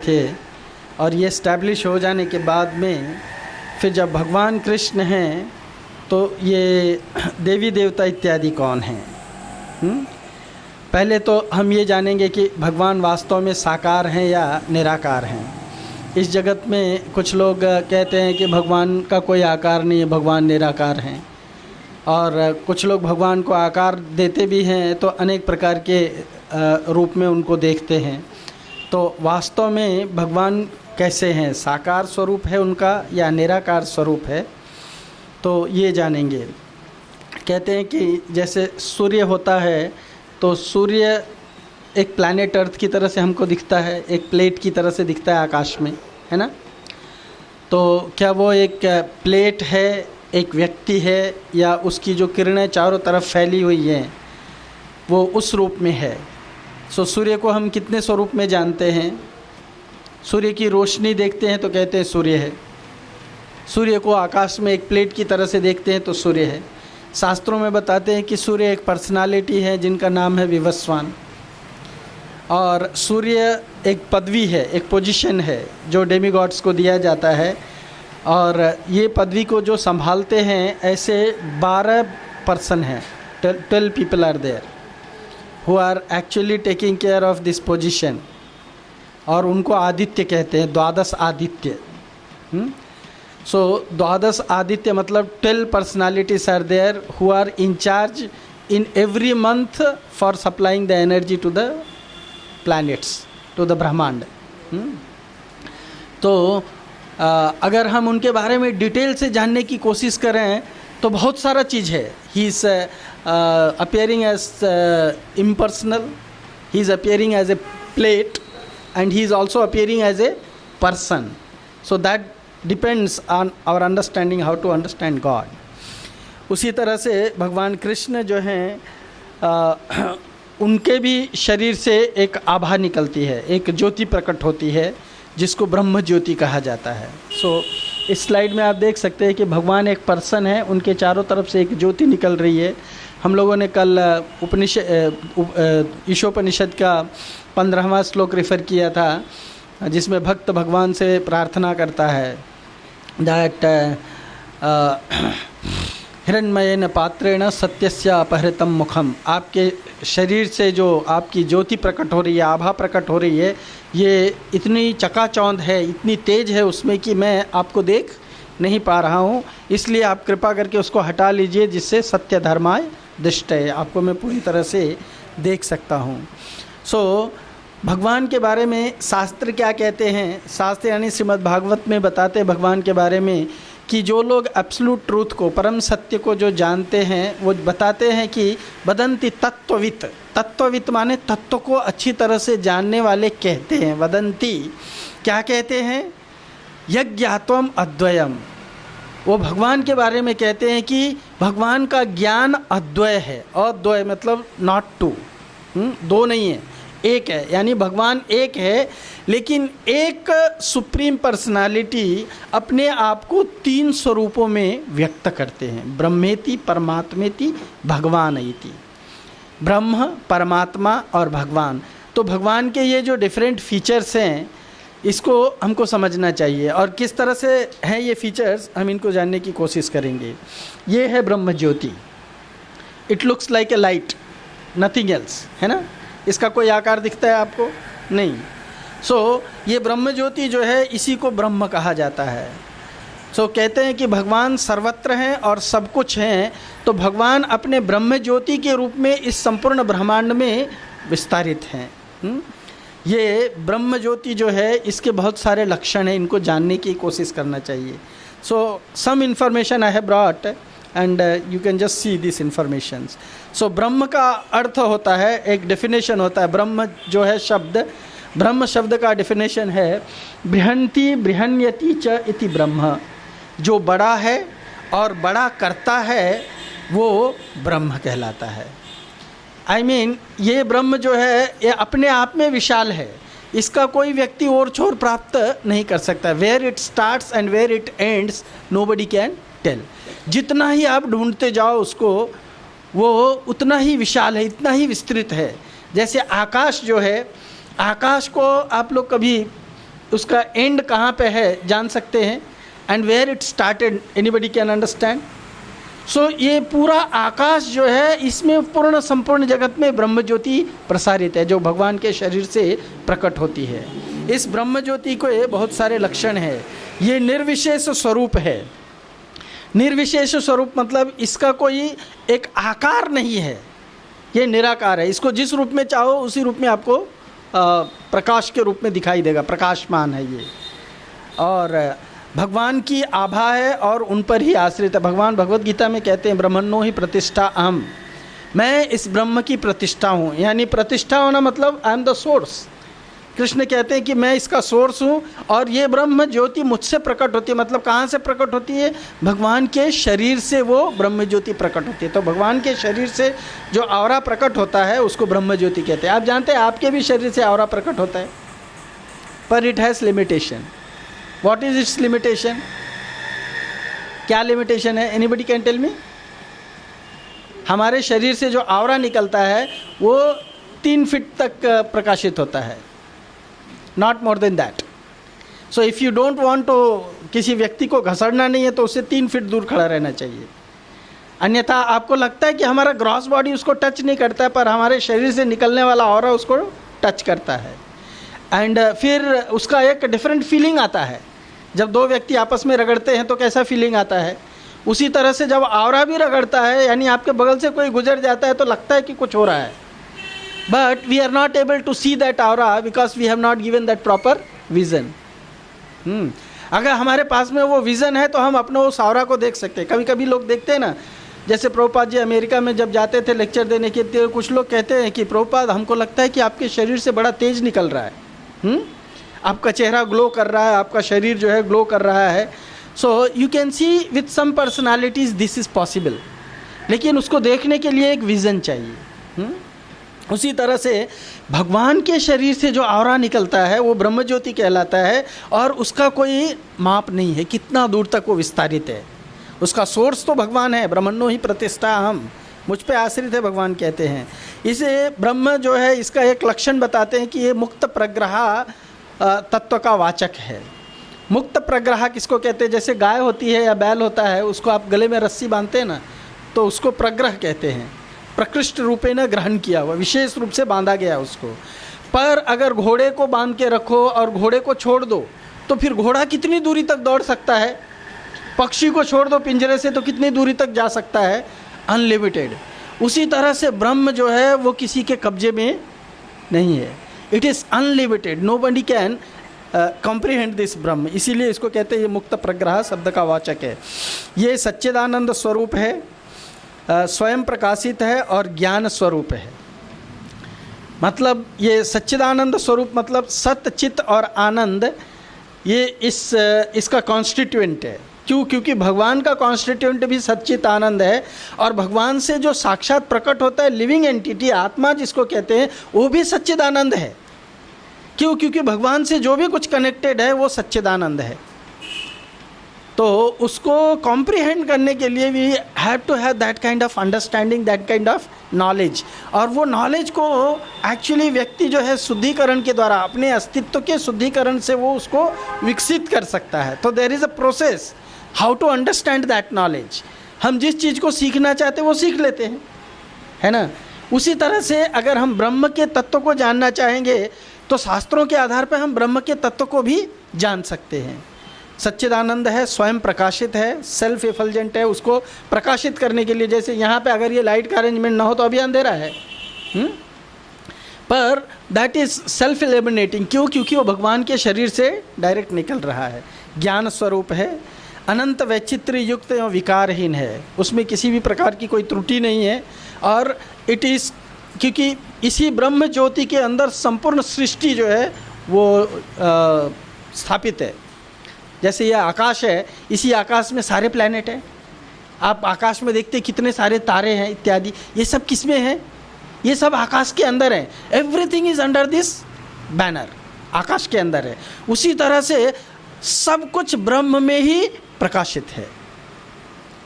थे। और ये इस्टेब्लिश हो जाने के बाद में फिर जब भगवान कृष्ण हैं तो ये देवी देवता इत्यादि कौन हैं? पहले तो हम ये जानेंगे कि भगवान वास्तव में साकार हैं या निराकार हैं। इस जगत में कुछ लोग कहते हैं कि भगवान का कोई आकार नहीं है, भगवान निराकार हैं, और कुछ लोग भगवान को आकार देते भी हैं तो अनेक प्रकार के रूप में उनको देखते हैं। तो वास्तव में भगवान कैसे हैं? साकार स्वरूप है उनका या निराकार स्वरूप है? तो ये जानेंगे। कहते हैं कि जैसे सूर्य होता है तो सूर्य एक प्लैनेट अर्थ की तरह से हमको दिखता है, एक प्लेट की तरह से दिखता है आकाश में, है ना? तो क्या वो एक प्लेट है, एक व्यक्ति है, या उसकी जो किरणें चारों तरफ फैली हुई हैं वो उस रूप में है? सूर्य को हम कितने स्वरूप में जानते हैं? सूर्य की रोशनी देखते हैं तो कहते हैं सूर्य है। सूर्य को आकाश में एक प्लेट की तरह से देखते हैं तो सूर्य है। शास्त्रों में बताते हैं कि सूर्य एक पर्सनालिटी है जिनका नाम है विवस्वान, और सूर्य एक पदवी है, एक पोजीशन है जो डेमीगॉड्स को दिया जाता है। और ये पदवी को जो संभालते हैं ऐसे 12 पर्सन हैं, 12 people are there who are actually taking care of this position, और उनको आदित्य कहते हैं, द्वादश आदित्य। सो द्वादश आदित्य मतलब 12 personalities are there who are in charge in every month for supplying the energy to the planets, to the ब्रह्मांड। तो अगर हम उनके बारे में डिटेल से जानने की कोशिश करें तो बहुत सारा चीज़ है। He is appearing as impersonal, he is appearing as a plate, and he is also appearing as a person. So that depends on our understanding how to understand God. उसी तरह से भगवान कृष्ण जो हैं उनके भी शरीर से एक आभा निकलती है, एक ज्योति प्रकट होती है जिसको ब्रह्म ज्योति कहा जाता है। इस स्लाइड में आप देख सकते हैं कि भगवान एक पर्सन है, उनके चारों तरफ से एक ज्योति निकल रही है। हम लोगों ने कल ईशोपनिषद का 15वां श्लोक रेफ़र किया था जिसमें भक्त भगवान से प्रार्थना करता है दैट हिरण्मयेन पात्रेण सत्यस्य अपहृतं मुखम। आपके शरीर से जो आपकी ज्योति प्रकट हो रही है, आभा प्रकट हो रही है, ये इतनी चकाचौंध है, इतनी तेज है उसमें कि मैं आपको देख नहीं पा रहा हूँ, इसलिए आप कृपा करके उसको हटा लीजिए जिससे सत्य धर्माय दृष्टये, आपको मैं पूरी तरह से देख सकता हूँ। भगवान के बारे में शास्त्र क्या कहते हैं? शास्त्र यानी श्रीमद् भागवत में बताते भगवान के बारे में कि जो लोग एब्सोल्यूट ट्रूथ को, परम सत्य को जो जानते हैं वो बताते हैं कि वदन्ति तत्ववित्। तत्ववित् माने तत्व को अच्छी तरह से जानने वाले कहते हैं। वदन्ति क्या कहते हैं? यज्ञात्वम अद्वयम। वो भगवान के बारे में कहते हैं कि भगवान का ज्ञान अद्वय है। अद्वय मतलब नॉट टू, दो नहीं है, एक है। यानी भगवान एक है, लेकिन एक सुप्रीम पर्सनालिटी अपने आप को 3 स्वरूपों में व्यक्त करते हैं। ब्रह्मेति, परमात्मेति, भगवानैति। ब्रह्म, परमात्मा और भगवान। तो भगवान के ये जो डिफरेंट फीचर्स हैं इसको हमको समझना चाहिए, और किस तरह से हैं ये फीचर्स हम इनको जानने की कोशिश करेंगे। ये है ब्रह्म ज्योति। It looks like a light, nothing else, है ना? इसका कोई आकार दिखता है आपको? नहीं। ये ब्रह्म ज्योति जो है इसी को ब्रह्म कहा जाता है। कहते हैं कि भगवान सर्वत्र हैं और सब कुछ हैं, तो भगवान अपने ब्रह्म ज्योति के रूप में इस संपूर्ण ब्रह्मांड में विस्तारित हैं। ये ब्रह्म ज्योति जो है इसके बहुत सारे लक्षण हैं, इनको जानने की कोशिश करना चाहिए। Some information I have brought and you can just see this information. ब्रह्म का अर्थ होता है, एक डेफिनेशन होता है। ब्रह्म जो है शब्द, ब्रह्म शब्द का डेफिनेशन है बृहन्ति बृहन्यति च इति ब्रह्म। जो बड़ा है और बड़ा करता है वो ब्रह्म कहलाता है। I mean, ये ब्रह्म जो है ये अपने आप में विशाल है, इसका कोई व्यक्ति और छोर प्राप्त नहीं कर सकता। Where it starts and where it ends nobody can tell. जितना ही आप ढूंढते जाओ उसको, वो उतना ही विशाल है, इतना ही विस्तृत है। जैसे आकाश जो है, आकाश को आप लोग कभी उसका एंड कहाँ पे है जान सकते हैं? And where it started, anybody can understand? So ये पूरा आकाश जो है, इसमें पूर्ण संपूर्ण जगत में ब्रह्म ज्योति प्रसारित है, जो भगवान के शरीर से प्रकट होती है। इस ब्रह्म ज्योति को बहुत सारे लक्षण है। ये निर्विशेष स्वरूप है। निर्विशेष स्वरूप मतलब इसका कोई एक आकार नहीं है, ये निराकार है। इसको जिस रूप में चाहो उसी रूप में आपको प्रकाश के रूप में दिखाई देगा, प्रकाशमान है ये। और भगवान की आभा है और उन पर ही आश्रित है। भगवान भगवत गीता में कहते हैं ब्रह्मणो ही प्रतिष्ठा अहम, मैं इस ब्रह्म की प्रतिष्ठा हूँ। यानी प्रतिष्ठा होना मतलब I am the source. Krishna कहते हैं कि मैं इसका सोर्स हूँ और ये ब्रह्म ज्योति मुझसे प्रकट होती है। मतलब कहाँ से प्रकट होती है? भगवान के शरीर से वो ब्रह्म ज्योति प्रकट होती है। तो भगवान के शरीर से जो आवरा प्रकट होता है उसको ब्रह्म ज्योति कहते हैं। आप जानते हैं आपके भी शरीर से आवरा प्रकट होता है, पर it has limitation. What is its limitation? क्या लिमिटेशन है? Anybody can tell me? हमारे शरीर से जो आवरा निकलता है वो 3 फीट तक प्रकाशित होता है, not more than that. So if you don't want to, किसी व्यक्ति को घसड़ना नहीं है तो उससे 3 फीट दूर खड़ा रहना चाहिए। अन्यथा आपको लगता है कि हमारा ग्रॉस बॉडी उसको टच नहीं करता है, पर हमारे शरीर से निकलने वाला ऑरा उसको टच करता है। एंड फिर उसका एक डिफरेंट फीलिंग आता है। जब 2 व्यक्ति आपस में रगड़ते हैं तो कैसा फीलिंग आता है, उसी तरह से जब आवरा भी रगड़ता है, यानी आपके बगल से कोई गुजर जाता है तो लगता है कि कुछ हो रहा है, but we are not able to see that aura because we have not given that proper vision. अगर हमारे पास में वो विज़न है तो हम अपने उस आवरा को देख सकते हैं। कभी कभी लोग देखते हैं ना, जैसे प्रभुपाद जी अमेरिका में जब जाते थे लेक्चर देने के लिए, कुछ लोग कहते हैं कि प्रभुपाद हमको लगता है कि आपके शरीर से बड़ा तेज निकल रहा है, आपका चेहरा ग्लो कर रहा है, आपका शरीर जो है ग्लो कर रहा है। So you can see with some personalities this is possible, लेकिन उसको देखने के लिए एक विज़न चाहिए। उसी तरह से भगवान के शरीर से जो आवरा निकलता है वो ब्रह्म ज्योति कहलाता है और उसका कोई माप नहीं है कितना दूर तक वो विस्तारित है। उसका सोर्स तो भगवान है, ब्रह्मणो ही प्रतिष्ठा हम, मुझ पे आश्रित है भगवान कहते हैं। इसे ब्रह्म जो है इसका एक लक्षण बताते हैं कि ये मुक्त प्रग्रह तत्व का वाचक है। मुक्त प्रग्रह किसको कहते हैं? जैसे गाय होती है या बैल होता है, उसको आप गले में रस्सी बांधते हैं ना, तो उसको प्रग्रह कहते हैं। प्रकृष्ट रूपे न ग्रहण किया हुआ, विशेष रूप से बांधा गया उसको। पर अगर घोड़े को बांध के रखो और घोड़े को छोड़ दो तो फिर घोड़ा कितनी दूरी तक दौड़ सकता है? पक्षी को छोड़ दो पिंजरे से तो कितनी दूरी तक जा सकता है? अनलिमिटेड। उसी तरह से ब्रह्म जो है वो किसी के कब्जे में नहीं है, it is unlimited, nobody can comprehend this ब्रह्म। इसीलिए इसको कहते हैं ये मुक्त प्रग्रह शब्द का वाचक है। ये सच्चिदानंद स्वरूप है, स्वयं प्रकाशित है और ज्ञान स्वरूप है। मतलब ये सच्चिदानंद स्वरूप मतलब सत्य चित्त और आनंद, ये इसका कॉन्स्टिट्यूएंट है। क्यों? क्योंकि भगवान का कॉन्स्टिट्यूएंट भी सच्चित आनंद है और भगवान से जो साक्षात प्रकट होता है लिविंग एंटिटी, आत्मा जिसको कहते हैं, वो भी सच्चिदानंद है। क्यों? क्योंकि भगवान से जो भी कुछ कनेक्टेड है वो सच्चिदानंद है। तो उसको कॉम्प्रिहेंड करने के लिए we have to have that kind of understanding, that kind of knowledge. और वो नॉलेज को एक्चुअली व्यक्ति जो है शुद्धिकरण के द्वारा, अपने अस्तित्व के शुद्धिकरण से वो उसको विकसित कर सकता है। तो there is a process how to understand that knowledge. हम जिस चीज़ को सीखना चाहते हैं वो सीख लेते हैं, है ना। उसी तरह से अगर हम ब्रह्म के तत्व को जानना चाहेंगे तो शास्त्रों के आधार पर हम ब्रह्म के तत्व को भी जान सकते हैं। सच्चिदानंद है, स्वयं प्रकाशित है, सेल्फ एफल्जेंट है। उसको प्रकाशित करने के लिए, जैसे यहाँ पे अगर ये लाइट का अरेंजमेंट ना हो तो अभी अंधेरा है, पर दैट इज़ सेल्फ इल्यूमिनेटिंग। क्यों? क्योंकि वो भगवान के शरीर से डायरेक्ट निकल रहा है। ज्ञान स्वरूप है, अनंत वैचित्र्य युक्त एवं विकारहीन है, उसमें किसी भी प्रकार की कोई त्रुटि नहीं है। और इट इज़, क्योंकि इसी ब्रह्म ज्योति के अंदर संपूर्ण सृष्टि जो है वो स्थापित है। जैसे ये आकाश है, इसी आकाश में सारे प्लैनेट हैं। आप आकाश में देखते कितने सारे तारे हैं इत्यादि, ये सब किस में है? ये सब आकाश के अंदर है। Everything is under this banner, आकाश के अंदर है। उसी तरह से सब कुछ ब्रह्म में ही प्रकाशित है,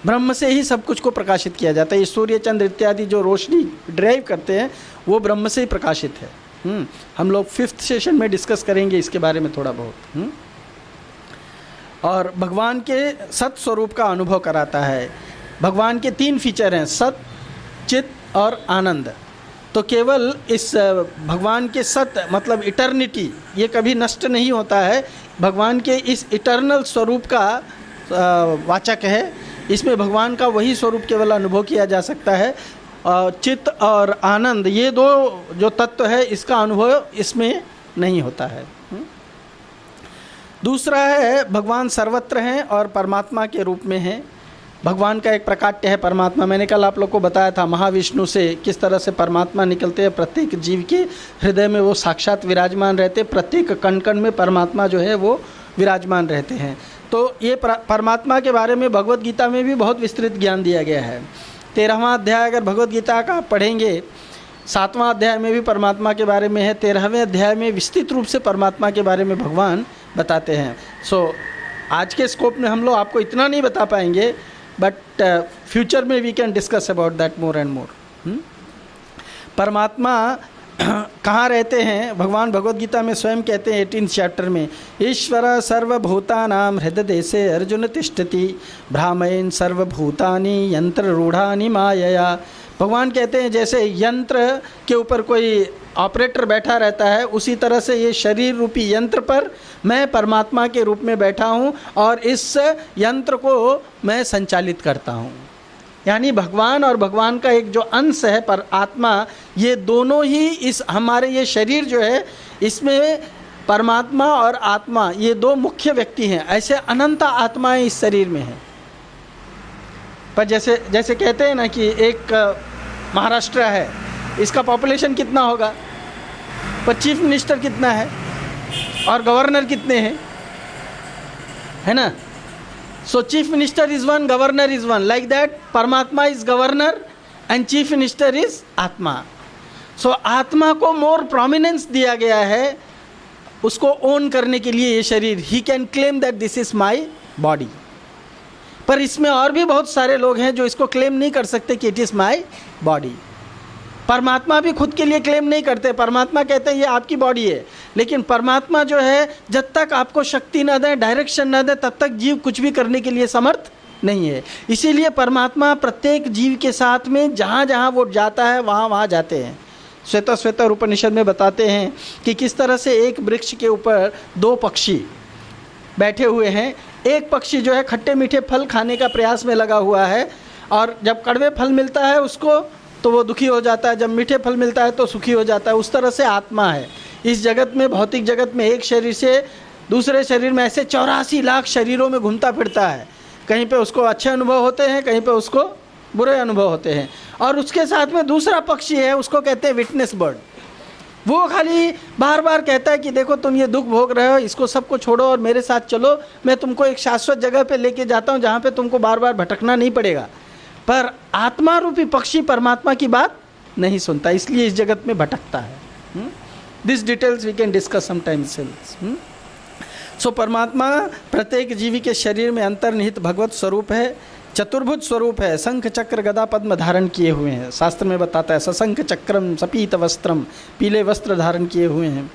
ब्रह्म से ही सब कुछ को प्रकाशित किया जाता है। ये सूर्य चंद्र इत्यादि जो रोशनी ड्राइव करते हैं वो ब्रह्म से ही प्रकाशित है। हम लोग 5th सेशन में डिस्कस करेंगे इसके बारे में थोड़ा बहुत। और भगवान के सत स्वरूप का अनुभव कराता है। भगवान के 3 फीचर हैं, सत, चित और आनंद। तो केवल इस भगवान के सत मतलब इटर्निटी, ये कभी नष्ट नहीं होता है, भगवान के इस इटर्नल स्वरूप का वाचक है। इसमें भगवान का वही स्वरूप केवल अनुभव किया जा सकता है। चित्त और आनंद, ये 2 जो तत्व है, इसका अनुभव इसमें नहीं होता है। दूसरा है भगवान सर्वत्र हैं और परमात्मा के रूप में हैं। भगवान का एक प्रकाट्य है परमात्मा। मैंने कल आप लोग को बताया था महाविष्णु से किस तरह से परमात्मा निकलते हैं, प्रत्येक जीव के हृदय में वो साक्षात विराजमान रहते, प्रत्येक कण कण में परमात्मा जो है वो विराजमान रहते हैं। तो ये परमात्मा के बारे में भगवत गीता में भी बहुत विस्तृत ज्ञान दिया गया है। 13वां अध्याय अगर भगवत गीता का आप पढ़ेंगे, 7वां अध्याय में भी परमात्मा के बारे में है, 13वें अध्याय में विस्तृत रूप से परमात्मा के बारे में भगवान बताते हैं। आज के स्कोप में हम लोग आपको इतना नहीं बता पाएंगे, बट फ्यूचर में we can discuss about that more and more. परमात्मा कहाँ रहते हैं? भगवान भगवत गीता में स्वयं कहते हैं 18 चैप्टर में, ईश्वर सर्वभूतानां हृदयदेशे अर्जुन तिष्ठति भ्रामयन् सर्वभूतानि यंत्र रूढ़ानि मायया। भगवान कहते हैं जैसे यंत्र के ऊपर कोई ऑपरेटर बैठा रहता है, उसी तरह से ये शरीर रूपी यंत्र पर मैं परमात्मा के रूप में बैठा हूँ और इस यंत्र को मैं संचालित करता हूँ। यानी भगवान और भगवान का एक जो अंश है पर आत्मा, ये दोनों ही इस हमारे ये शरीर जो है इसमें परमात्मा और आत्मा ये 2 मुख्य व्यक्ति हैं। ऐसे अनंत आत्माएं इस शरीर में हैं। पर जैसे कहते हैं ना कि एक महाराष्ट्र है, इसका पॉपुलेशन कितना होगा, पर चीफ मिनिस्टर कितना है और गवर्नर कितने हैं, है ना? So chief minister is one, governor is one. Like that, Paramatma is governor and chief minister is Atma. So आत्मा को more prominence दिया गया है, उसको own करने के लिए ये शरीर। He can claim that this is my body. पर इसमें और भी बहुत सारे लोग हैं जो इसको क्लेम नहीं कर सकते कि इट इज़ माई बॉडी। परमात्मा भी खुद के लिए क्लेम नहीं करते। परमात्मा कहते हैं ये आपकी बॉडी है, लेकिन परमात्मा जो है जब तक आपको शक्ति न दे, डायरेक्शन न दे, तब तक जीव कुछ भी करने के लिए समर्थ नहीं है। इसीलिए परमात्मा प्रत्येक जीव के साथ में जहाँ जहाँ वो जाता है वहाँ वहाँ जाते हैं। श्वेता उपनिषद में बताते हैं कि किस तरह से एक वृक्ष के ऊपर 2 पक्षी बैठे हुए हैं। एक पक्षी जो है खट्टे मीठे फल खाने का प्रयास में लगा हुआ है, और जब कड़वे फल मिलता है उसको तो वो दुखी हो जाता है, जब मीठे फल मिलता है तो सुखी हो जाता है। उस तरह से आत्मा है इस जगत में, भौतिक जगत में, एक शरीर से दूसरे शरीर में ऐसे 84 लाख शरीरों में घूमता फिरता है। कहीं पे उसको अच्छे अनुभव होते हैं, कहीं पे उसको बुरे अनुभव होते हैं। और उसके साथ में दूसरा पक्षी है, उसको कहते हैं विटनेस बर्ड। वो खाली बार बार कहता है कि देखो तुम ये दुख भोग रहे हो, इसको सबको छोड़ो और मेरे साथ चलो, मैं तुमको एक शाश्वत जगह पे लेके जाता हूँ जहाँ पे तुमको बार बार भटकना नहीं पड़ेगा। पर आत्मा रूपी पक्षी परमात्मा की बात नहीं सुनता, इसलिए इस जगत में भटकता है। This details we can discuss sometimes. So परमात्मा प्रत्येक जीवी के शरीर में अंतर्निहित भगवत स्वरूप है, चतुर्भुज स्वरूप है, शंख चक्र गदा पद्म धारण किए हुए हैं। शास्त्र में बताता है सशंख चक्रम सपीत वस्त्रम, पीले वस्त्र धारण किए हुए हैं।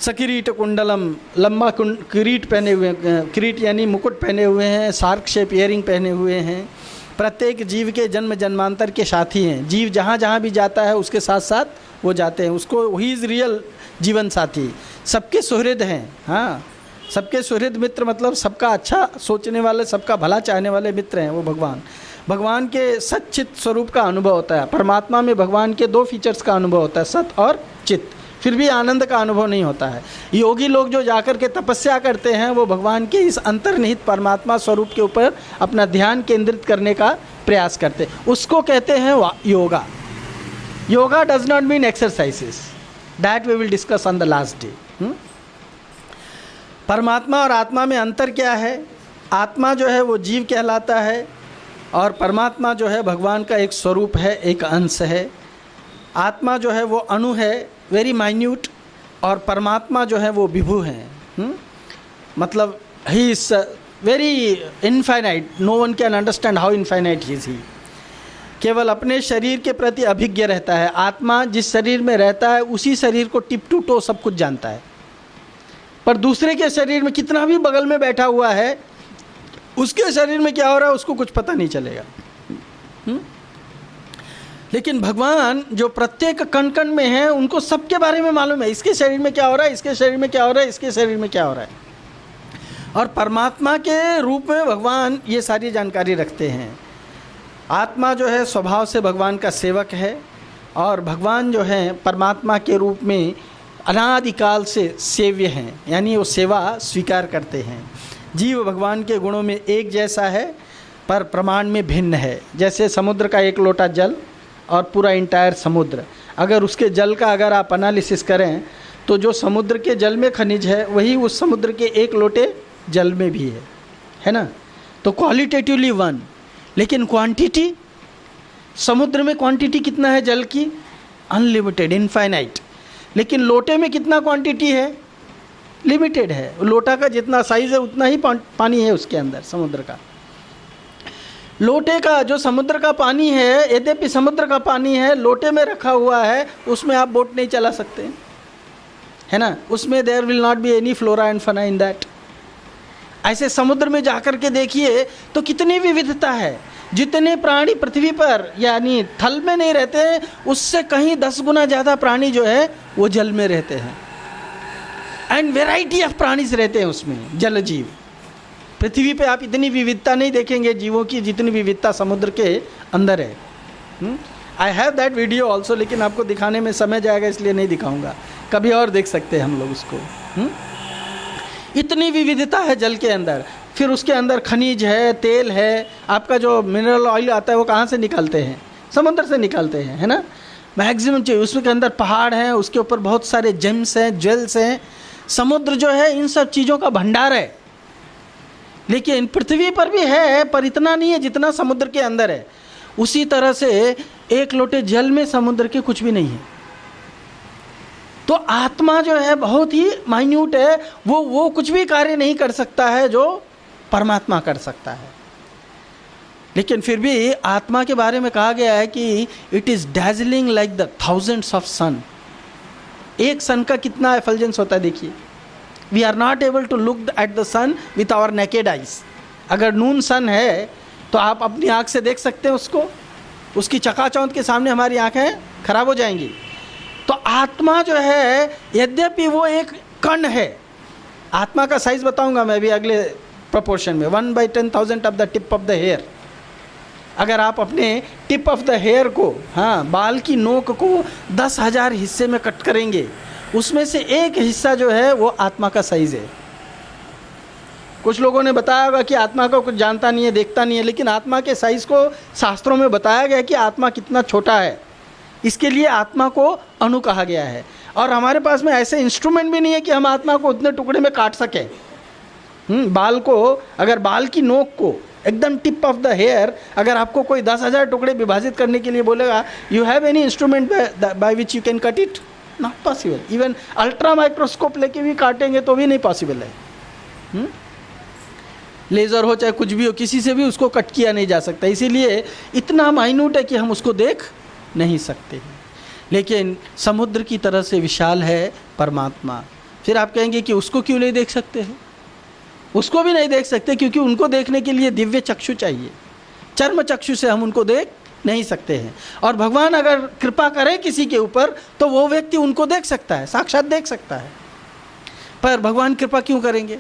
सकिरीट कुंडलम, लंबा किरीट पहने हुए, किरीट यानी मुकुट पहने हुए हैं, शार्क शेप इयरिंग पहने हुए हैं। प्रत्येक जीव के जन्म जन्मांतर के साथी हैं। जीव जहाँ जहाँ भी जाता है उसके साथ साथ वो जाते हैं, उसको ही इज़ रियल जीवन साथी। सबके सुहृद हैं, हाँ, सबके सुहृद मित्र मतलब सबका अच्छा सोचने वाले, सबका भला चाहने वाले मित्र हैं वो भगवान। भगवान के सच्चित स्वरूप का अनुभव होता है। परमात्मा में भगवान के 2 फीचर्स का अनुभव होता है, सत और चित्त। फिर भी आनंद का अनुभव नहीं होता है। योगी लोग जो जाकर के तपस्या करते हैं वो भगवान के इस अंतर्निहित परमात्मा स्वरूप के ऊपर अपना ध्यान केंद्रित करने का प्रयास करते हैं, उसको कहते हैं yoga. Yoga does not mean exercises, that we will discuss on the last day. परमात्मा और आत्मा में अंतर क्या है? आत्मा जो है वो जीव कहलाता है और परमात्मा जो है भगवान का एक स्वरूप है, एक अंश है। आत्मा जो है वो अणु है, वेरी माइन्यूट, और परमात्मा जो है वो विभु है। मतलब he is very infinite, no one can understand how infinite he is he. केवल अपने शरीर के प्रति अभिज्ञ रहता है। आत्मा जिस शरीर में रहता है उसी शरीर को टिप टू टो सब कुछ जानता है, पर दूसरे के शरीर में कितना भी बगल में बैठा हुआ है, उसके शरीर में क्या हो रहा है उसको कुछ पता नहीं चलेगा। लेकिन भगवान जो प्रत्येक कण कण में है उनको सबके बारे में मालूम है, इसके शरीर में क्या हो रहा है, इसके शरीर में क्या हो रहा है, इसके शरीर में क्या हो रहा है। और परमात्मा के रूप में भगवान ये सारी जानकारी रखते हैं। आत्मा जो है स्वभाव से भगवान का सेवक है, और भगवान जो है परमात्मा के रूप में अनादिकाल से सेव्य हैं, यानी वो सेवा स्वीकार करते हैं। जीव भगवान के गुणों में एक जैसा है पर प्रमाण में भिन्न है। जैसे समुद्र का एक लोटा जल और पूरा इंटायर समुद्र, अगर उसके जल का अगर आप एनालिसिस करें तो जो समुद्र के जल में खनिज है वही उस समुद्र के एक लोटे जल में भी है ना। तो क्वालिटेटिवली वन, लेकिन क्वांटिटी, समुद्र में क्वांटिटी कितना है जल की, अनलिमिटेड, इनफाइनाइट। लेकिन लोटे में कितना क्वांटिटी है, लिमिटेड है। लोटा का जितना साइज़ है उतना ही पानी है उसके अंदर, समुद्र का। लोटे का जो समुद्र का पानी है, यद्यपि समुद्र का पानी है, लोटे में रखा हुआ है, उसमें आप बोट नहीं चला सकते, है ना। उसमें there will not be any flora and fauna in that. ऐसे समुद्र में जाकर के देखिए तो कितनी विविधता है। जितने प्राणी पृथ्वी पर यानी थल में नहीं रहते हैं, उससे कहीं 10 गुना ज़्यादा प्राणी जो है वो जल में रहते हैं। एंड वेराइटी ऑफ प्राणीज रहते हैं उसमें, जल जीव। पृथ्वी पे आप इतनी विविधता नहीं देखेंगे जीवों की जितनी विविधता समुद्र के अंदर है। I have that video also, लेकिन आपको दिखाने में समय जाएगा इसलिए नहीं दिखाऊंगा, कभी और देख सकते हैं हम लोग उसको। इतनी विविधता है जल के अंदर। फिर उसके अंदर खनिज है, तेल है। आपका जो मिनरल ऑयल आता है वो कहाँ से निकालते हैं, समुद्र से निकालते हैं, है ना। मैक्सिमम चाहिए उसके अंदर पहाड़ हैं, उसके ऊपर बहुत सारे जेम्स हैं, ज्वेल्स हैं। समुद्र जो है इन सब चीज़ों का भंडार है। लेकिन पृथ्वी पर भी है, पर इतना नहीं है जितना समुद्र के अंदर है। उसी तरह से एक लोटे जल में समुद्र के कुछ भी नहीं है। तो आत्मा जो है बहुत ही माइन्यूट है, वो कुछ भी कार्य नहीं कर सकता है जो परमात्मा कर सकता है। लेकिन फिर भी आत्मा के बारे में कहा गया है कि it is dazzling like the thousands of sun. एक सन का कितना एफल्जेंस होता है देखिए। We are not able to look at the sun with our naked eyes. अगर नून सन है तो आप अपनी आँख से देख सकते हैं उसको, उसकी चकाचौंध के सामने हमारी आँखें खराब हो जाएंगी। तो आत्मा जो है यद्यपि वो एक कण है, आत्मा का साइज बताऊंगा मैं भी अगले प्रोपोर्शन में, 1/10,000 of the tip of the hair. अगर आप अपने टिप ऑफ द हेयर को, हाँ, बाल की नोक को 10,000 हिस्से में कट करेंगे, उसमें से एक हिस्सा जो है वो आत्मा का साइज है। कुछ लोगों ने बताया होगा कि आत्मा को कुछ जानता नहीं है, देखता नहीं है, लेकिन आत्मा के साइज को शास्त्रों में बताया गया कि आत्मा कितना छोटा है। इसके लिए आत्मा को अणु कहा गया है। और हमारे पास में ऐसे इंस्ट्रूमेंट भी नहीं है कि हम आत्मा को उतने टुकड़े में काट सकें। बाल को, अगर बाल की नोक को एकदम टिप ऑफ द हेयर अगर आपको कोई 10,000 टुकड़े विभाजित करने के लिए बोलेगा, you have any instrument by which you can cut it? Not possible. Even ultra microscope लेके भी काटेंगे तो भी नहीं पॉसिबल है। लेज़र हो चाहे कुछ भी हो, किसी से भी उसको कट किया नहीं जा सकता। इसीलिए इतना माइन्यूट है कि हम उसको देख नहीं सकते। लेकिन समुद्र की तरह से विशाल है परमात्मा। फिर आप कहेंगे कि उसको क्यों नहीं देख सकते हैं? उसको भी नहीं देख सकते क्योंकि उनको देखने के लिए दिव्य चक्षु चाहिए। चर्म चक्षु से हम उनको देख नहीं सकते हैं। और भगवान अगर कृपा करे किसी के ऊपर तो वो व्यक्ति उनको देख सकता है, साक्षात देख सकता है। पर भगवान कृपा क्यों करेंगे?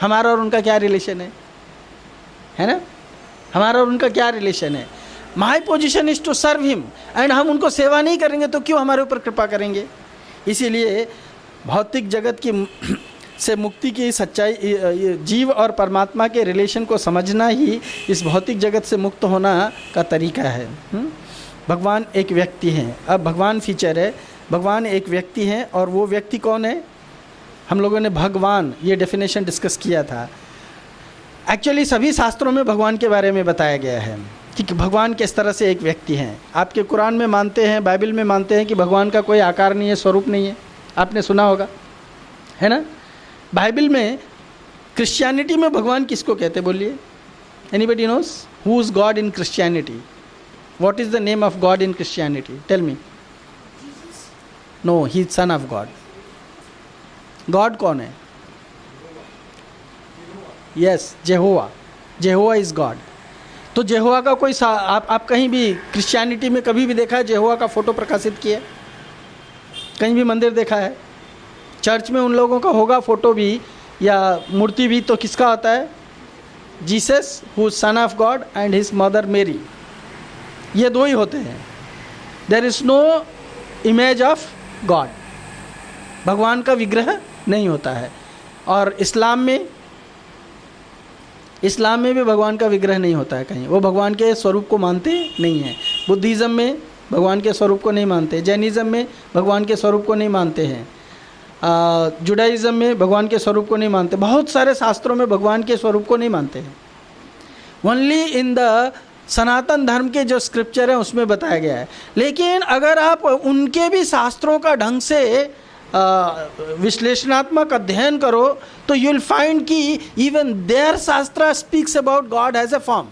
हमारा और उनका क्या रिलेशन है ना? हमारा और उनका क्या रिलेशन है? My position is to serve him, and हम उनको सेवा नहीं करेंगे तो क्यों हमारे ऊपर कृपा करेंगे? इसीलिए भौतिक जगत की से मुक्ति की सच्चाई, जीव और परमात्मा के रिलेशन को समझना ही इस भौतिक जगत से मुक्त होना का तरीका है। भगवान एक व्यक्ति हैं। अब भगवान फीचर है, भगवान एक व्यक्ति हैं। और वो व्यक्ति कौन है? हम लोगों ने भगवान ये डेफिनेशन डिस्कस किया था। एक्चुअली सभी शास्त्रों में भगवान के बारे में बताया गया है कि भगवान किस तरह से एक व्यक्ति हैं। आपके कुरान में मानते हैं, बाइबल में मानते हैं कि भगवान का कोई आकार नहीं है, स्वरूप नहीं है। आपने सुना होगा, है ना? बाइबल में, क्रिश्चियनिटी में भगवान किसको कहते बोलिए? Anybody knows who is God in Christianity? What is the name of God in Christianity? Tell me. No, he is son of God. God कौन है? Yes, Jehovah. Jehovah is God. तो जेहोवा का कोई आप कहीं भी क्रिश्चियनिटी में कभी भी देखा है जेहोवा का फोटो प्रकाशित किया? कहीं भी मंदिर देखा है? चर्च में उन लोगों का होगा फोटो भी या मूर्ति भी, तो किसका होता है? Jesus who son of God and his mother Mary, ये दो ही होते हैं. There is no image of God, भगवान का विग्रह नहीं होता है. और इस्लाम में भी भगवान का विग्रह नहीं होता है कहीं, वो भगवान के स्वरूप को मानते नहीं हैं. बुद्धिज़्म में भगवान के स्वरूप को नहीं मानते, जैनिज़्म में भगवान के स्वरूप को नहीं मानते हैं, जुडाइज़्म में भगवान के स्वरूप को नहीं मानते, बहुत सारे शास्त्रों में भगवान के स्वरूप को नहीं मानते हैं. ओनली इन द सनातन धर्म के जो स्क्रिप्चर हैं उसमें बताया गया है. लेकिन अगर आप उनके भी शास्त्रों का ढंग से विश्लेषणात्मक अध्ययन करो तो यू विल फाइंड कि इवन देयर शास्त्र speaks about God as a form.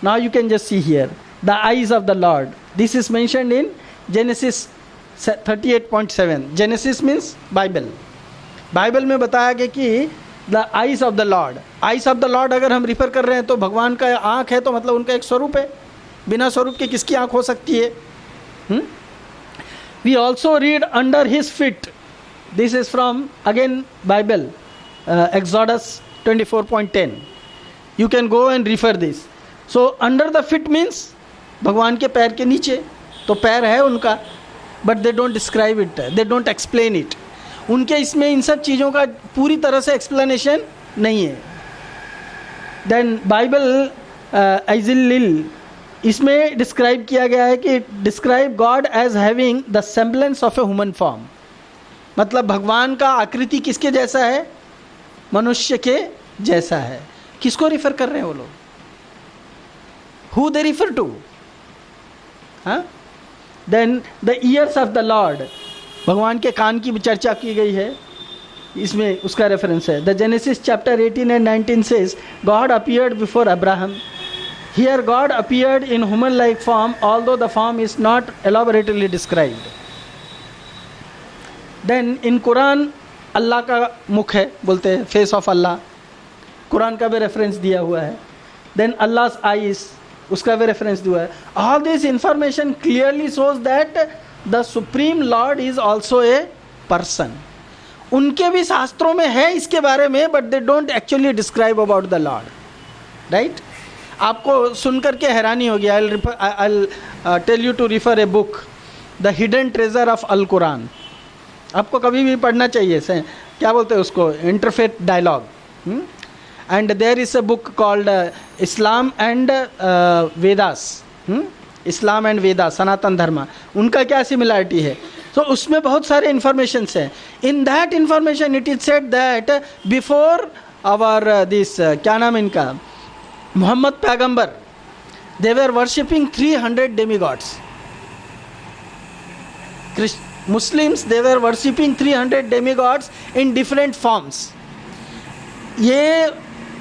Now you can just see here the eyes of the Lord. This is mentioned in Genesis 38.7. Genesis means Bible में बताया गया कि the eyes of the Lord. Eyes of the Lord अगर हम refer कर रहे हैं तो भगवान का आँख है, तो मतलब उनका एक स्वरूप है. बिना स्वरूप के किसकी आँख हो सकती है? We also read under his feet. This is from again Bible, Exodus 24.10. You can go and refer this. So under the feet means भगवान के पैर के नीचे, तो पैर है उनका, but they don't describe it, they don't explain it. उनके इसमें इन सब चीज़ों का पूरी तरह से एक्सप्लेनेशन नहीं है. देन बाइबल एजिलिल, इसमें डिस्क्राइब किया गया है कि describe God as having the semblance of a human form. मतलब भगवान का आकृति किसके जैसा है? मनुष्य के जैसा है. किसको रिफर कर रहे हैं वो लोग? Who they refer to? हाँ. Then the ears of the Lord, भगवान के कान की भी चर्चा की गई है, इसमें उसका रेफरेंस है. The genesis chapter 18 and 19 says God appeared before Abraham. Here God appeared in human like form, although the form is not elaborately described. Then in Quran अल्लाह का मुख है बोलते हैं, फेस ऑफ अल्लाह, कुरान का भी रेफरेंस दिया हुआ है. देन अल्लाह's eyes, उसका भी रेफरेंस दिया है. All this information clearly shows that the supreme lord is also a person. उनके भी शास्त्रों में है इसके बारे में, but they don't actually describe about the lord. Right. आपको सुनकर के हैरानी होगी. I tell you to refer a book, the hidden treasure of al Quran. आपको कभी भी पढ़ना चाहिए. से क्या बोलते हैं उसको? Interfaith dialogue. And there is a book called Islam and Vedas. Islam and Veda, Sanatan Dharma, उनका क्या सिमिलरिटी है. तो उसमें बहुत सारे इन्फॉर्मेशंस हैं. In that information it is said that before our this क्या नाम इनका, मोहम्मद पैगंबर, they were worshipping 300 demigods. Muslims they were worshipping 300 demigods in different forms. ये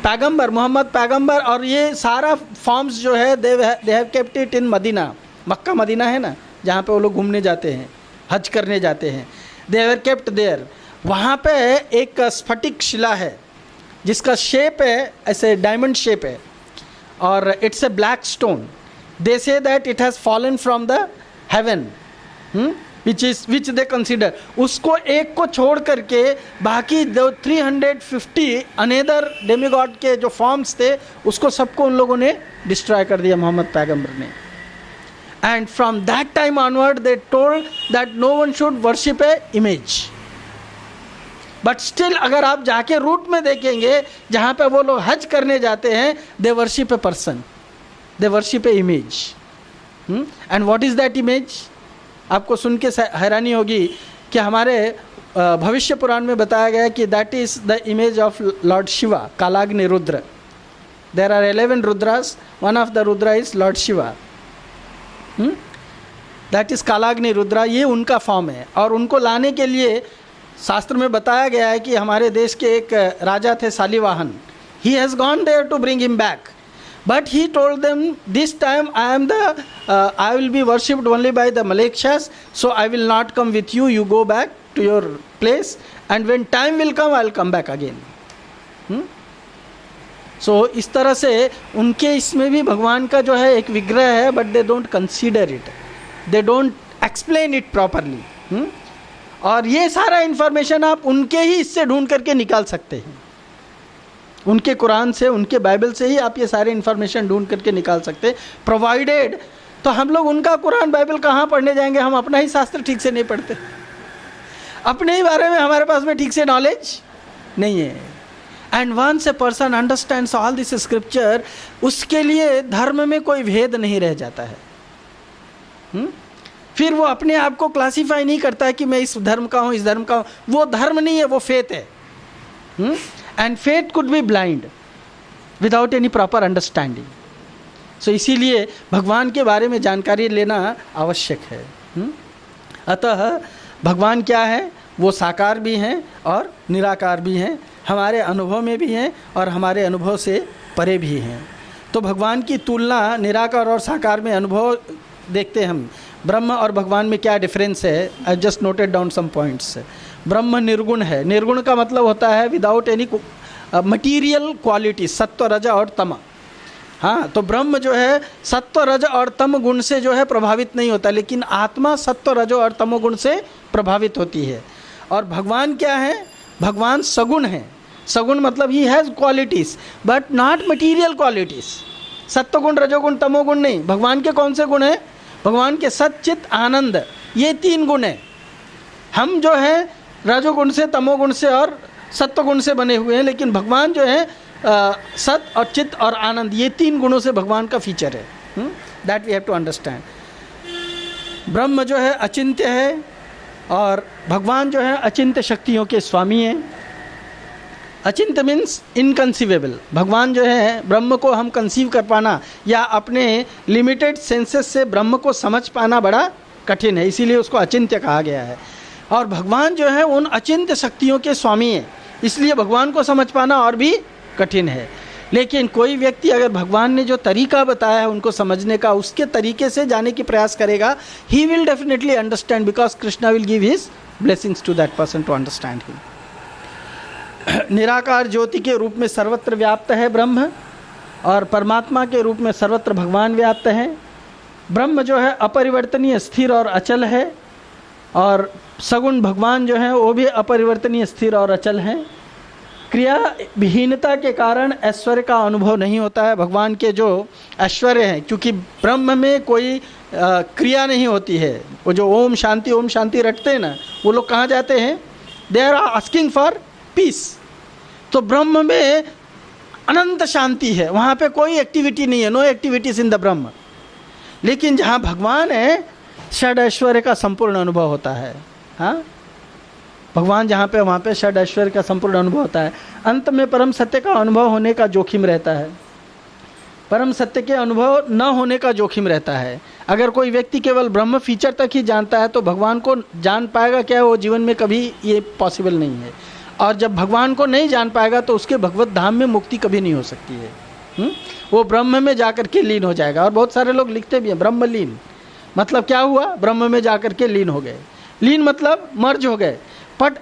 पैगंबर, मोहम्मद पैगंबर, और ये सारा फॉर्म्स जो है they have kept it in Medina. Mecca Medina है ना, जहाँ पे वो लोग घूमने जाते हैं, हज करने जाते हैं. They have kept there. वहाँ पे एक स्फटिक शिला है जिसका शेप है ऐसे डायमंड शेप है, और it's a black stone. They say that it has fallen from the haven, which they consider. उसको एक को छोड़ करके बाकी 350 अनेदर डेमीगॉड के जो फॉर्म्स थे उसको सबको उन लोगों ने डिस्ट्रॉय कर दिया मोहम्मद पैगंबर ने. And from that time onward they told that no one should worship a image. But still अगर आप जाके रूट में देखेंगे जहाँ पे वो लोग हज करने जाते हैं, they worship a person, they worship a image. And what is that image? आपको सुन के हैरानी होगी कि हमारे भविष्य पुराण में बताया गया कि that is the image of lord Shiva, Kalagni Rudra. There are 11 Rudras, one of the Rudra is lord Shiva. That is Kalagni Rudra. ये उनका फॉर्म है. और उनको लाने के लिए शास्त्र में बताया गया है कि हमारे देश के एक राजा थे Salivahan. He has gone there to bring him back, But he told them, this time I will be worshipped only by the Malakshas, so I will not come with you. You go back to your place, and when time will come, I will come back again. So इस तरह से उनके इसमें भी भगवान का जो है एक विग्रह है, but they don't consider it, they don't explain it properly. और ये सारा इन्फॉर्मेशन आप उनके ही इससे ढूंढ करके निकाल सकते हैं, उनके कुरान से, उनके बाइबल से ही आप ये सारे इन्फॉर्मेशन ढूंढ करके निकाल सकते हैं, प्रोवाइडेड. तो हम लोग उनका कुरान बाइबल कहाँ पढ़ने जाएंगे? हम अपना ही शास्त्र ठीक से नहीं पढ़ते, अपने ही बारे में हमारे पास में ठीक से नॉलेज नहीं है. And once a person understands all this scripture, उसके लिए धर्म में कोई भेद नहीं रह जाता है. फिर वो अपने आप को क्लासीफाई नहीं करता है कि मैं इस धर्म का हूँ, इस धर्म का हूँ. वो धर्म नहीं है, वो फेथ है. And faith could be blind without any proper understanding. So इसीलिए भगवान के बारे में जानकारी लेना आवश्यक है. अतः भगवान क्या है? वो साकार भी हैं और निराकार भी हैं, हमारे अनुभव में भी हैं और हमारे अनुभव से परे भी हैं. तो भगवान की तुलना निराकार और साकार में अनुभव देखते हैं हम. ब्रह्म और भगवान में क्या डिफरेंस है? I just noted down some points. ब्रह्म निर्गुण है. निर्गुण का मतलब होता है विदाउट एनी मटीरियल क्वालिटी, सत्व रज और तम. हाँ, तो ब्रह्म जो है सत्व रज और तम गुण से जो है प्रभावित नहीं होता, लेकिन आत्मा सत्व रज और तमो गुण से प्रभावित होती है. और भगवान क्या है? भगवान सगुण है. सगुण मतलब he has qualities but not material qualities. सत्वगुण, रजोगुण, तमोगुण नहीं. भगवान के कौन से गुण हैं? भगवान के सच्चित, आनंद, ये 3 गुण हैं. हम जो है रजोगुण से, तमोगुण से और सत्वगुण से बने हुए हैं, लेकिन भगवान जो है सत और चित्त और आनंद, ये 3 गुणों से भगवान का फीचर है. That we have to understand. ब्रह्म जो है अचिंत्य है और भगवान जो है अचिंत्य शक्तियों के स्वामी हैं. अचिंत्य मीन्स इनकंसीवेबल. भगवान जो है, ब्रह्म को हम कंसीव कर पाना या अपने लिमिटेड सेंसेस से ब्रह्म को समझ पाना बड़ा कठिन है, इसीलिए उसको अचिंत्य कहा गया है. और भगवान जो है उन अचिंत्य शक्तियों के स्वामी हैं, इसलिए भगवान को समझ पाना और भी कठिन है. लेकिन कोई व्यक्ति अगर भगवान ने जो तरीका बताया है उनको समझने का, उसके तरीके से जाने की प्रयास करेगा, he will definitely understand, because Krishna will give his blessings to that person to understand him. निराकार ज्योति के रूप में सर्वत्र व्याप्त है ब्रह्म, और परमात्मा के रूप में सर्वत्र भगवान व्याप्त है. ब्रह्म जो है अपरिवर्तनीय, स्थिर और अचल है, और सगुण भगवान जो है वो भी अपरिवर्तनीय, स्थिर और अचल हैं. क्रिया विहीनता के कारण ऐश्वर्य का अनुभव नहीं होता है. भगवान के जो ऐश्वर्य हैं, क्योंकि ब्रह्म में कोई क्रिया नहीं होती है. वो जो ओम शांति रटते हैं ना, वो लोग कहाँ जाते हैं? They are asking for peace. तो ब्रह्म में अनंत शांति है, वहाँ पे कोई एक्टिविटी नहीं है, नो एक्टिविटीज इन द ब्रह्म. लेकिन जहाँ भगवान है, षड ऐश्वर्य का संपूर्ण अनुभव होता है. हाँ, भगवान जहाँ पे, वहाँ पे षड ऐश्वर्य का संपूर्ण अनुभव होता है. अंत में परम सत्य का अनुभव होने का जोखिम रहता है. परम सत्य के अनुभव न होने का जोखिम रहता है. अगर कोई व्यक्ति केवल ब्रह्म फीचर तक ही जानता है तो भगवान को जान पाएगा क्या? वो जीवन में कभी ये पॉसिबल नहीं है. और जब भगवान को नहीं जान पाएगा तो उसके भगवत धाम में मुक्ति कभी नहीं हो सकती है. वो ब्रह्म में जाकर के लीन हो जाएगा. और बहुत सारे लोग लिखते भी हैं ब्रह्मलीन. मतलब क्या हुआ? ब्रह्म में जाकर के लीन हो गए. लीन मतलब मर्ज हो गए, but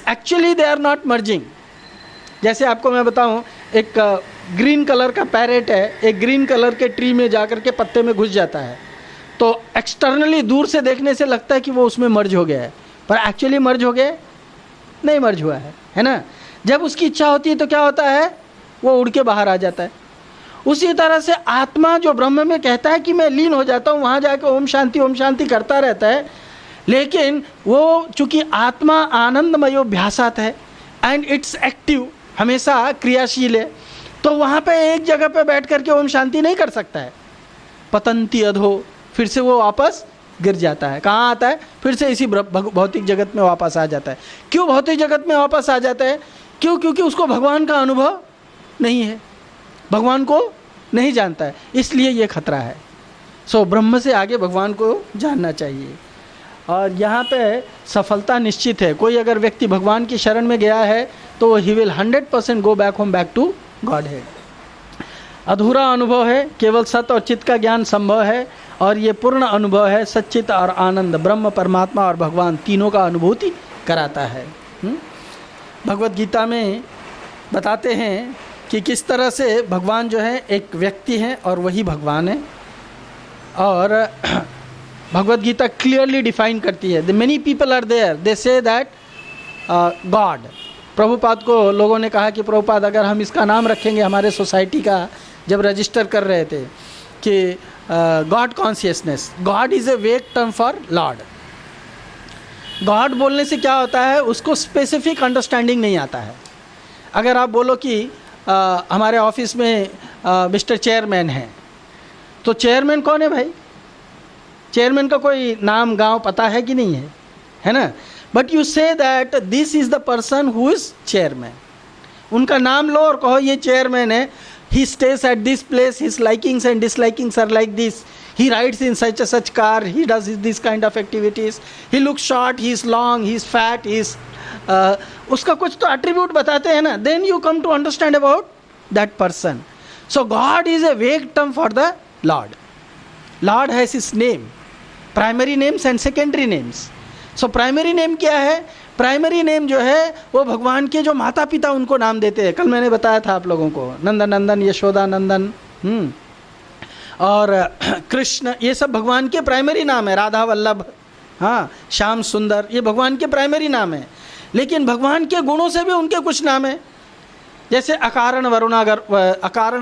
actually they are not merging. जैसे आपको मैं बताऊं, एक ग्रीन कलर का पैरेट है, एक ग्रीन कलर के ट्री में जाकर के पत्ते में घुस जाता है, तो एक्सटर्नली दूर से देखने से लगता है कि वो उसमें मर्ज हो गया है, पर एक्चुअली मर्ज हो गया नहीं, मर्ज हुआ है ना. जब उसकी इच्छा होती है तो क्या होता है? वो उड़ के बाहर आ जाता है. उसी तरह से आत्मा जो ब्रह्म में कहता है कि मैं लीन हो जाता हूँ, वहाँ जाकर ओम शांति करता रहता है, लेकिन वो चूँकि आत्मा आनंदमयोभ्यासात है एंड इट्स एक्टिव, हमेशा क्रियाशील है, तो वहाँ पे एक जगह पे बैठ करके ओम शांति नहीं कर सकता है. पतंती अधो, फिर से वो वापस गिर जाता है. कहाँ आता है? फिर से इसी भौतिक जगत में वापस आ जाता है. क्यों भौतिक जगत में वापस आ जाता है? क्यों? क्योंकि उसको भगवान का अनुभव नहीं है, भगवान को नहीं जानता है, इसलिए ये खतरा है. सो ब्रह्म से आगे भगवान को जानना चाहिए. और यहाँ पे सफलता निश्चित है. कोई अगर व्यक्ति भगवान की शरण में गया है तो he will 100% go back home, back to Godhead. अधूरा अनुभव है, केवल सत्य और चित्त का ज्ञान संभव है, और ये पूर्ण अनुभव है, सच्चित और आनंद, ब्रह्म, परमात्मा और भगवान तीनों का अनुभूति कराता है। भगवत गीता में बताते हैं कि किस तरह से भगवान जो है एक व्यक्ति है और वही भगवान है। और भगवत गीता क्लियरली डिफाइन करती है। The many people are there, they say that God. Prabhupada को लोगों ने कहा कि प्रभुपाद अगर हम इसका नाम रखेंगे हमारे सोसाइटी का, जब रजिस्टर कर रहे थे, कि God consciousness, God is a वेग टर्म फॉर लॉर्ड। गॉड बोलने से क्या होता है, उसको स्पेसिफिक अंडरस्टैंडिंग नहीं आता है। अगर आप बोलो कि हमारे ऑफिस में मिस्टर चेयरमैन है, तो चेयरमैन कौन है भाई? चेयरमैन का कोई नाम गांव पता है कि नहीं है, है ना? But you say that this is the person who is chairman. उनका नाम लो और कहो ये चेयरमैन है। He stays at this place, his likings and dislikings are like this. He rides in such a such car, he does this kind of activities. He looks short, he is long, he is fat, he is उसका कुछ तो attribute बताते हैं ना, then you come to understand about that person. So God is a vague term for the Lord. Lord has his name, primary names and secondary names. So primary name क्या है? Primary name जो है वो भगवान के जो माता पिता उनको नाम देते हैं। कल मैंने बताया था आप लोगों को, नंदन, यशोदा नंदन, और कृष्ण, ये सब भगवान के प्राइमरी नाम है। राधा वल्लभ, हाँ, श्याम सुंदर, ये भगवान के प्राइमरी नाम है। लेकिन भगवान के गुणों से भी उनके कुछ नाम है, जैसे अकारण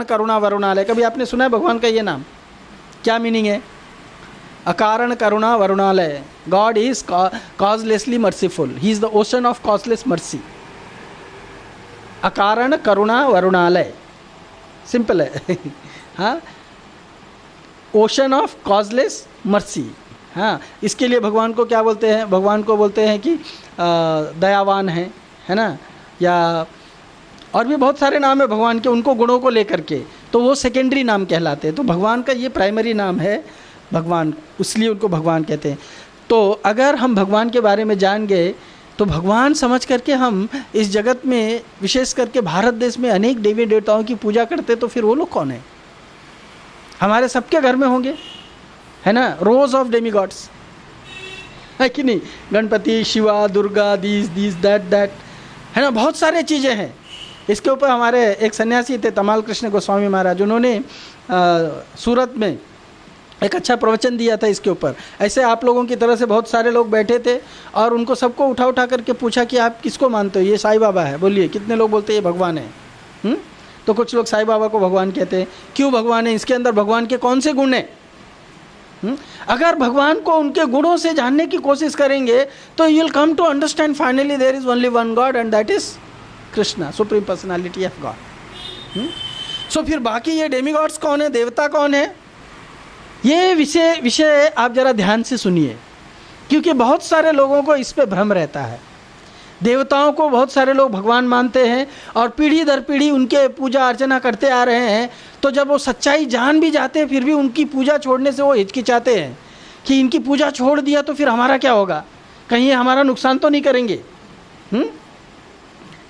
करुणा वरुणालय। कभी आपने सुना है भगवान का ये नाम? क्या मीनिंग है? अकारण करुणा वरुणालय। God is causelessly merciful, he is the ocean of causeless mercy. अकारण करुणा वरुणालय, सिंपल है। हाँ, ओशन ऑफ कॉजलेस मर्सी। हाँ, इसके लिए भगवान को क्या बोलते हैं? भगवान को बोलते हैं कि दयावान है ना, या और भी बहुत सारे नाम है भगवान के, उनको गुणों को लेकर के, तो वो सेकेंडरी नाम कहलाते हैं। तो भगवान का ये प्राइमरी नाम है भगवान, इसलिए उनको भगवान कहते हैं। तो अगर हम भगवान के बारे में जान गए तो भगवान समझ करके हम इस जगत में, विशेष करके भारत देश में, अनेक देवी देवताओं की पूजा करते, तो फिर वो लोग कौन है? हमारे सबके घर में होंगे, है ना, रोज ऑफ डेमी गॉड्स, है कि नहीं? गणपति, शिवा, दुर्गा, दिस दैट, है ना, बहुत सारे चीज़ें हैं। इसके ऊपर हमारे एक सन्यासी थे, तमाल कृष्ण गोस्वामी महाराज, उन्होंने सूरत में एक अच्छा प्रवचन दिया था इसके ऊपर। ऐसे आप लोगों की तरह से बहुत सारे लोग बैठे थे और उनको सबको उठा करके पूछा कि आप किसको मानते हो? ये साईं बाबा है, बोलिए। कितने लोग बोलते हैं ये भगवान है? तो कुछ लोग साईं बाबा को भगवान कहते हैं। क्यों भगवान है? इसके अंदर भगवान के कौन से गुण हैं? अगर भगवान को उनके गुणों से जानने की कोशिश करेंगे तो you will come to understand finally there is only one God and that is Krishna, supreme personality of God. So फिर बाकी ये डेमी गॉड्स कौन है, देवता कौन है, ये विषय आप ज़रा ध्यान से सुनिए, क्योंकि बहुत सारे लोगों को इस पे भ्रम रहता है। देवताओं को बहुत सारे लोग भगवान मानते हैं और पीढ़ी दर पीढ़ी उनके पूजा अर्चना करते आ रहे हैं। तो जब वो सच्चाई जान भी जाते हैं फिर भी उनकी पूजा छोड़ने से वो हिचकिचाते हैं कि इनकी पूजा छोड़ दिया तो फिर हमारा क्या होगा, कहीं ये हमारा नुकसान तो नहीं करेंगे,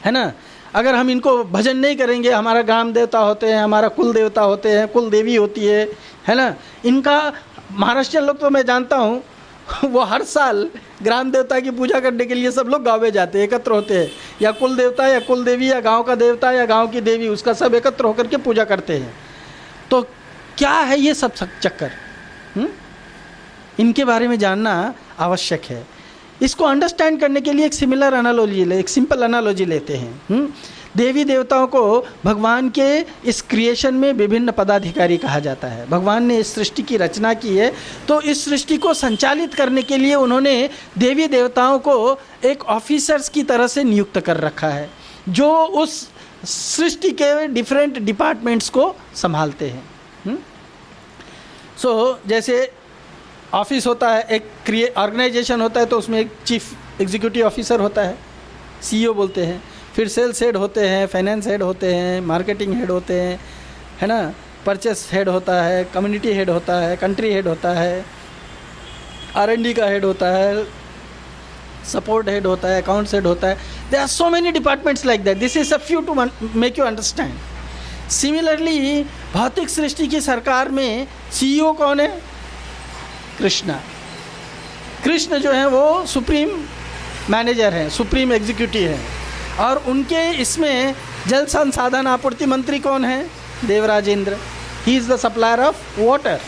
है ना? अगर हम इनको भजन नहीं करेंगे, हमारा ग्राम देवता होते हैं, हमारा कुल देवता होते हैं, कुल देवी होती है ना? इनका महाराष्ट्र लोग तो मैं जानता हूँ वो हर साल ग्राम देवता की पूजा करने के लिए सब लोग गाँव में जाते हैं, एकत्र होते हैं, या कुल देवता या कुल देवी या गांव का देवता या गांव की देवी, उसका सब एकत्र होकर के पूजा करते हैं। तो क्या है ये सब चक्कर? इनके बारे में जानना आवश्यक है। इसको अंडरस्टैंड करने के लिए एक सिंपल एनालॉजी लेते हैं। देवी देवताओं को भगवान के इस क्रिएशन में विभिन्न पदाधिकारी कहा जाता है। भगवान ने इस सृष्टि की रचना की है, तो इस सृष्टि को संचालित करने के लिए उन्होंने देवी देवताओं को एक ऑफिसर्स की तरह से नियुक्त कर रखा है, जो उस सृष्टि के डिफरेंट डिपार्टमेंट्स को संभालते हैं। जैसे ऑफिस होता है, एक ऑर्गेनाइजेशन होता है, तो उसमें एक चीफ एग्जीक्यूटिव ऑफिसर होता है, CEO बोलते हैं। फिर सेल्स हेड होते हैं, फाइनेंस हेड होते हैं, मार्केटिंग हेड होते हैं, है ना, परचेस हेड होता है, कम्युनिटी हेड होता है, कंट्री हेड होता है, R&D का हेड होता है, सपोर्ट हेड होता है, अकाउंट्स हेड होता है। There are so many departments like that. This is a few to make you understand. Similarly भौतिक सृष्टि की सरकार में सीईओ कौन है? कृष्णा। कृष्ण जो है वो सुप्रीम मैनेजर हैं, सुप्रीम एग्जीक्यूटिव हैं। और उनके इसमें जल संसाधन आपूर्ति मंत्री कौन है? Devraj Indra. He is the supplier of water.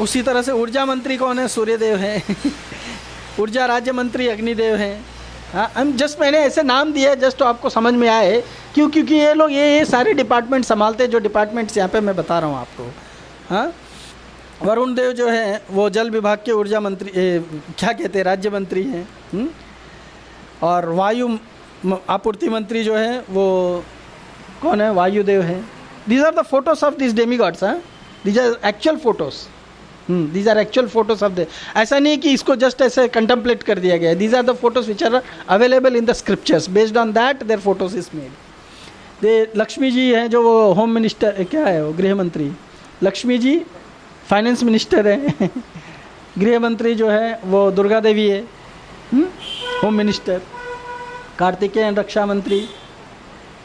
उसी तरह से ऊर्जा मंत्री कौन है? सूर्यदेव हैं। ऊर्जा राज्य मंत्री अग्निदेव हैं। हाँ, हम जस्ट मैंने ऐसे नाम दिए जस्ट तो आपको समझ में आए, क्योंकि ये लोग ये सारे डिपार्टमेंट संभालते हैं, जो डिपार्टमेंट्स यहाँ पे मैं बता रहा हूँ आपको। हाँ, वरुण देव जो है वो जल विभाग के ऊर्जा मंत्री क्या कहते हैं, राज्य मंत्री हैं। और वायु आपूर्ति मंत्री जो है वो कौन है? वायुदेव हैं। These are the photos of this demigods. हाँ, these are actual photos. These are actual photos of the, ऐसा नहीं कि इसको जस्ट ऐसे कंटेम्पलेट कर दिया गया है। These are the photos which are available in the scriptures, based on that their photos is made. They Lakshmi ji हैं जो वो होम मिनिस्टर, क्या है वो, गृह मंत्री। लक्ष्मी जी फाइनेंस मिनिस्टर है। गृह मंत्री जो है वो दुर्गा देवी है, होम मिनिस्टर। कार्तिकेयन रक्षा मंत्री।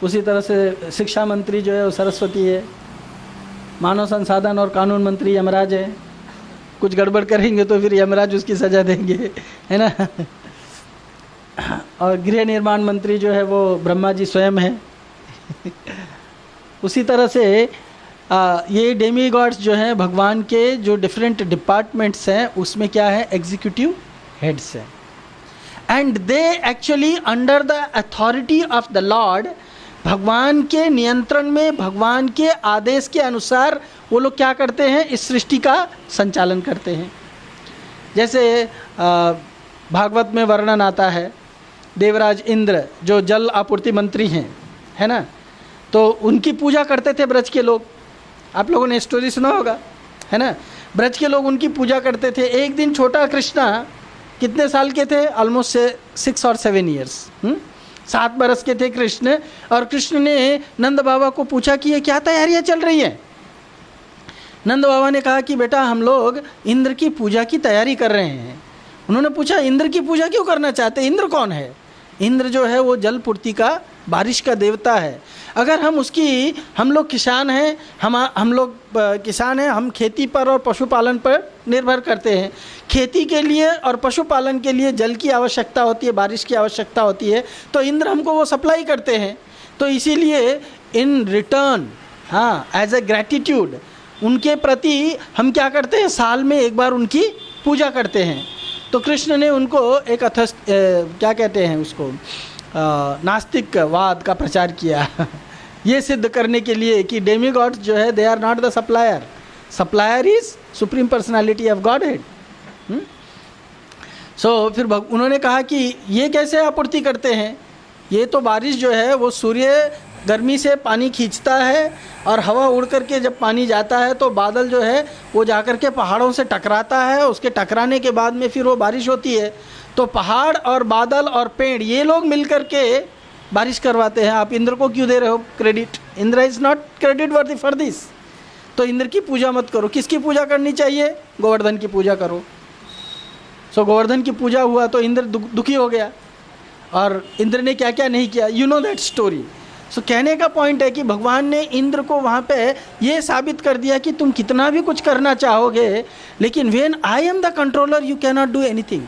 उसी तरह से शिक्षा मंत्री जो है वो सरस्वती है। मानव संसाधन और कानून मंत्री यमराज है। कुछ गड़बड़ करेंगे तो फिर यमराज उसकी सज़ा देंगे, है ना। और गृह निर्माण मंत्री जो है वो ब्रह्मा जी स्वयं है। उसी तरह से ये डेमी गॉड्स जो हैं भगवान के जो डिफरेंट डिपार्टमेंट्स हैं उसमें क्या है? एग्जीक्यूटिव हेड्स हैं। And they actually under the authority of the Lord, भगवान के नियंत्रण में, भगवान के आदेश के अनुसार वो लोग क्या करते हैं? इस सृष्टि का संचालन करते हैं। जैसे भागवत में वर्णन आता है, देवराज इंद्र जो जल आपूर्ति मंत्री हैं, है ना, तो उनकी पूजा करते थे ब्रज के लोग। आप लोगों ने स्टोरी सुना होगा, है ना। ब्रज के लोग उनकी पूजा करते थे। एक दिन छोटा कृष्णा कितने साल के थे? ऑलमोस्ट 6 और 7 ईयर्स, 7 बरस के थे कृष्ण। और कृष्ण ने नंद बाबा को पूछा कि ये क्या तैयारियां चल रही हैं। नंद बाबा ने कहा कि बेटा हम लोग इंद्र की पूजा की तैयारी कर रहे हैं। उन्होंने पूछा इंद्र की पूजा क्यों करना चाहते? इंद्र कौन है? इंद्र जो है वो जल पूर्ति का, बारिश का देवता है। अगर हम उसकी, हम लोग किसान हैं, हम लोग किसान हैं, हम खेती पर और पशुपालन पर निर्भर करते हैं। खेती के लिए और पशुपालन के लिए जल की आवश्यकता होती है, बारिश की आवश्यकता होती है, तो इंद्र हमको वो सप्लाई करते हैं। तो इसीलिए इन रिटर्न, हाँ, एज ए ग्रैटिट्यूड उनके प्रति हम क्या करते हैं? साल में एक बार उनकी पूजा करते हैं। तो कृष्ण ने उनको एक क्या कहते हैं उसको, नास्तिकवाद का प्रचार किया। ये सिद्ध करने के लिए कि डेमीगॉड्स जो है they are not the supplier, supplier is supreme personality of Godhead. So फिर उन्होंने कहा कि ये कैसे आपूर्ति करते हैं? ये तो बारिश जो है वो सूर्य गर्मी से पानी खींचता है और हवा उड़ करके जब पानी जाता है तो बादल जो है वो जाकर के पहाड़ों से टकराता है। उसके टकराने के बाद में फिर वो बारिश होती है। तो पहाड़ और बादल और पेड़ ये लोग मिल कर के बारिश करवाते हैं। आप इंद्र को क्यों दे रहे हो credit? Indra is not credit वर्दी फॉर दिस। तो इंद्र की पूजा मत करो। किसकी पूजा करनी चाहिए? गोवर्धन की पूजा करो। सो गोवर्धन की पूजा हुआ तो इंद्र दुखी हो गया। और इंद्र ने क्या क्या नहीं किया, यू नो दैट स्टोरी। सो कहने का पॉइंट है कि भगवान ने इंद्र को वहाँ पे ये साबित कर दिया कि तुम कितना भी कुछ करना चाहोगे, लेकिन when I am the controller you can not do anything.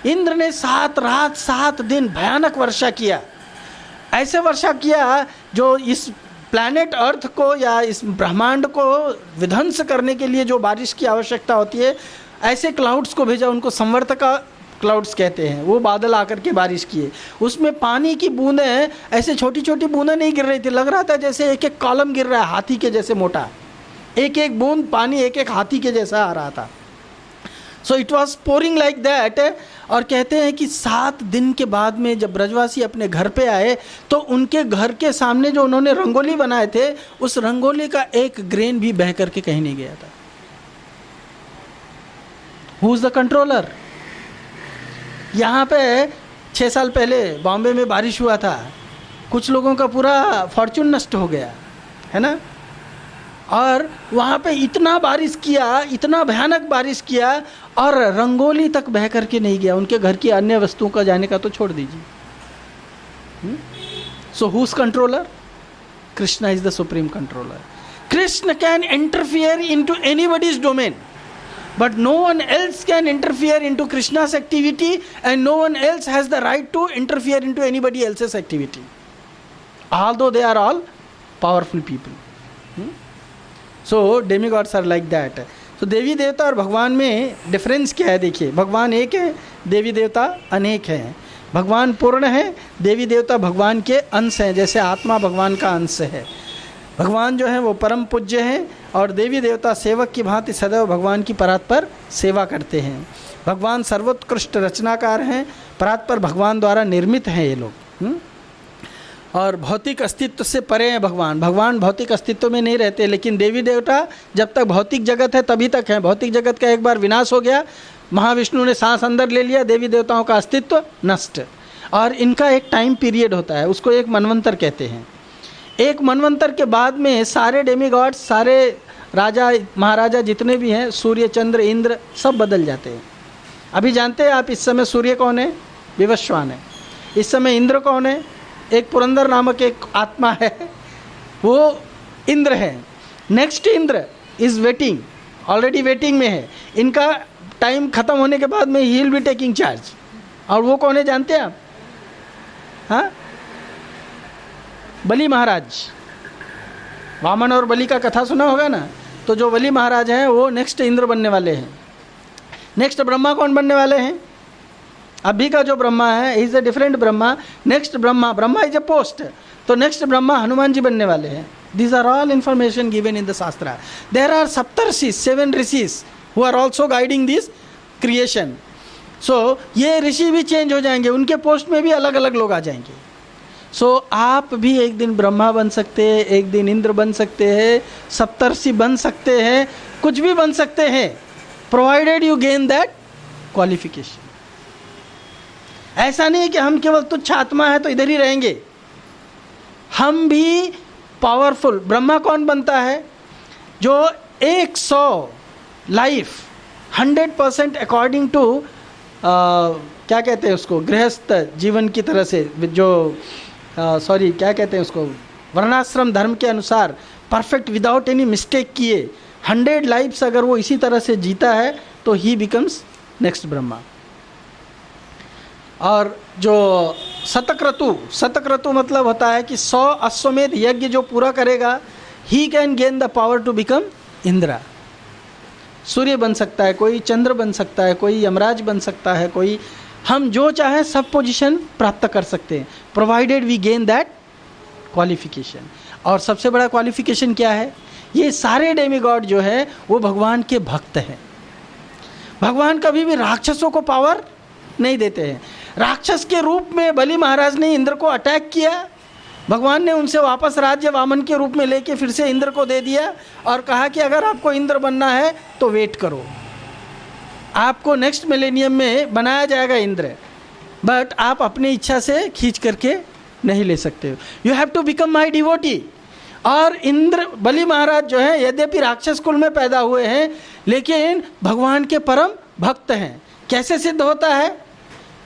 Indra ने 7 रात 7 दिन भयानक वर्षा किया। ऐसे वर्षा किया जो इस प्लैनेट अर्थ को या इस ब्रह्मांड को विध्वंस करने के लिए जो बारिश की आवश्यकता होती है, ऐसे क्लाउड्स को भेजा। उनको संवर्तका क्लाउड्स कहते हैं। वो बादल आकर के बारिश किए। उसमें पानी की बूंदें ऐसे छोटी छोटी बूंदें नहीं गिर रही थी, लग रहा था जैसे एक एक कॉलम गिर रहा है, हाथी के जैसे मोटा। एक एक बूंद पानी एक एक हाथी के जैसा आ रहा था। So it was pouring like that. और कहते हैं कि 7 दिन के बाद में जब ब्रजवासी अपने घर पे आए तो उनके घर के सामने जो उन्होंने रंगोली बनाए थे, उस रंगोली का एक ग्रेन भी बह करके कहीं नहीं गया था। Who is the controller? यहाँ पे 6 साल पहले बॉम्बे में बारिश हुआ था। कुछ लोगों का पूरा फॉर्चून नष्ट हो गया, है ना। और वहाँ पे इतना बारिश किया, इतना भयानक बारिश किया, और रंगोली तक बह करके नहीं गया। उनके घर की अन्य वस्तुओं का जाने का तो छोड़ दीजिए। So who's controller? Krishna is the supreme controller. Krishna can interfere into anybody's domain, but no one else can interfere into Krishna's activity, and no one else has the right to interfere into anybody else's activity, although they are all powerful people. So demigods are like that. तो देवी देवता और भगवान में difference क्या है? देखिए, भगवान एक है, देवी देवता अनेक हैं. भगवान पूर्ण है, देवी देवता भगवान के अंश हैं, जैसे आत्मा भगवान का अंश है. भगवान जो है वो परम पूज्य हैं और देवी देवता सेवक की भांति सदैव भगवान की परात्पर सेवा करते हैं. भगवान सर्वोत्कृष्ट रचनाकार हैं, परात्पर भगवान द्वारा निर्मित हैं ये लोग. और भौतिक अस्तित्व से परे हैं भगवान. भगवान भौतिक अस्तित्व में नहीं रहते, लेकिन देवी देवता जब तक भौतिक जगत है तभी तक हैं. भौतिक जगत का एक बार विनाश हो गया, महाविष्णु ने सांस अंदर ले लिया, देवी देवताओं का अस्तित्व नष्ट. और इनका एक टाइम पीरियड होता है, उसको एक मनवंतर कहते हैं. एक मनवंतर के बाद में सारे डेमीगॉड्स, सारे राजा महाराजा जितने भी हैं, सूर्य चंद्र इंद्र सब बदल जाते हैं. अभी जानते हैं आप, इस समय सूर्य कौन है? विवस्वान है. इस समय इंद्र कौन है? एक पुरंदर नामक एक आत्मा है, वो इंद्र है. Next Indra is waiting, already waiting में है. इनका टाइम खत्म होने के बाद में he will be taking charge. और वो कौन है जानते हैं आप? हाँ, बलि महाराज. वामन और बलि का कथा सुना होगा ना. तो जो बलि महाराज हैं वो नेक्स्ट इंद्र बनने वाले हैं. नेक्स्ट ब्रह्मा कौन बनने वाले हैं? अभी का जो ब्रह्मा है is a different Brahma. Next Brahma is a post. तो नेक्स्ट ब्रह्मा हनुमान जी बनने वाले हैं. These are all information given in the shastra. There are saptarishi, 7 rishis who are also guiding this creation. So ये ऋषि भी चेंज हो जाएंगे, उनके पोस्ट में भी अलग अलग लोग आ जाएंगे. सो आप भी एक दिन ब्रह्मा बन सकते हैं, एक दिन इंद्र बन सकते हैं, सप्तर्षि बन सकते हैं, कुछ भी बन सकते हैं, provided you gain that qualification. ऐसा नहीं है कि हम केवल तुच्छ आत्मा है तो इधर ही रहेंगे. हम भी पावरफुल. ब्रह्मा कौन बनता है? जो 100 लाइफ 100% अकॉर्डिंग टू क्या कहते हैं उसको, गृहस्थ जीवन की तरह से, जो क्या कहते हैं उसको, वर्णाश्रम धर्म के अनुसार परफेक्ट विदाउट एनी मिस्टेक किए 100 लाइफ्स अगर वो इसी तरह से जीता है तो ही बिकम्स नेक्स्ट ब्रह्मा. और जो शतक्रतु मतलब होता है कि 100 अश्वमेध यज्ञ जो पूरा करेगा, he can gain the power to become Indra. Surya बन सकता है, कोई चंद्र बन सकता है, कोई यमराज बन सकता है, कोई, हम जो चाहें सब पोजीशन प्राप्त कर सकते हैं, provided we gain that qualification. और सबसे बड़ा क्वालिफिकेशन क्या है? ये सारे डेमीगॉड जो है वो भगवान के भक्त हैं. भगवान कभी भी राक्षसों को पावर नहीं देते हैं. राक्षस के रूप में बलि महाराज ने इंद्र को अटैक किया, भगवान ने उनसे वापस राज्य वामन के रूप में लेके फिर से इंद्र को दे दिया और कहा कि अगर आपको इंद्र बनना है तो वेट करो, आपको नेक्स्ट मिलेनियम में बनाया जाएगा इंद्र, बट आप अपनी इच्छा से खींच करके नहीं ले सकते हो. You have to become my devotee. और इंद्र बलि महाराज जो है यद्यपि राक्षस कुल में पैदा हुए हैं लेकिन भगवान के परम भक्त हैं. कैसे सिद्ध होता है?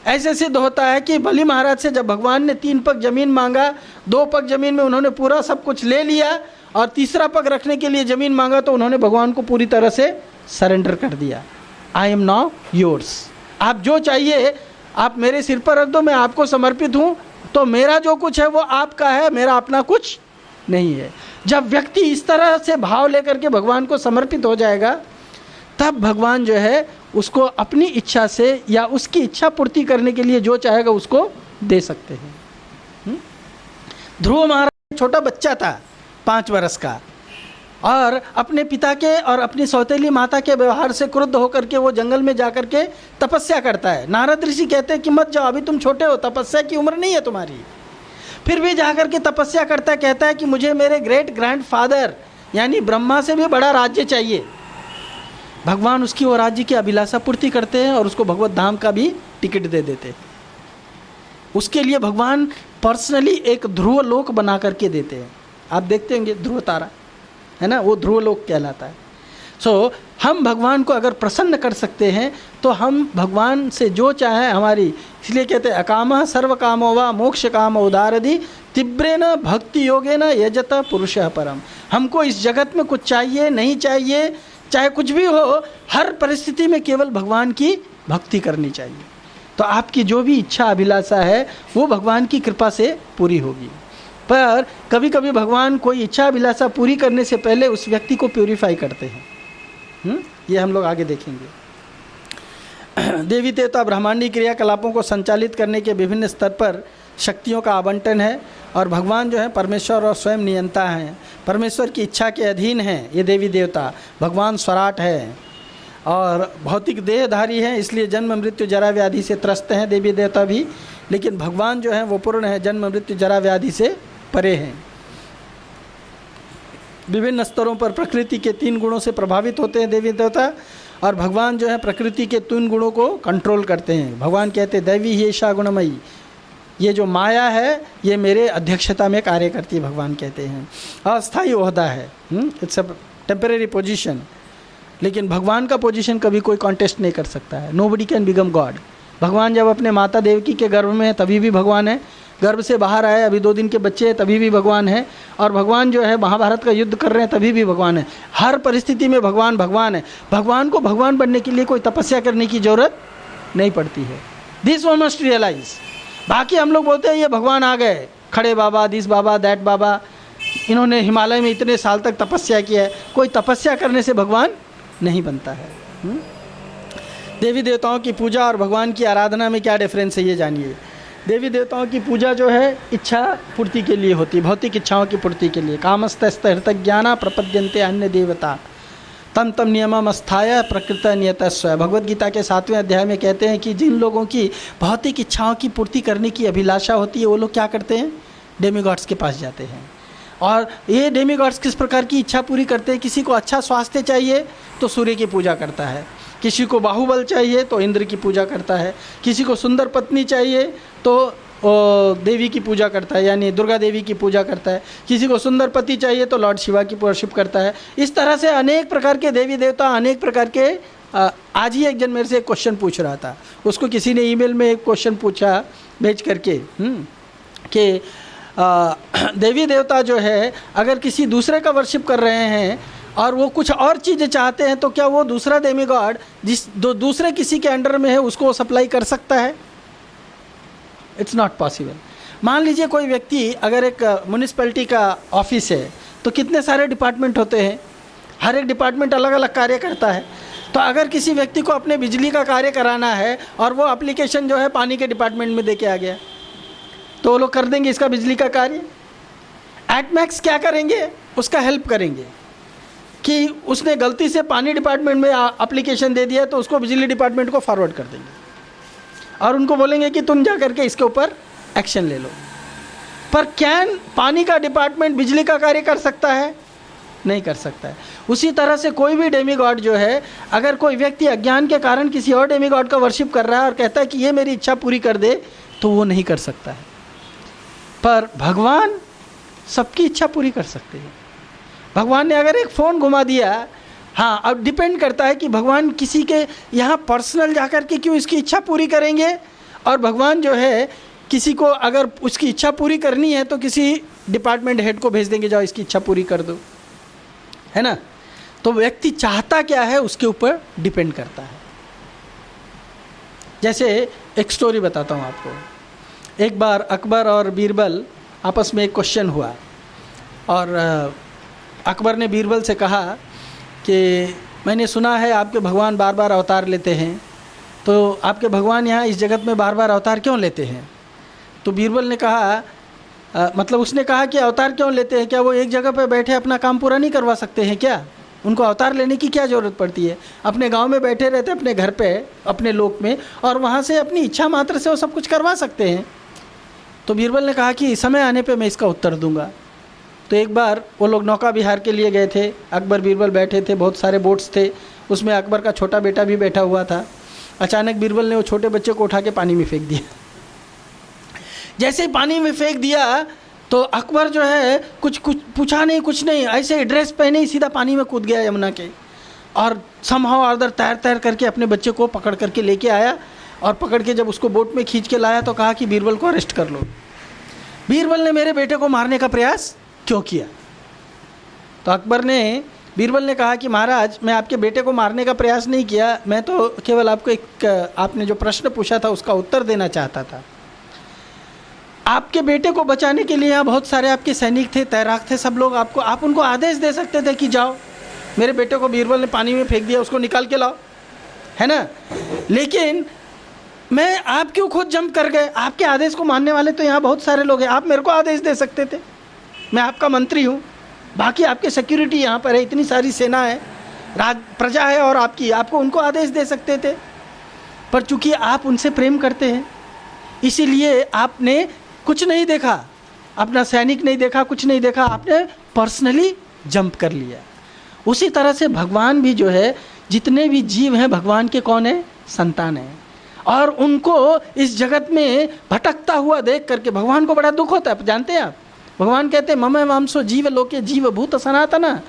ऐसे सिद्ध होता है कि बलि महाराज से जब भगवान ने 3 पग जमीन मांगा, 2 पग जमीन में उन्होंने पूरा सब कुछ ले लिया और तीसरा पग रखने के लिए जमीन मांगा तो उन्होंने भगवान को पूरी तरह से सरेंडर कर दिया. I am now yours. आप जो चाहिए आप मेरे सिर पर रख दो, मैं आपको समर्पित हूँ. तो मेरा जो कुछ है वो आपका है, मेरा अपना कुछ नहीं है. जब व्यक्ति इस तरह से भाव लेकर के भगवान को समर्पित हो जाएगा तब भगवान जो है उसको अपनी इच्छा से या उसकी इच्छा पूर्ति करने के लिए जो चाहेगा उसको दे सकते हैं. ध्रुव महाराज छोटा बच्चा था 5 वर्ष का और अपने पिता के और अपनी सौतेली माता के व्यवहार से क्रुद्ध होकर के वो जंगल में जाकर के तपस्या करता है. नारद ऋषि कहते हैं कि मत जाओ, अभी तुम छोटे हो, तपस्या की उम्र नहीं है तुम्हारी. फिर भी जाकर के तपस्या करता है, कहता है कि मुझे मेरे ग्रेट ग्रैंडफादर यानी ब्रह्मा से भी बड़ा राज्य चाहिए. भगवान उसकी वो राज्य की अभिलाषा पूर्ति करते हैं और उसको भगवत धाम का भी टिकट दे देते हैं. उसके लिए भगवान पर्सनली एक ध्रुव लोक बना करके देते हैं. आप देखते होंगे ध्रुव तारा है ना, वो ध्रुव लोक कहलाता है. सो हम भगवान को अगर प्रसन्न कर सकते हैं तो हम भगवान से जो चाहे हमारी, इसलिए कहते हैं अकामः सर्व कामो वा मोक्ष काम उदारधि तीव्रेण भक्ति योगेन यजत पुरुषः परम। हमको इस जगत में कुछ चाहिए नहीं चाहिए, चाहे कुछ भी हो, हर परिस्थिति में केवल भगवान की भक्ति करनी चाहिए। तो आपकी जो भी इच्छा अभिलाषा है वो भगवान की कृपा से पूरी होगी। पर कभी कभी भगवान कोई इच्छा अभिलाषा पूरी करने से पहले उस व्यक्ति को प्यूरिफाई करते हैं। ये हम लोग आगे देखेंगे। देवी देवता ब्रह्मांडी क्रियाकलापों को संचालित करने के विभिन्न स्तर पर शक्तियों का आवंटन है और भगवान जो है परमेश्वर और स्वयं नियंता हैं, परमेश्वर की इच्छा के अधीन हैं ये देवी देवता। भगवान स्वराट है और भौतिक देहधारी हैं, इसलिए जन्म मृत्यु जरा व्याधि से त्रस्त हैं देवी देवता भी, लेकिन भगवान जो है वो पूर्ण है, जन्म मृत्यु जरा व्याधि से परे हैं। विभिन्न स्तरों पर प्रकृति के 3 गुणों से प्रभावित होते हैं देवी देवता, और भगवान जो है प्रकृति के 3 गुणों को कंट्रोल करते हैं। भगवान कहते हैं दैवी ही ऐसा गुणमयी, ये जो माया है ये मेरे अध्यक्षता में कार्य करती है। भगवान कहते हैं अस्थायी ओहदा है, इट्स अ टेम्परेरी पोजीशन, लेकिन भगवान का पोजीशन कभी कोई कॉन्टेस्ट नहीं कर सकता है। Nobody can become God. भगवान जब अपने माता देवकी के गर्भ में है तभी भी भगवान है, गर्भ से बाहर आए अभी 2 दिन के बच्चे हैं तभी भी भगवान है, और भगवान जो है महाभारत का युद्ध कर रहे हैं तभी भी भगवान है। हर परिस्थिति में भगवान भगवान है। भगवान को भगवान बनने के लिए कोई तपस्या करने की ज़रूरत नहीं पड़ती है। This one must realise. बाकी हम लोग बोलते हैं ये भगवान आ गए, खड़े बाबा, दिस बाबा, दैट बाबा, इन्होंने हिमालय में इतने साल तक तपस्या किया है। कोई तपस्या करने से भगवान नहीं बनता है। देवी देवताओं की पूजा और भगवान की आराधना में क्या डिफरेंस है ये जानिए। देवी देवताओं की पूजा जो है इच्छा पूर्ति के लिए होती है, भौतिक इच्छाओं की पूर्ति के लिए। कामस्तहृतज्ञाना प्रपद्यन्ते अन्य देवता तम तम नियमम अस्थाय प्रकृत नियतस्व। भगवद गीता के 7वें अध्याय में कहते हैं कि जिन लोगों की भौतिक इच्छाओं की पूर्ति करने की अभिलाषा होती है वो लोग क्या करते हैं, डेमीगॉड्स के पास जाते हैं। और ये डेमीगॉड्स किस प्रकार की इच्छा पूरी करते हैं, किसी को अच्छा स्वास्थ्य चाहिए तो सूर्य की पूजा करता है, किसी को बाहुबल चाहिए तो इंद्र की पूजा करता है, किसी को सुंदर पत्नी चाहिए तो देवी की पूजा करता है, यानी दुर्गा देवी की पूजा करता है, किसी को सुंदर पति चाहिए तो लॉर्ड शिवा की वर्शिप करता है। इस तरह से अनेक प्रकार के देवी देवता, अनेक प्रकार के आज ही एक जन मेरे से एक क्वेश्चन पूछ रहा था, उसको किसी ने ईमेल में एक क्वेश्चन पूछा भेज करके कि देवी देवता जो है अगर किसी दूसरे का वर्शिप कर रहे हैं और वो कुछ और चीज़ें चाहते हैं तो क्या वो दूसरा डेमीगॉड जिस दूसरे किसी के अंडर में है उसको वो सप्लाई कर सकता है? It's not possible. मान लीजिए कोई व्यक्ति, अगर एक म्यूनिसिपैलिटी का ऑफिस है तो कितने सारे डिपार्टमेंट होते हैं, हर एक डिपार्टमेंट अलग अलग कार्य करता है। तो अगर किसी व्यक्ति को अपने बिजली का कार्य कराना है और वो एप्लीकेशन जो है पानी के डिपार्टमेंट में दे के आ गया तो वो लोग कर देंगे इसका बिजली का कार्य। एटमैक्स क्या करेंगे, उसका हेल्प करेंगे कि उसने गलती से पानी डिपार्टमेंट में एप्लीकेशन दे दिया तो उसको बिजली डिपार्टमेंट को फॉरवर्ड कर देंगे और उनको बोलेंगे कि तुम जा करके इसके ऊपर एक्शन ले लो। पर क्या पानी का डिपार्टमेंट बिजली का कार्य कर सकता है? नहीं कर सकता है। उसी तरह से कोई भी डेमीगॉड जो है, अगर कोई व्यक्ति अज्ञान के कारण किसी और डेमीगॉड का वर्शिप कर रहा है और कहता है कि ये मेरी इच्छा पूरी कर दे, तो वो नहीं कर सकता है। पर भगवान सबकी इच्छा पूरी कर सकते हैं। भगवान ने अगर एक फ़ोन घुमा दिया, हाँ, अब डिपेंड करता है कि भगवान किसी के यहाँ पर्सनल जाकर के क्यों इसकी इच्छा पूरी करेंगे, और भगवान जो है किसी को अगर उसकी इच्छा पूरी करनी है तो किसी डिपार्टमेंट हेड को भेज देंगे, जाओ इसकी इच्छा पूरी कर दो, है ना। तो व्यक्ति चाहता क्या है उसके ऊपर डिपेंड करता है। जैसे एक स्टोरी बताता हूँ आपको। एक बार अकबर और बीरबल आपस में एक क्वेश्चन हुआ और अकबर ने बीरबल से कहा कि मैंने सुना है आपके भगवान बार बार अवतार लेते हैं, तो आपके भगवान यहाँ इस जगत में बार बार अवतार क्यों लेते हैं? तो बीरबल ने कहा मतलब उसने कहा कि अवतार क्यों लेते हैं, क्या वो एक जगह पर बैठे अपना काम पूरा नहीं करवा सकते हैं क्या? उनको अवतार लेने की क्या ज़रूरत पड़ती है? अपने गांव में बैठे रहते, अपने घर पे, अपने लोक में, और वहाँ से अपनी इच्छा मात्र से वो सब कुछ करवा सकते हैं। तो बीरबल ने कहा कि समय आने पे मैं इसका उत्तर दूंगा। तो एक बार वो लोग नौका विहार के लिए गए थे, अकबर बीरबल बैठे थे, बहुत सारे बोट्स थे, उसमें अकबर का छोटा बेटा भी बैठा हुआ था। अचानक बीरबल ने वो छोटे बच्चे को उठा के पानी में फेंक दिया। जैसे ही पानी में फेंक दिया तो अकबर जो है कुछ पूछा नहीं, कुछ नहीं, ऐसे ड्रेस पहने ही सीधा पानी में कूद गया यमुना के। और समहाउ अदर तैर तैर करके अपने बच्चे को पकड़ करके लेके आया, और पकड़ के जब उसको बोट में खींच के लाया तो कहा कि बीरबल को अरेस्ट कर लो। बीरबल ने मेरे बेटे को मारने का प्रयास क्यों किया? तो अकबर ने, बीरबल ने कहा कि महाराज, मैं आपके बेटे को मारने का प्रयास नहीं किया, मैं तो केवल आपको आपने जो प्रश्न पूछा था उसका उत्तर देना चाहता था। आपके बेटे को बचाने के लिए यहाँ बहुत सारे आपके सैनिक थे, तैराक थे, सब लोग आप उनको आदेश दे सकते थे कि जाओ मेरे बेटे को, बीरबल ने पानी में फेंक दिया, उसको निकाल के लाओ, है ना। लेकिन मैं, आप क्यों खुद जंप कर गए? आपके आदेश को मानने वाले तो यहाँ बहुत सारे लोग हैं, आप मेरे को आदेश दे सकते थे, मैं आपका मंत्री हूँ, बाकी आपके सिक्योरिटी यहाँ पर है, इतनी सारी सेना है, प्रजा है और आपको उनको आदेश दे सकते थे। पर चूंकि आप उनसे प्रेम करते हैं इसीलिए आपने कुछ नहीं देखा, अपना सैनिक नहीं देखा, कुछ नहीं देखा, आपने पर्सनली जंप कर लिया। उसी तरह से भगवान भी जो है, जितने भी जीव हैं भगवान के कौन है? संतान है। और उनको इस जगत में भटकता हुआ देख करके भगवान को बड़ा दुख होता है। जानते हैं आप, भगवान कहते हैं मम वांसो जीव लोके जीव भूत सनातन,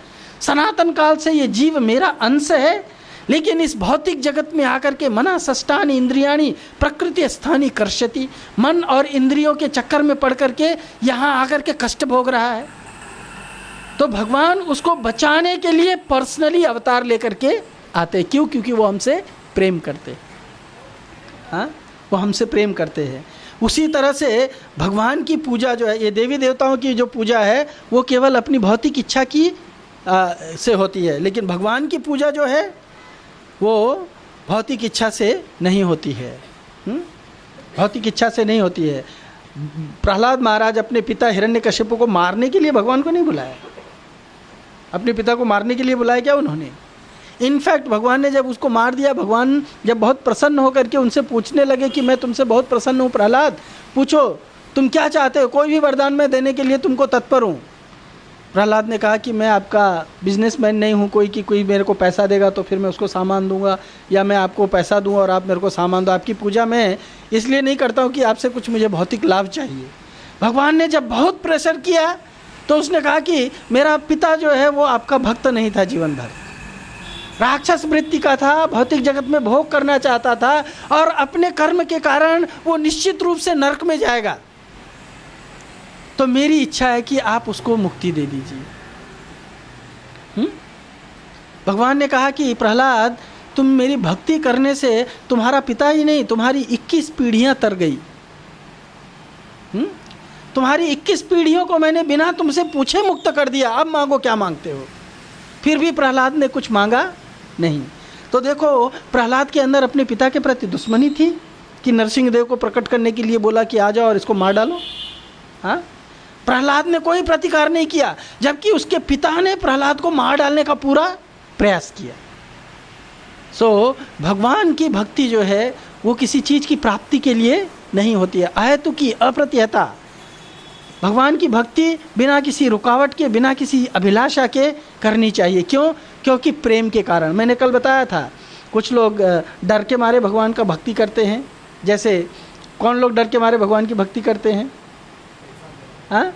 सनातन काल से ये जीव मेरा अंश है, लेकिन इस भौतिक जगत में आकर के मना सष्टानि इंद्रियाणि प्रकृति स्थानी कर्षति, मन और इंद्रियों के चक्कर में पड़ करके यहाँ आकर के कष्ट भोग रहा है। तो भगवान उसको बचाने के लिए पर्सनली अवतार लेकर के आते। क्यों? क्योंकि वो हमसे प्रेम करते, हाँ, वो हमसे प्रेम करते हैं। उसी तरह से भगवान की पूजा जो है, ये देवी देवताओं की जो पूजा है वो केवल अपनी भौतिक इच्छा की से होती है, लेकिन भगवान की पूजा जो है वो भौतिक इच्छा से नहीं होती है, भौतिक इच्छा से नहीं होती है। प्रहलाद महाराज अपने पिता हिरण्यकश्यप को मारने के लिए भगवान को नहीं बुलाया, अपने पिता को मारने के लिए बुलाया क्या उन्होंने? इनफैक्ट भगवान ने जब उसको मार दिया, भगवान जब बहुत प्रसन्न होकर के उनसे पूछने लगे कि मैं तुमसे बहुत प्रसन्न हूँ प्रहलाद, पूछो तुम क्या चाहते हो, कोई भी वरदान मैं देने के लिए तुमको तत्पर हूँ। प्रहलाद ने कहा कि मैं आपका बिजनेसमैन नहीं हूँ कोई कि कोई मेरे को पैसा देगा तो फिर मैं उसको सामान दूंगा, या मैं आपको पैसा दूँ और आप मेरे को सामान दो। आपकी पूजा मैं इसलिए नहीं करता हूँ कि आपसे कुछ मुझे भौतिक लाभ चाहिए। भगवान ने जब बहुत प्रेशर किया तो उसने कहा कि मेरा पिता जो है वो आपका भक्त नहीं था, जीवन भर राक्षस वृत्ति का था, भौतिक जगत में भोग करना चाहता था और अपने कर्म के कारण वो निश्चित रूप से नरक में जाएगा। तो मेरी इच्छा है कि आप उसको मुक्ति दे दीजिए। भगवान ने कहा कि प्रहलाद, तुम मेरी भक्ति करने से तुम्हारा पिता ही नहीं, तुम्हारी 21 पीढ़ियां तर गई। तुम्हारी 21 पीढ़ियों को मैंने बिना तुमसे पूछे मुक्त कर दिया, अब मांगो क्या मांगते हो। फिर भी प्रहलाद ने कुछ मांगा नहीं। तो देखो, प्रहलाद के अंदर अपने पिता के प्रति दुश्मनी थी कि नरसिंह देव को प्रकट करने के लिए बोला कि आ जाओ और इसको मार डालो। हाँ, प्रहलाद ने कोई प्रतिकार नहीं किया, जबकि उसके पिता ने प्रहलाद को मार डालने का पूरा प्रयास किया। भगवान की भक्ति जो है वो किसी चीज़ की प्राप्ति के लिए नहीं होती है, अहेतु की, अप्रत्यहता। भगवान की भक्ति बिना किसी रुकावट के, बिना किसी अभिलाषा के करनी चाहिए। क्यों? क्योंकि प्रेम के कारण। मैंने कल बताया था, कुछ लोग डर के मारे भगवान का भक्ति करते हैं। जैसे कौन लोग डर के मारे भगवान की भक्ति करते हैं? हाँ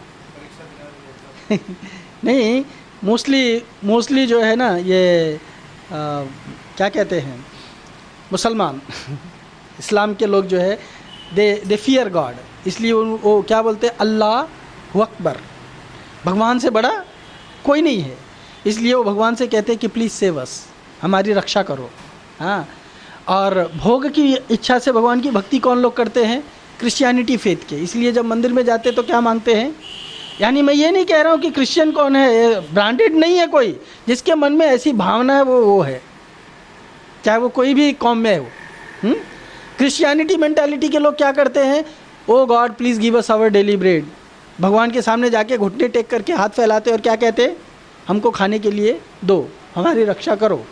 नहीं, मोस्टली जो है ना, ये क्या कहते हैं, मुसलमान इस्लाम के लोग जो है दे फियर गॉड, इसलिए वो क्या बोलते हैं, अल्लाह अकबर, भगवान से बड़ा कोई नहीं है, इसलिए वो भगवान से कहते हैं कि प्लीज़ सेव अस, हमारी रक्षा करो। हाँ, और भोग की इच्छा से भगवान की भक्ति कौन लोग करते हैं? क्रिश्चियनिटी फेथ के। इसलिए जब मंदिर में जाते तो क्या मांगते हैं? यानी मैं ये नहीं कह रहा हूँ कि क्रिश्चियन कौन है, ब्रांडेड नहीं है कोई, जिसके मन में ऐसी भावना है वो है, चाहे वो कोई भी कौम में है वो। क्रिश्चियनिटी मेंटालिटी के लोग क्या करते हैं? Oh God please give us our daily bread. भगवान के सामने जाके घुटने टेक करके हाथ फैलाते और क्या कहते? हमको खाने के लिए दो, हमारी रक्षा करो।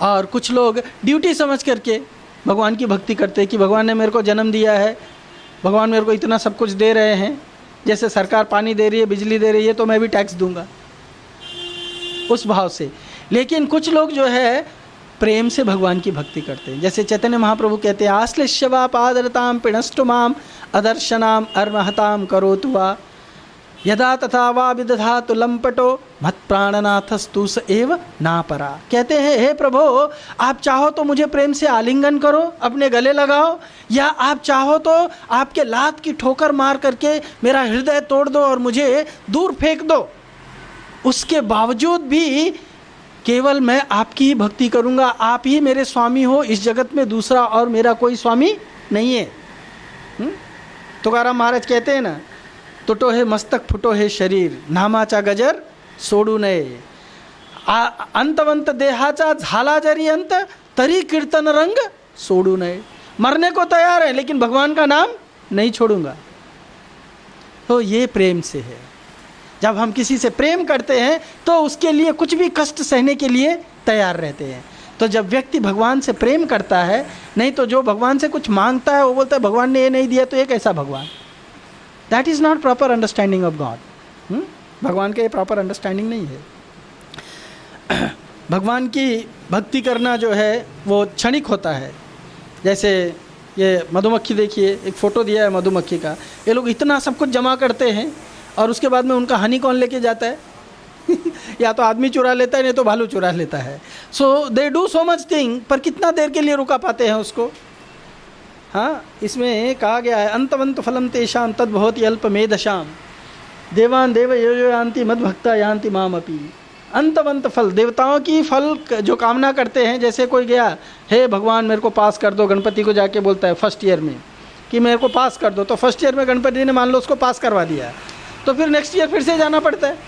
और कुछ लोग ड्यूटी समझ करके भगवान की भक्ति करते हैं कि भगवान ने मेरे को जन्म दिया है, भगवान मेरे को इतना सब कुछ दे रहे हैं, जैसे सरकार पानी दे रही है, बिजली दे रही है, तो मैं भी टैक्स दूंगा, उस भाव से। लेकिन कुछ लोग जो है प्रेम से भगवान की भक्ति करते हैं। जैसे चैतन्य महाप्रभु कहते हैं, आश्लिष्यवा पादरताम पिणस्तुमाम अदर्शनाम अर्महताम करोतु वा यदा तथा वा विदधातु लंपटो मत प्राणनाथस्तु स एव नापरा। कहते हैं हे प्रभु, आप चाहो तो मुझे प्रेम से आलिंगन करो, अपने गले लगाओ, या आप चाहो तो आपके लात की ठोकर मार करके मेरा हृदय तोड़ दो और मुझे दूर फेंक दो, उसके बावजूद भी केवल मैं आपकी ही भक्ति करूँगा। आप ही मेरे स्वामी हो, इस जगत में दूसरा और मेरा कोई स्वामी नहीं है। तुकाराम महाराज कहते हैं ना, तुटो है मस्तक फुटो है शरीर, नामाचा गजर सोडू नये, अंतवंत देहाचा झाला जरी अंत, तरी कीर्तन रंग सोडू नये। मरने को तैयार है लेकिन भगवान का नाम नहीं छोड़ूंगा। तो ये प्रेम से है। जब हम किसी से प्रेम करते हैं तो उसके लिए कुछ भी कष्ट सहने के लिए तैयार रहते हैं। तो जब व्यक्ति भगवान से प्रेम करता है, नहीं तो जो भगवान से कुछ मांगता है वो बोलता है भगवान ने ये नहीं दिया तो ये कैसा भगवान। That is not proper understanding of God. भगवान का ये प्रॉपर अंडरस्टैंडिंग नहीं है। भगवान की भक्ति करना जो है वो क्षणिक होता है। जैसे ये मधुमक्खी देखिए, एक फ़ोटो दिया है मधुमक्खी का। ये लोग इतना सब कुछ जमा करते हैं और उसके बाद में उनका हनी कौन लेके जाता है? या तो आदमी चुरा लेता है, नहीं तो भालू चुरा लेता है। So they do so much thing, पर कितना देर के लिए रुका पाते हैं उसको? हाँ, इसमें कहा गया है अंतवंत फलम तेषाम तद भवति अल्प मेधशाम, देवान देव यो यान्ति मद भक्ता यान्ति माम अपि। अंतवंत फल, देवताओं की फल जो कामना करते हैं। जैसे कोई गया, हे भगवान मेरे को पास कर दो, गणपति को जाके बोलता है फर्स्ट ईयर में कि मेरे को पास कर दो, तो फर्स्ट ईयर में गणपति ने मान लो उसको पास करवा दिया, तो फिर नेक्स्ट ईयर फिर से जाना पड़ता है।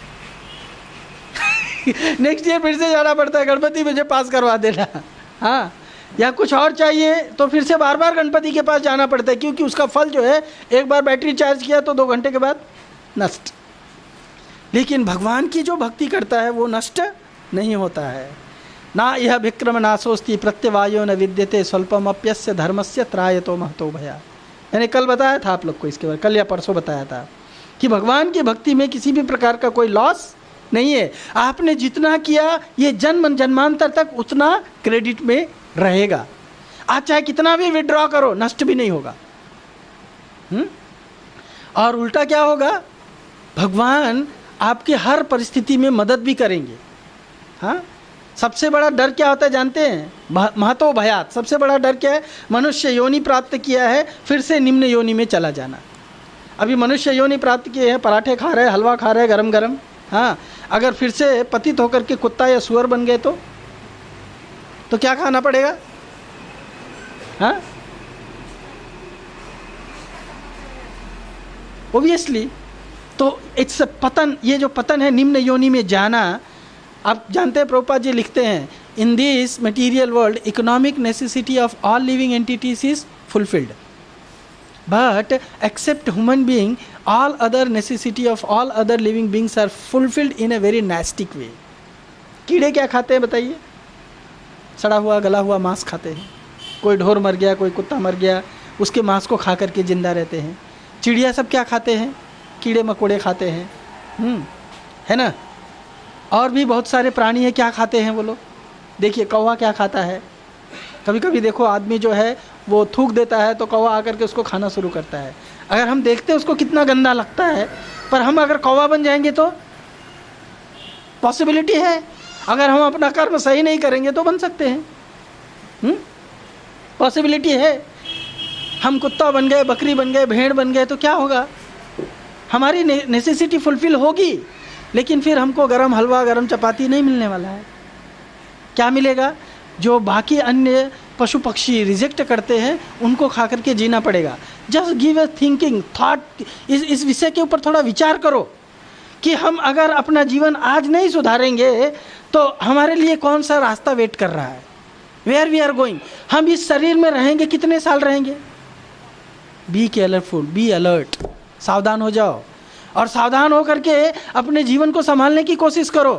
नेक्स्ट ईयर फिर से जाना पड़ता है, गणपति मुझे पास करवा देना। हाँ, या कुछ और चाहिए तो फिर से बार बार गणपति के पास जाना पड़ता है, क्योंकि उसका फल जो है, एक बार बैटरी चार्ज किया तो 2 घंटे के बाद नष्ट। लेकिन भगवान की जो भक्ति करता है वो नष्ट नहीं होता है। ना यह विक्रम नाशोस्ति प्रत्यवायो न विद्यते स्वल्पम अप्यस्य धर्मस्य त्रायतो महतो भया। मैंने कल बताया था आप लोग को, इसके बाद कल या परसों बताया था कि भगवान की भक्ति में किसी भी प्रकार का कोई लॉस नहीं है। आपने जितना किया ये जन्म जन्मांतर तक उतना क्रेडिट में रहेगा। आप चाहे कितना भी विड्रॉ करो, नष्ट भी नहीं होगा। और उल्टा क्या होगा, भगवान आपके हर परिस्थिति में मदद भी करेंगे। हाँ, सबसे बड़ा डर क्या होता है जानते हैं? महतो भयात। सबसे बड़ा डर क्या है? मनुष्य योनि प्राप्त किया है, फिर से निम्न योनि में चला जाना। अभी मनुष्य योनि प्राप्त किए हैं, पराठे खा रहे हैं, हलवा खा रहे हैं गरम गरम। हाँ, अगर फिर से पतित होकर के कुत्ता या सुअर बन गए तो क्या खाना पड़ेगा? हाँ, ओबियसली। तो इट्स पतन, ये जो पतन है, निम्न योनि में जाना। आप जानते हैं प्रभुपाद जी लिखते हैं, in this material world economic necessity of all living entities is fulfilled, but except human being all other necessity of all other living beings are fulfilled in a very nastic way. कीड़े क्या खाते हैं बताइए? सड़ा हुआ गला हुआ मांस खाते हैं। कोई ढोर मर गया, कोई कुत्ता मर गया, उसके मांस को खा करके जिंदा रहते हैं। चिड़िया सब क्या खाते हैं? कीड़े मकोड़े खाते हैं, है ना। और भी बहुत सारे प्राणी हैं, क्या खाते हैं वो लोग? देखिए कौवा क्या खाता है। कभी कभी देखो आदमी जो है वो थूक देता है तो कौवा आकर के उसको खाना शुरू करता है। अगर हम देखते हैं उसको कितना गंदा लगता है, पर हम अगर कौवा बन जाएंगे तो पॉसिबिलिटी है। अगर हम अपना कर्म सही नहीं करेंगे तो बन सकते हैं, पॉसिबिलिटी है। हम कुत्ता बन गए, बकरी बन गए, भेड़ बन गए तो क्या होगा? हमारी नेसेसिटी फुलफिल होगी, लेकिन फिर हमको गरम हलवा, गरम चपाती नहीं मिलने वाला है। क्या मिलेगा? जो बाकी अन्य पशु पक्षी रिजेक्ट करते हैं उनको खा करके जीना पड़ेगा। Just give a thinking thought, इस विषय के ऊपर थोड़ा विचार करो कि हम अगर अपना जीवन आज नहीं सुधारेंगे तो हमारे लिए कौन सा रास्ता वेट कर रहा है, वेयर वी आर गोइंग। हम इस शरीर में रहेंगे कितने साल रहेंगे? बी केयरफुल, बी अलर्ट, सावधान हो जाओ और सावधान होकर के अपने जीवन को संभालने की कोशिश करो,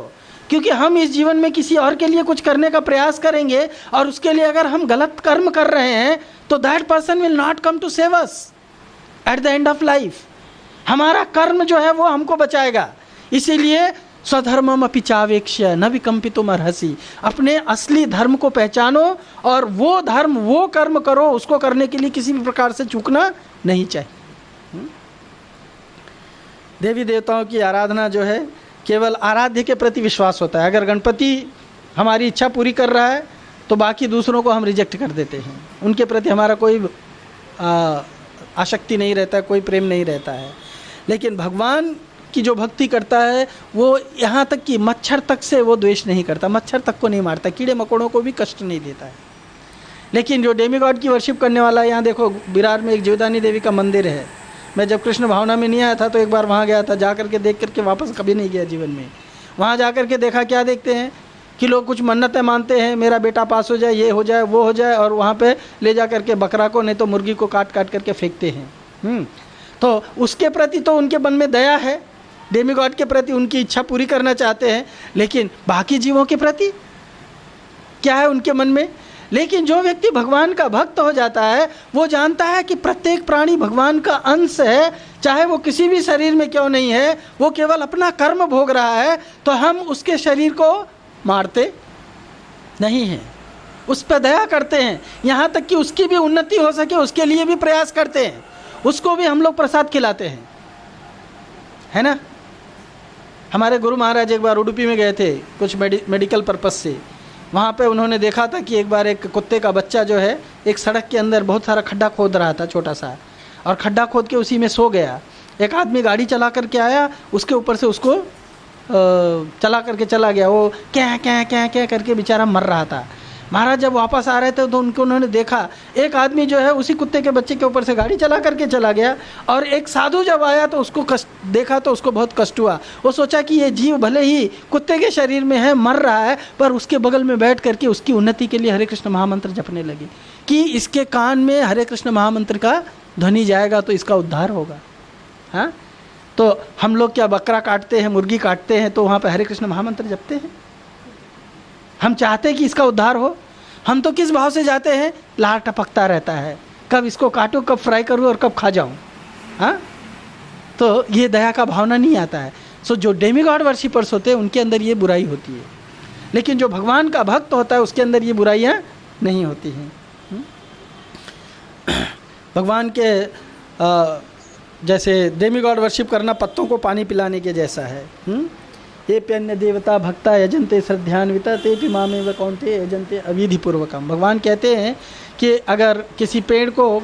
क्योंकि हम इस जीवन में किसी और के लिए कुछ करने का प्रयास करेंगे और उसके लिए अगर हम गलत कर्म कर रहे हैं तो that person will not come to save us at the end of life. हमारा कर्म जो है वो हमको बचाएगा। इसीलिए स्वधर्मम अपि चावेक्ष्य न विकम्पितुम अर्हसि, अपने असली धर्म को पहचानो और वो धर्म, वो कर्म करो, उसको करने के लिए किसी भी प्रकार से चूकना नहीं चाहिए। देवी देवताओं की आराधना जो है केवल आराध्य के प्रति विश्वास होता है। अगर गणपति हमारी इच्छा पूरी कर रहा है तो बाकी दूसरों को हम रिजेक्ट कर देते हैं, उनके प्रति हमारा कोई आसक्ति नहीं रहता, कोई प्रेम नहीं रहता है। लेकिन भगवान की जो भक्ति करता है वो यहाँ तक कि मच्छर तक से वो द्वेष नहीं करता, मच्छर तक को नहीं मारता, कीड़े मकोड़ों को भी कष्ट नहीं देता है। लेकिन जो डेमीगॉड की वर्शिप करने वाला है, यहाँ देखो विरार में एक जीवदानी देवी का मंदिर है। मैं जब कृष्ण भावना में नहीं आया था तो एक बार वहाँ गया था, जा करके देख करके वापस कभी नहीं गया जीवन में। वहाँ जा करके देखा, क्या देखते हैं कि लोग कुछ मन्नतें मानते हैं, मेरा बेटा पास हो जाए, ये हो जाए, वो हो जाए, और वहाँ पे ले जा करके बकरा को नहीं तो मुर्गी को काट काट करके फेंकते हैं। तो उसके प्रति तो उनके मन में दया है, डेमीगॉड के प्रति उनकी इच्छा पूरी करना चाहते हैं, लेकिन बाकी जीवों के प्रति क्या है उनके मन में? लेकिन जो व्यक्ति भगवान का भक्त हो जाता है वो जानता है कि प्रत्येक प्राणी भगवान का अंश है, चाहे वो किसी भी शरीर में क्यों नहीं है, वो केवल अपना कर्म भोग रहा है, तो हम उसके शरीर को मारते नहीं हैं, उस पर दया करते हैं, यहाँ तक कि उसकी भी उन्नति हो सके उसके लिए भी प्रयास करते हैं, उसको भी हम लोग प्रसाद खिलाते हैं, है ना। हमारे गुरु महाराज एक बार उडुपी में गए थे कुछ मेडिकल पर्पस से। वहाँ पे उन्होंने देखा था कि एक बार एक कुत्ते का बच्चा जो है एक सड़क के अंदर बहुत सारा खड्डा खोद रहा था छोटा सा, और खड्डा खोद के उसी में सो गया। एक आदमी गाड़ी चला करके आया, उसके ऊपर से उसको चला करके चला गया, वो क्या क्या क्या क्या करके बेचारा मर रहा था। महाराज जब वापस आ रहे थे तो उन्होंने देखा एक आदमी जो है उसी कुत्ते के बच्चे के ऊपर से गाड़ी चला करके चला गया, और एक साधु जब आया तो उसको देखा तो उसको बहुत कष्ट हुआ। वो सोचा कि ये जीव भले ही कुत्ते के शरीर में है, मर रहा है, पर उसके बगल में बैठ करके उसकी उन्नति के लिए हरे कृष्ण महामंत्र जपने लगे कि इसके कान में हरे कृष्ण महामंत्र का ध्वनि जाएगा तो इसका उद्धार होगा। हाँ, तो हम लोग क्या बकरा काटते हैं, मुर्गी काटते हैं, तो वहाँ पर हरे कृष्ण महामंत्र जपते हैं? हम चाहते हैं कि इसका उद्धार हो। हम तो किस भाव से जाते हैं, लार टपकता रहता है, कब इसको काटूं, कब फ्राई करूं और कब खा जाऊं। हाँ, तो ये दया का भावना नहीं आता है। सो जो डेमीगॉड वर्शिपर्स होते हैं उनके अंदर ये बुराई होती है, लेकिन जो भगवान का भक्त होता है उसके अंदर ये बुराइयाँ नहीं होती हैं। भगवान के जैसे डेमीगॉड वर्शिप करना पत्तों को पानी पिलाने के जैसा है। ये प्यन्य देवता भक्ता यजंते श्रद्धान्विता ते भी मामे व कौनते यजंते अविधिपूर्वकम। भगवान कहते हैं कि अगर किसी पेड़ को,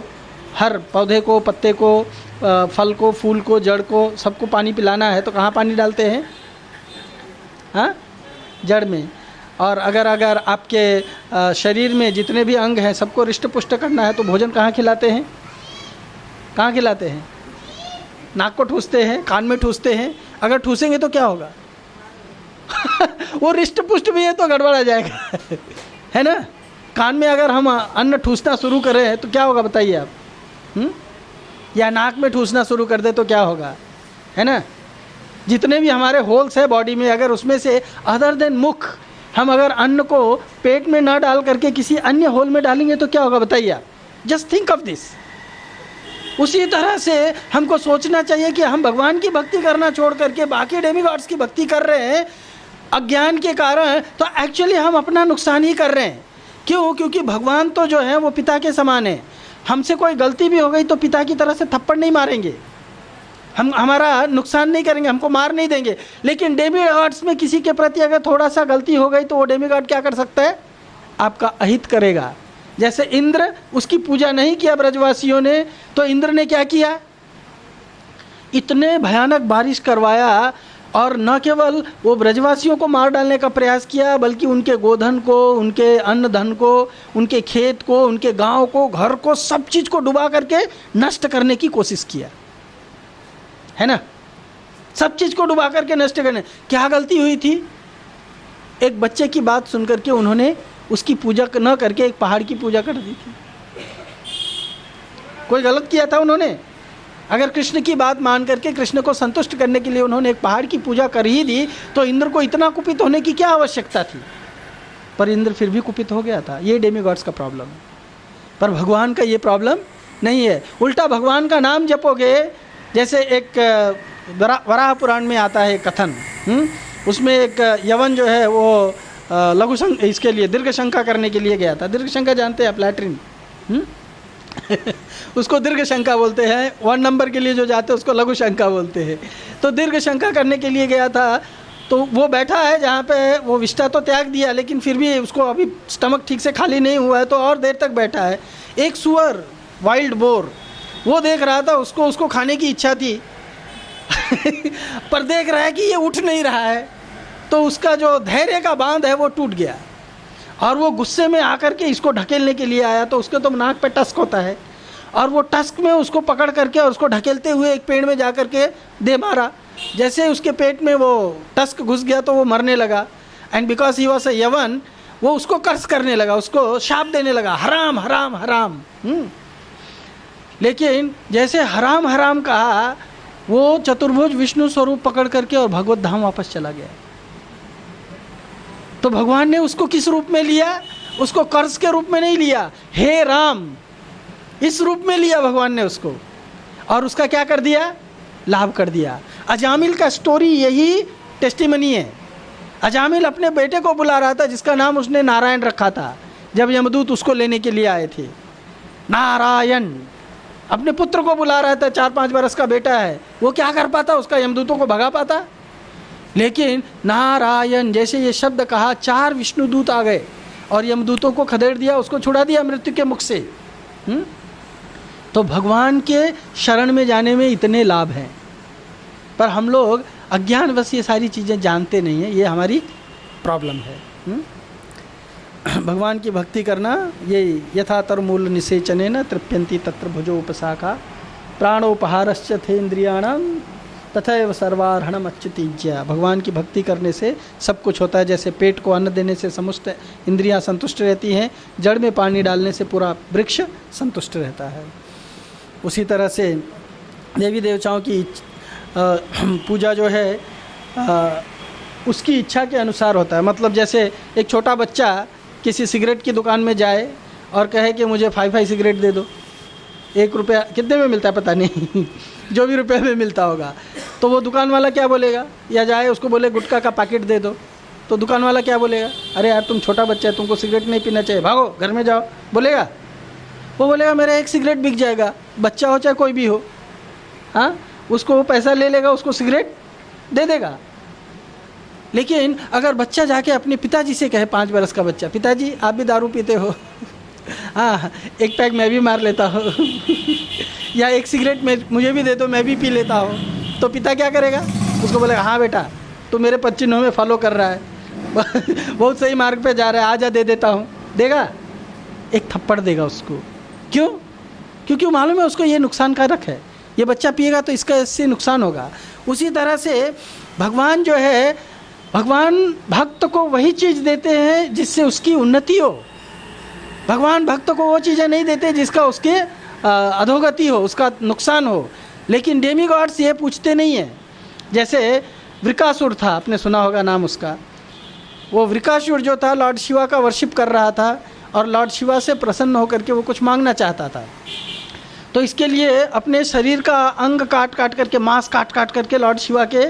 हर पौधे को, पत्ते को, फल को, फूल को, जड़ को, सबको पानी पिलाना है तो कहाँ पानी डालते हैं? हाँ, जड़ में। और अगर आपके शरीर में जितने भी अंग हैं सबको रिष्ट पुष्ट करना है तो भोजन कहाँ खिलाते हैं? कहाँ खिलाते हैं? नाक को ठूसते हैं, कान में ठूसते हैं। अगर ठूसेंगे तो क्या होगा? वो रिष्ट पुष्ट भी है तो गड़बड़ा जाएगा है ना। कान में अगर हम अन्न ठूसना शुरू करें तो क्या होगा बताइए आप? या नाक में ठूसना शुरू कर दे तो क्या होगा, है ना। जितने भी हमारे होल्स है बॉडी में, अगर उसमें से अदर देन मुख हम अगर अन्न को पेट में ना डाल करके किसी अन्य होल में डालेंगे तो क्या होगा बताइए आप? Just think of this. उसी तरह से हमको सोचना चाहिए कि हम भगवान की भक्ति करना छोड़ करके बाकी डेमीगॉड्स की भक्ति कर रहे हैं अज्ञान के कारण, तो एक्चुअली हम अपना नुकसान ही कर रहे हैं। क्यों? क्योंकि भगवान तो जो है वो पिता के समान है। हमसे कोई गलती भी हो गई तो पिता की तरह से थप्पड़ नहीं मारेंगे, हम हमारा नुकसान नहीं करेंगे, हमको मार नहीं देंगे। लेकिन डेमीगॉड्स में किसी के प्रति अगर थोड़ा सा गलती हो गई तो वो डेमीगॉड क्या कर सकता है? आपका अहित करेगा। जैसे इंद्र, उसकी पूजा नहीं किया ब्रजवासियों ने तो इंद्र ने क्या किया? इतने भयानक बारिश करवाया, और न केवल वो ब्रजवासियों को मार डालने का प्रयास किया बल्कि उनके गोधन को, उनके अन्न धन को, उनके खेत को, उनके गांव को, घर को, सब चीज़ को डुबा करके नष्ट करने की कोशिश किया, है ना। सब चीज़ को डुबा करके नष्ट करने। क्या गलती हुई थी? एक बच्चे की बात सुन करके उन्होंने उसकी पूजा न करके एक पहाड़ की पूजा कर दी थी। कोई गलत किया था उन्होंने? अगर कृष्ण की बात मान करके कृष्ण को संतुष्ट करने के लिए उन्होंने एक पहाड़ की पूजा कर ही दी तो इंद्र को इतना कुपित होने की क्या आवश्यकता थी? पर इंद्र फिर भी कुपित हो गया था। ये डेमीगॉड्स का प्रॉब्लम है, पर भगवान का ये प्रॉब्लम नहीं है। उल्टा भगवान का नाम जपोगे, जैसे एक वराह पुराण में आता है कथन, उसमें एक यवन जो है वो लघु इसके लिए दीर्घ शंका करने के लिए गया था। दीर्घ शंका जानते हैं आप? लैट्रिन उसको दीर्घ शंका बोलते हैं। 1 नंबर के लिए जो जाते हैं उसको लघु शंका बोलते हैं। तो दीर्घ शंका करने के लिए गया था तो वो बैठा है जहाँ पे, वो विष्टा तो त्याग दिया लेकिन फिर भी उसको अभी स्टमक ठीक से खाली नहीं हुआ है, तो और देर तक बैठा है। एक सुअर, वाइल्ड बोर, वो देख रहा था, उसको खाने की इच्छा थी पर देख रहा है कि ये उठ नहीं रहा है, तो उसका जो धैर्य का बांध है वो टूट गया और वो गुस्से में आकर के इसको ढकेलने के लिए आया। तो उसके तो नाक पे टस्क होता है और वो टस्क में उसको पकड़ करके और उसको ढकेलते हुए एक पेड़ में जा कर के दे मारा। जैसे उसके पेट में वो टस्क घुस गया तो वो मरने लगा। And because he was a यवन, वो उसको कर्स करने लगा, उसको शाप देने लगा, हराम हराम हराम। लेकिन जैसे हराम हराम कहा, वो चतुर्भुज विष्णु स्वरूप पकड़ करके और भगवत धाम वापस चला गया। तो भगवान ने उसको किस रूप में लिया? उसको कर्स के रूप में नहीं लिया, हे राम, इस रूप में लिया भगवान ने उसको, और उसका क्या कर दिया? लाभ कर दिया। अजामिल का स्टोरी यही टेस्टिमनी है। अजामिल अपने बेटे को बुला रहा था जिसका नाम उसने नारायण रखा था, जब यमदूत उसको लेने के लिए आए थे। नारायण अपने पुत्र को बुला रहा था, 4-5 बरस का बेटा है, वो क्या कर पाता? उसका यमदूतों को भगा पाता? लेकिन नारायण जैसे ये शब्द कहा, 4 विष्णुदूत आ गए और यमदूतों को खदेड़ दिया, उसको छुड़ा दिया मृत्यु के मुख से। तो भगवान के शरण में जाने में इतने लाभ हैं, पर हम लोग अज्ञानवश ये सारी चीज़ें जानते नहीं हैं, ये हमारी प्रॉब्लम है। भगवान की भक्ति करना ये यथा तरमूल निषेचने न तृप्यंती तत्र भुजो उपशाखा प्राणोपहारश्च थे इंद्रियाणाम तथैव सर्वार्हणम अच्युतीज्य। भगवान की भक्ति करने से सब कुछ होता है। जैसे पेट को अन्न देने से समस्त इंद्रियां संतुष्ट रहती हैं, जड़ में पानी डालने से पूरा वृक्ष संतुष्ट रहता है। उसी तरह से देवी देवताओं की पूजा जो है उसकी इच्छा के अनुसार होता है। मतलब जैसे एक छोटा बच्चा किसी सिगरेट की दुकान में जाए और कहे कि मुझे 5 सिगरेट दे दो, 1 रुपया कितने में मिलता है पता नहीं जो भी रुपये में मिलता होगा, तो वो दुकान वाला क्या बोलेगा? या जाए उसको बोले गुटखा का पैकेट दे दो, तो दुकान वाला क्या बोलेगा? अरे यार तुम छोटा बच्चा है, तुमको सिगरेट नहीं पीना चाहिए, भागो घर में जाओ, बोलेगा? वो बोलेगा मेरा 1 सिगरेट बिक जाएगा, बच्चा हो चाहे कोई भी हो। हाँ, उसको वो पैसा ले लेगा, उसको सिगरेट दे देगा। लेकिन अगर बच्चा जाके अपने पिताजी से कहे, 5 बरस का बच्चा, पिताजी आप भी दारू पीते हो, हाँ 1 पैक मैं भी मार लेता हूँ या 1 सिगरेट में मुझे भी दे दो, मैं भी पी लेता हूँ, तो पिता क्या करेगा? उसको बोलेगा हाँ बेटा तू मेरे 5 चिन्हों में फॉलो कर रहा है बहुत सही मार्ग पे जा रहा है, आजा दे देता हूँ। देगा? एक थप्पड़ देगा उसको। क्यों? क्योंकि मालूम है उसको ये नुकसानकारक है, ये बच्चा पिएगा तो इससे नुकसान होगा। उसी तरह से भगवान जो है, भगवान भक्त को वही चीज़ देते हैं जिससे उसकी उन्नति हो। भगवान भक्त को वो चीज़ें नहीं देते जिसका उसके अधोगति हो, उसका नुकसान हो। लेकिन डेमीगॉड्स ये पूछते नहीं हैं। जैसे वृकासुर था, आपने सुना होगा नाम उसका। वो वृकासुर जो था लॉर्ड शिवा का वर्शिप कर रहा था और लॉर्ड शिवा से प्रसन्न होकर के वो कुछ मांगना चाहता था। तो इसके लिए अपने शरीर का अंग काट काट करके, मांस काट काट करके लॉर्ड शिवा के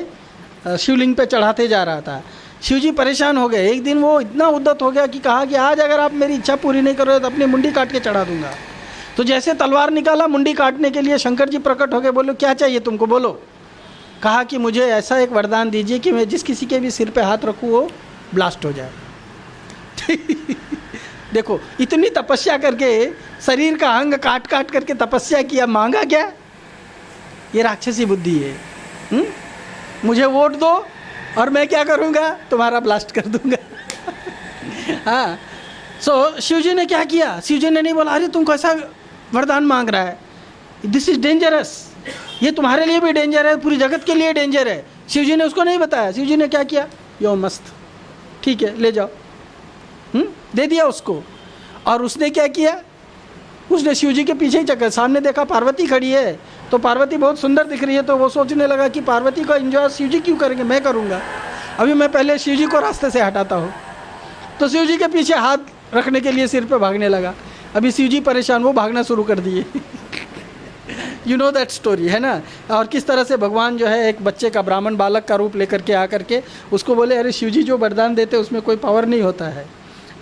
शिवलिंग पे चढ़ाते जा रहा था। शिव जी परेशान हो गए। एक दिन वो इतना उद्दत हो गया कि कहा कि आज अगर आप मेरी इच्छा पूरी नहीं करोगे तो अपनी मुंडी काट के चढ़ा दूंगा। तो जैसे तलवार निकाला मुंडी काटने के लिए, शंकर जी प्रकट हो गए, बोलो क्या चाहिए तुमको, बोलो। कहा कि मुझे ऐसा एक वरदान दीजिए कि मैं जिस किसी के भी सिर पे हाथ रखूँ वो ब्लास्ट हो जाए देखो इतनी तपस्या करके, शरीर का अंग काट काट करके तपस्या किया, मांगा क्या? ये राक्षसी बुद्धि है। मुझे वोट दो और मैं क्या करूँगा? तुम्हारा ब्लास्ट कर दूंगा हाँ। सो शिवजी ने क्या किया? शिवजी ने नहीं बोला अरे तुम कैसा वरदान मांग रहा है, दिस इज डेंजरस, ये तुम्हारे लिए भी डेंजर है, पूरी जगत के लिए डेंजर है। शिवजी ने उसको नहीं बताया। शिवजी ने क्या किया? यो मस्त, ठीक है ले जाओ, दे दिया उसको। और उसने क्या किया? उसने शिवजी के पीछे ही चक्कर, सामने देखा पार्वती खड़ी है, तो पार्वती बहुत सुंदर दिख रही है, तो वो सोचने लगा कि पार्वती का एंजॉय शिवजी क्यों करेंगे, मैं करूँगा। अभी मैं पहले शिवजी को रास्ते से हटाता हूँ। तो शिवजी के पीछे हाथ रखने के लिए सिर पे भागने लगा। अभी शिवजी परेशान, वो भागना शुरू कर दिए यू नो दैट स्टोरी है ना। और किस तरह से भगवान जो है एक बच्चे का, ब्राह्मण बालक का रूप लेकर के आकर के उसको बोले अरे शिवजी जो वरदान देते उसमें कोई पावर नहीं होता है,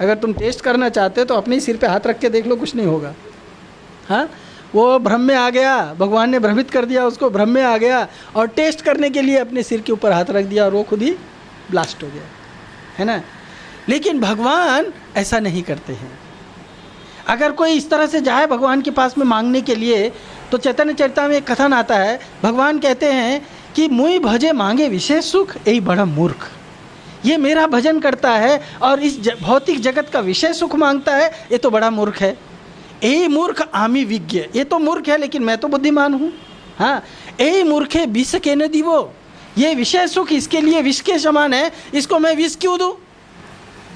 अगर तुम टेस्ट करना चाहते हो तो अपने ही सिर पे हाथ रख के देख लो, कुछ नहीं होगा। हाँ, वो भ्रम में आ गया, भगवान ने भ्रमित कर दिया उसको, भ्रम में आ गया और टेस्ट करने के लिए अपने सिर के ऊपर हाथ रख दिया और वो खुद ही ब्लास्ट हो गया, है ना। लेकिन भगवान ऐसा नहीं करते हैं। अगर कोई इस तरह से जाए भगवान के पास में मांगने के लिए, तो चैतन्य चरिता में एक कथन आता है, भगवान कहते हैं कि मुई भजे मांगे विशेष सुख, यही बड़ा मूर्ख। ये मेरा भजन करता है और इस भौतिक जगत का विषय सुख मांगता है, ये तो बड़ा मूर्ख है। यही मूर्ख आमी विज्ञ, ये तो मूर्ख है लेकिन मैं तो बुद्धिमान हूँ। हाँ, यही मूर्ख है विष के न दीवो, ये विषय सुख इसके लिए विष के समान है, इसको मैं विष क्यों दूँ।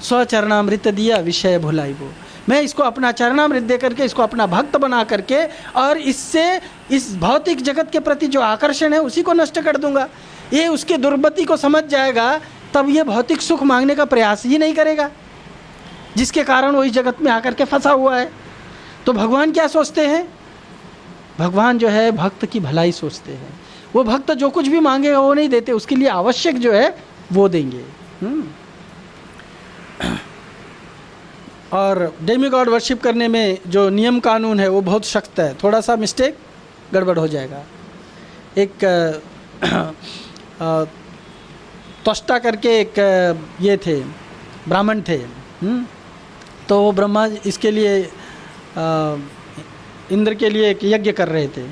स्वचरणामृत दिया विषय भुलाई वो, मैं इसको अपना चरणामृत दे करके इसको अपना भक्त बना करके और इससे इस भौतिक जगत के प्रति जो आकर्षण है उसी को नष्ट कर दूंगा। ये उसके दुर्गति को समझ जाएगा, तब ये भौतिक सुख मांगने का प्रयास ही नहीं करेगा, जिसके कारण वो इस जगत में आकर के फंसा हुआ है। तो भगवान क्या सोचते हैं? भगवान जो है भक्त की भलाई सोचते हैं। वो भक्त जो कुछ भी मांगेगा वो नहीं देते, उसके लिए आवश्यक जो है वो देंगे। और डेमी गॉड वर्शिप करने में जो नियम कानून है वो बहुत सख्त है, थोड़ा सा मिस्टेक गड़बड़ हो जाएगा। एक त्वष्टा करके एक ये थे, ब्राह्मण थे। तो वो ब्रह्मा इसके लिए इंद्र के लिए एक यज्ञ कर रहे थे,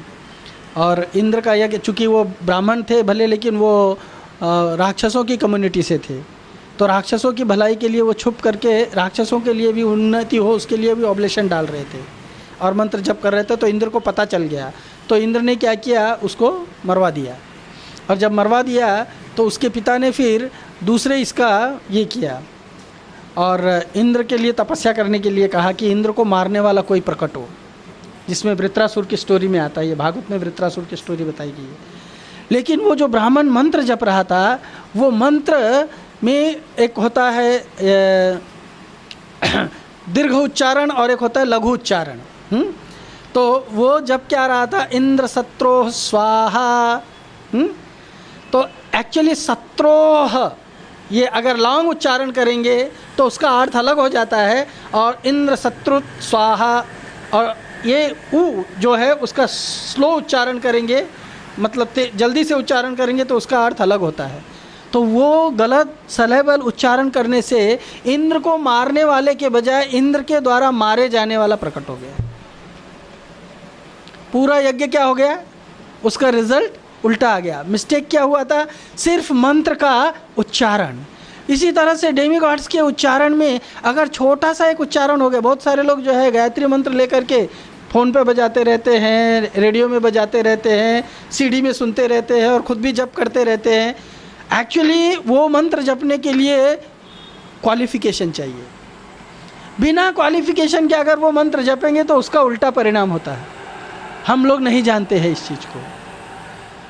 और इंद्र का यज्ञ, चूँकि वो ब्राह्मण थे भले लेकिन वो राक्षसों की कम्युनिटी से थे, तो राक्षसों की भलाई के लिए वो छुप करके राक्षसों के लिए भी उन्नति हो उसके लिए भी ऑब्लेशन डाल रहे थे और मंत्र जप कर रहे थे। तो इंद्र को पता चल गया, तो इंद्र ने क्या किया, उसको मरवा दिया। और जब मरवा दिया तो उसके पिता ने फिर दूसरे इसका ये किया और इंद्र के लिए तपस्या करने के लिए कहा कि इंद्र को मारने वाला कोई प्रकट हो, जिसमें वृत्रासुर की स्टोरी में आता है, ये भागवत में वृत्रासुर की स्टोरी बताई गई है। लेकिन वो जो ब्राह्मण मंत्र जप रहा था, वो मंत्र में एक होता है दीर्घ उच्चारण और एक होता है लघु उच्चारण। तो वो जब क्या रहा था, इंद्र सत्रोह स्वाहा। तो एक्चुअली सत्रोह ये अगर लॉन्ग उच्चारण करेंगे तो उसका अर्थ अलग हो जाता है, और इंद्र शत्रु स्वाहा, और ये उ जो है उसका स्लो उच्चारण करेंगे, मतलब जल्दी से उच्चारण करेंगे तो उसका अर्थ अलग होता है। तो वो गलत सलेबल उच्चारण करने से इंद्र को मारने वाले के बजाय इंद्र के द्वारा मारे जाने वाला प्रकट हो गया। पूरा यज्ञ क्या हो गया, उसका रिजल्ट उल्टा आ गया। मिस्टेक क्या हुआ था, सिर्फ मंत्र का उच्चारण। इसी तरह से डेमिगॉड्स के उच्चारण में अगर छोटा सा एक उच्चारण हो गया, बहुत सारे लोग जो है गायत्री मंत्र लेकर के फ़ोन पे बजाते रहते हैं, रेडियो में बजाते रहते हैं, सीडी में सुनते रहते हैं और ख़ुद भी जप करते रहते हैं। एक्चुअली वो मंत्र जपने के लिए क्वालिफिकेशन चाहिए। बिना क्वालिफिकेशन के अगर वो मंत्र जपेंगे तो उसका उल्टा परिणाम होता है। हम लोग नहीं जानते हैं इस चीज़ को,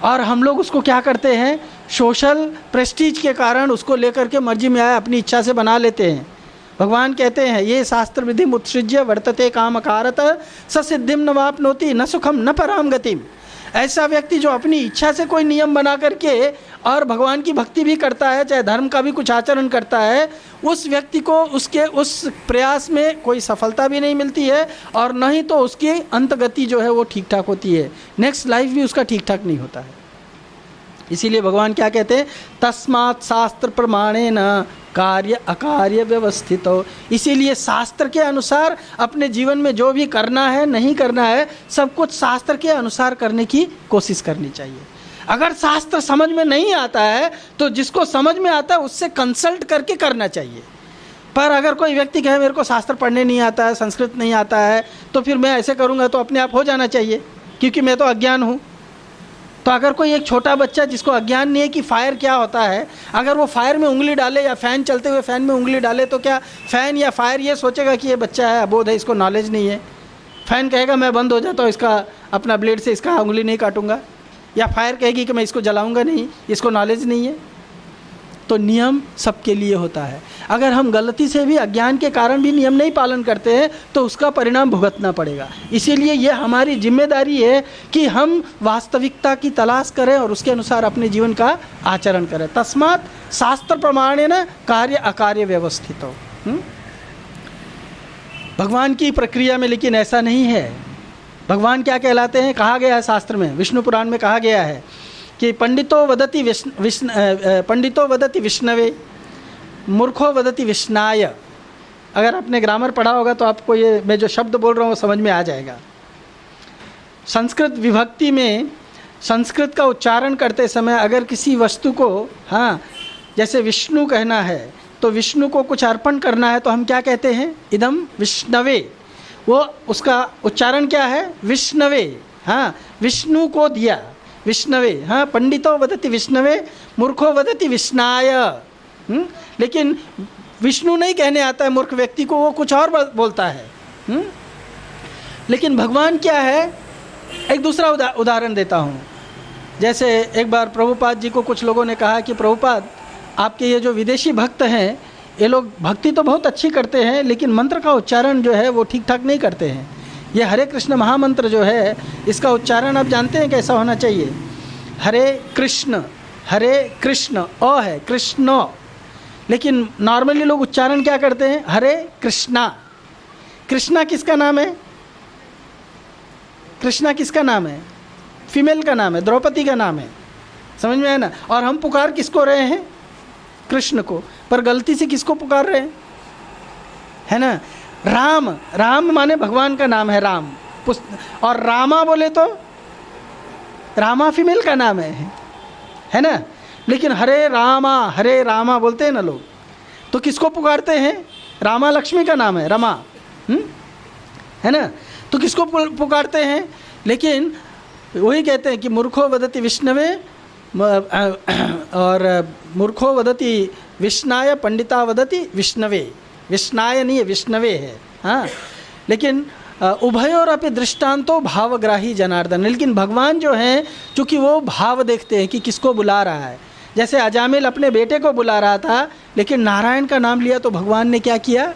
और हम लोग उसको क्या करते हैं, सोशल प्रेस्टीज के कारण उसको लेकर के मर्जी में आए अपनी इच्छा से बना लेते हैं। भगवान कहते हैं ये शास्त्र विधि उत्सृज्य वर्तते काम कारत स सिद्धिम न वापनोति न सुखम न पराम गतिम। ऐसा व्यक्ति जो अपनी इच्छा से कोई नियम बना करके और भगवान की भक्ति भी करता है, चाहे धर्म का भी कुछ आचरण करता है, उस व्यक्ति को उसके उस प्रयास में कोई सफलता भी नहीं मिलती है, और न ही तो उसकी अंतगति जो है वो ठीक ठाक होती है, नेक्स्ट लाइफ भी उसका ठीक ठाक नहीं होता है। इसीलिए भगवान क्या कहते हैं, तस्मात् शास्त्र प्रमाणेन कार्य अकार्य व्यवस्थित हो। इसीलिए शास्त्र के अनुसार अपने जीवन में जो भी करना है नहीं करना है, सब कुछ शास्त्र के अनुसार करने की कोशिश करनी चाहिए। अगर शास्त्र समझ में नहीं आता है तो जिसको समझ में आता है उससे कंसल्ट करके करना चाहिए। पर अगर कोई व्यक्ति कहे मेरे को शास्त्र पढ़ने नहीं आता है, संस्कृत नहीं आता है, तो फिर मैं ऐसे करूँगा, तो अपने आप हो जाना चाहिए, क्योंकि मैं तो अज्ञान हूँ। तो अगर कोई एक छोटा बच्चा जिसको अज्ञान नहीं है कि फायर क्या होता है, अगर वो फायर में उंगली डाले या फ़ैन चलते हुए फ़ैन में उंगली डाले, तो क्या फ़ैन या फायर ये सोचेगा कि ये बच्चा है, अबोध है, इसको नॉलेज नहीं है। फ़ैन कहेगा मैं बंद हो जाता हूँ, इसका अपना ब्लेड से इसका उंगली नहीं काटूंगा, या फायर कहेगी कि मैं इसको जलाऊंगा नहीं, इसको नॉलेज नहीं है। तो नियम सबके लिए होता है। अगर हम गलती से भी अज्ञान के कारण भी नियम नहीं पालन करते हैं तो उसका परिणाम भुगतना पड़ेगा। इसीलिए ये हमारी जिम्मेदारी है कि हम वास्तविकता की तलाश करें और उसके अनुसार अपने जीवन का आचरण करें। तस्मात् शास्त्र प्रमाणेन कार्य अकार्य व्यवस्थित हो। भगवान की प्रक्रिया में लेकिन ऐसा नहीं है। भगवान क्या कहलाते हैं, कहा गया है शास्त्र में, विष्णु पुराण में कहा गया है कि पंडितो वदति विष्णवे, मूर्खो वदति विष्णाय। अगर आपने ग्रामर पढ़ा होगा तो आपको ये मैं जो शब्द बोल रहा हूँ वो समझ में आ जाएगा। संस्कृत विभक्ति में संस्कृत का उच्चारण करते समय अगर किसी वस्तु को, हाँ, जैसे विष्णु कहना है तो विष्णु को कुछ अर्पण करना है तो हम क्या कहते हैं? इदम विष्णवे। वो उसका उच्चारण क्या है? विष्णवे। हाँ, विष्णु को दिया, विष्णवे। हाँ, पंडितो वदति विष्णवे, मूर्खो वदति विष्णाय। लेकिन विष्णु नहीं कहने आता है मूर्ख व्यक्ति को, वो कुछ और बोलता है। लेकिन भगवान क्या है? एक दूसरा उदाहरण देता हूँ। जैसे एक बार प्रभुपाद जी को कुछ लोगों ने कहा कि प्रभुपाद, आपके ये जो विदेशी भक्त हैं ये लोग भक्ति तो बहुत अच्छी करते हैं लेकिन मंत्र का उच्चारण जो है वो ठीक ठाक नहीं करते हैं। ये हरे कृष्ण महामंत्र जो है इसका उच्चारण आप जानते हैं कैसा होना चाहिए? हरे कृष्ण अ है, कृष्ण। लेकिन नॉर्मली लोग उच्चारण क्या करते हैं? हरे कृष्णा। कृष्णा किसका नाम है? कृष्णा किसका नाम है? फीमेल का नाम है, द्रौपदी का नाम है। समझ में आया ना? और हम पुकार किसको रहे हैं? कृष्ण को। पर गलती से किसको पुकार रहे हैं? है ना? राम। राम माने भगवान का नाम है, राम। और रामा बोले तो रामा फीमेल का नाम है ना? लेकिन हरे रामा बोलते हैं ना लोग, तो किसको पुकारते हैं? रामा लक्ष्मी का नाम है, रमा। है ना? तो किसको पुकारते हैं? लेकिन वही कहते हैं कि मूर्खो वदति विष्णवे और मूर्खो वदति विष्णाय, पंडिता वदति विष्णवे। विष्णाय नहीं है, विष्णवे है। हाँ, लेकिन उभयोर अपि दृष्टांतो भावग्राही जनार्दन। लेकिन भगवान जो हैं चूँकि वो भाव देखते हैं कि किसको बुला रहा है। जैसे अजामिल अपने बेटे को बुला रहा था लेकिन नारायण का नाम लिया तो भगवान ने क्या किया?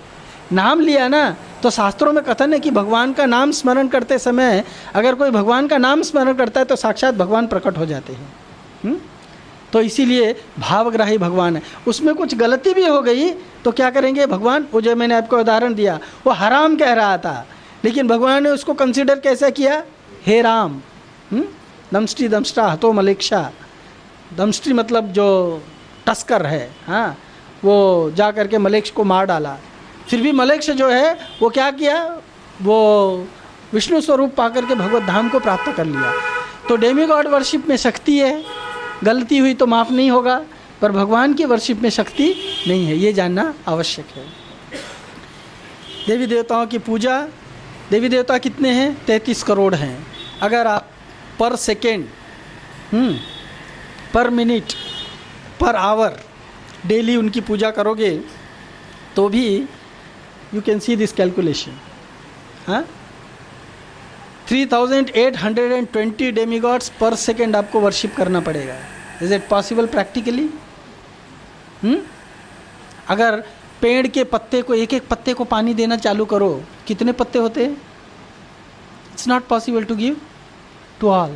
नाम लिया ना। तो शास्त्रों में कथन है कि भगवान का नाम स्मरण करते समय अगर कोई भगवान का नाम स्मरण करता है तो साक्षात भगवान प्रकट हो जाते हैं। तो इसीलिए भावग्राही भगवान है। उसमें कुछ गलती भी हो गई तो क्या करेंगे भगवान? वो जो मैंने आपको उदाहरण दिया, वो हराम कह रहा था लेकिन भगवान ने उसको कंसिडर कैसे किया? हे राम। दमष्टी दमष्टा हतो मलेक्षा। दमष्टी मतलब जो तस्कर है, हाँ, वो जा करके मलेक्ष को मार डाला। फिर भी मलेक्ष जो है वो क्या किया? वो विष्णु स्वरूप पा करके भगवत धाम को प्राप्त कर लिया। तो डेमीगॉड वर्शिप में शक्ति है, गलती हुई तो माफ़ नहीं होगा, पर भगवान की वर्शिप में शक्ति नहीं है, ये जानना आवश्यक है। देवी देवताओं की पूजा, देवी देवता कितने हैं? 33 करोड़ हैं। अगर आप पर सेकेंड, पर मिनट, पर आवर डेली उनकी पूजा करोगे तो भी you can see this calculation. हाँ, 3820 डेमीगॉड्स पर सेकेंड आपको वर्शिप करना पड़ेगा। Is it possible practically? अगर पेड़ के पत्ते को, एक एक पत्ते को पानी देना चालू करो, कितने पत्ते होते हैं? It's not possible to give to all.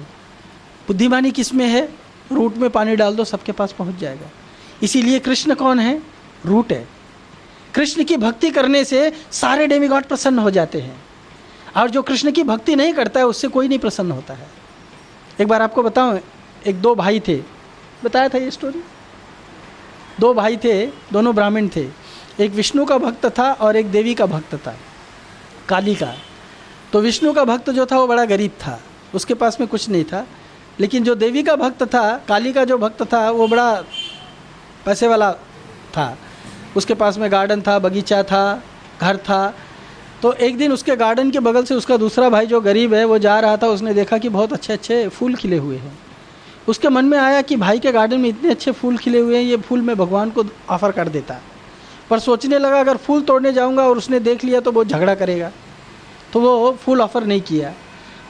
बुद्धिमानी किस में है? रूट में पानी डाल दो, सबके पास पहुंच जाएगा। इसीलिए कृष्ण कौन है? रूट है। कृष्ण की भक्ति करने से सारे डेमीगॉड प्रसन्न हो जाते हैं, और जो कृष्ण की भक्ति नहीं करता है उससे कोई नहीं प्रसन्न होता है। एक बार आपको बताऊं, दो भाई थे, बताया था ये स्टोरी। दो भाई थे, दोनों ब्राह्मण थे। एक विष्णु का भक्त था और एक देवी का भक्त था, काली का। तो विष्णु का भक्त जो था वो बड़ा गरीब था, उसके पास में कुछ नहीं था। लेकिन जो देवी का भक्त था, काली का जो भक्त था, वो बड़ा पैसे वाला था। उसके पास में गार्डन था, बगीचा था, घर था। तो एक दिन उसके गार्डन के बगल से उसका दूसरा भाई जो गरीब है वो जा रहा था। उसने देखा कि बहुत अच्छे अच्छे फूल खिले हुए हैं। उसके मन में आया कि भाई के गार्डन में इतने अच्छे फूल खिले हुए हैं, ये फूल मैं भगवान को ऑफ़र कर देता। पर सोचने लगा अगर फूल तोड़ने जाऊंगा और उसने देख लिया तो वो झगड़ा करेगा, तो वो फूल ऑफ़र नहीं किया।